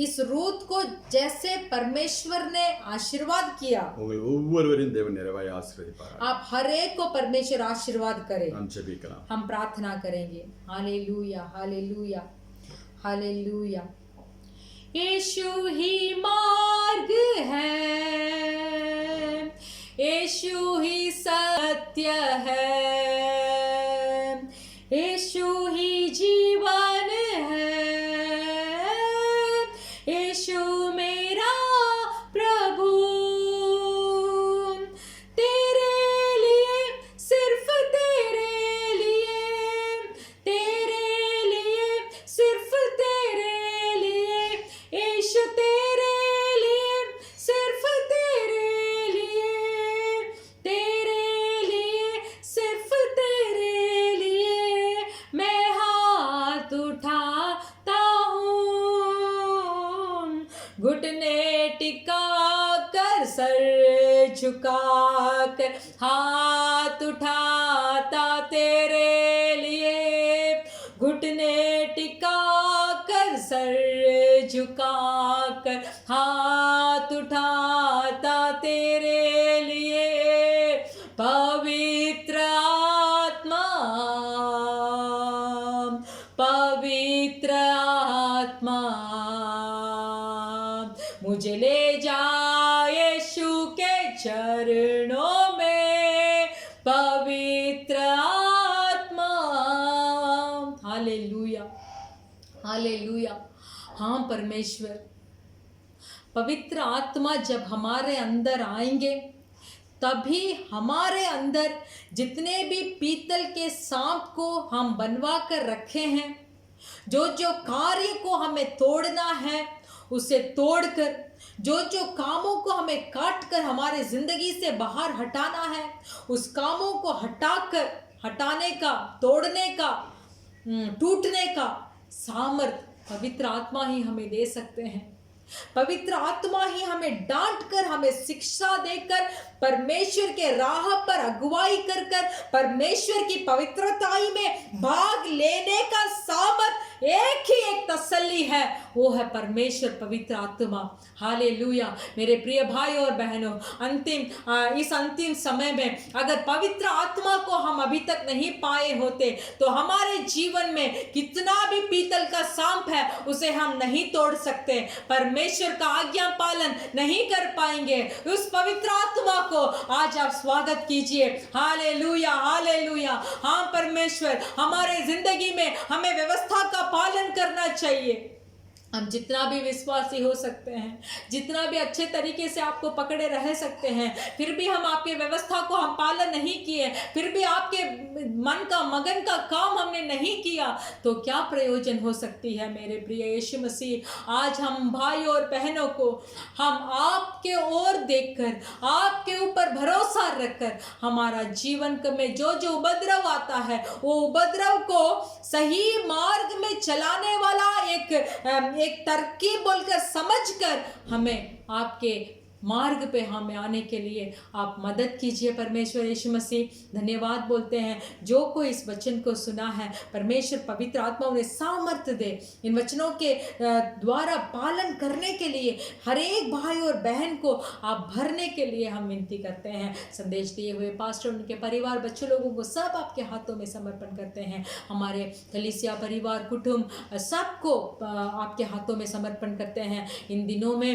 इस रूत को जैसे परमेश्वर ने आशीर्वाद किया, உங்கள் ஒவ்வொருவரையும் தேவன் நிறைவாய் ஆசீர்வதிப்பார். आप हर एक को परमेश्वर आशीर्वाद करे. நாம் ஜெபிக்கலாம். हम प्रार्थना करेंगे. Hallelujah, hallelujah, hallelujah. यीशु ही मार्ग है, यीशु ही सत्य है, यीशु ही जीवन है, यीशु मेरा प्रभु झुकाकर हाथ उठाता तेरे लिए, घुटने टिकाकर सर झुकाकर हाथ उठाता तेरे लिए। पवित्र आत्मा, पवित्र आत्मा, मुझे ले जा यीशु के चरणों में। पवित्र आत्मा, हालेलुया, हालेलुया। हाँ परमेश्वर, पवित्र आत्मा जब हमारे अंदर आएंगे तभी हमारे अंदर जितने भी पीतल के सांप को हम बनवा कर रखे हैं, जो जो कार्य को हमें तोड़ना है उसे तोड़कर, जो जो कामों को हमें काट कर हमारे जिंदगी से बाहर हटाना है, उस कामों को हटाकर, हटाने का, तोड़ने का, टूटने का सामर्थ पवित्र आत्मा ही हमें दे सकते हैं। पवित्र आत्मा ही हमें डांट कर, हमें शिक्षा देकर, परमेश्वर के राह पर अगुवाई कर कर परमेश्वर की पवित्रताई में भाग लेने का सामर्थ एक ही एक तसल्ली है, वो है परमेश्वर पवित्र आत्मा। हालेलुया। मेरे प्रिय भाई और बहनों, इस अंतिम समय में अगर पवित्र आत्मा को हम अभी तक नहीं पाए होते तो हमारे जीवन में कितना भी पीतल का सांप है उसे हम नहीं तोड़ सकते, परमेश्वर का आज्ञा पालन नहीं कर पाएंगे। उस पवित्र आत्मा को आज आप स्वागत कीजिए। Hallelujah, hallelujah. हाँ परमेश्वर, हमारे जिंदगी में हमें व्यवस्था का पालन करना चाहिए। हम जितना भी विश्वासी हो सकते हैं, जितना भी अच्छे तरीके से आपको पकड़े रह सकते हैं, फिर भी हम आपके व्यवस्था को हम पालन नहीं किए, फिर भी आपके मन का मगन का काम हमने नहीं किया, तो क्या प्रयोजन हो सकती है। मेरे प्रिय यीशु मसीह, आज हम भाई और बहनों को हम आपके ओर देखकर, आपके ऊपर भरोसा रखकर, हमारा जीवन में जो जो उपद्रव आता है वो उपद्रव को सही मार्ग में चलाने वाला एक तरकीब बोलकर समझकर हमें आपके मार्ग पे हमें आने के लिए आप मदद कीजिए। परमेश्वर यीशु मसीह, धन्यवाद बोलते हैं जो कोई इस वचन को सुना है, परमेश्वर पवित्र आत्मा उन्हें सामर्थ्य दे इन वचनों के द्वारा पालन करने के लिए। हर एक भाई और बहन को आप भरने के लिए हम विनती करते हैं। संदेश दिए हुए पास्टर, उनके परिवार, बच्चों लोगों को सब आपके हाथों में समर्पण करते हैं। हमारे कलीसिया परिवार, कुटुंब सबको आपके हाथों में समर्पण करते हैं। इन दिनों में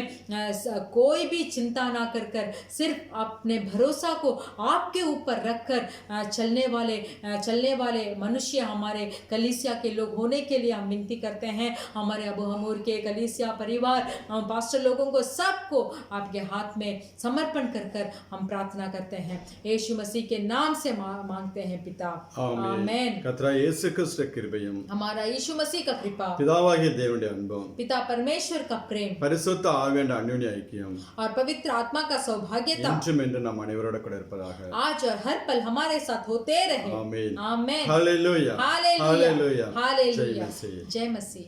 कोई भी चिंता ना कर कर सिर्फ अपने भरोसा को आपके ऊपर रखकर चलने वाले मनुष्य हमारे कलीसिया के लोग होने के लिए हम विनती करते हैं। हमारे अबू हमूर के कलीसिया परिवार, पास्टर लोगों को सबको आपके हाथ में समर्पण कर कर हम प्रार्थना करते हैं। यीशु मसीह के नाम से मांगते हैं पिता, आमीन। கர்த்தராகிய இயேசு கிறிஸ்து கிருபையும் हमारा यीशु मसीह का कृपा, பிதாவாகிய தேவனுடைய அன்பும் पिता परमेश्वर का प्रेम பரிசுத்த ஆவியின் அந்யோன்ய ஐக்கியம் और पवित्र आत्मा का सौभाग्यता என்றும் என்று நம் அனைவரோட கூட இருப்பதாக। आज और हर पल हमारे साथ होते रहे। आमीन। आमीन। Hallelujah, hallelujah, hallelujah, hallelujah. जय मसीह। जय मसीह।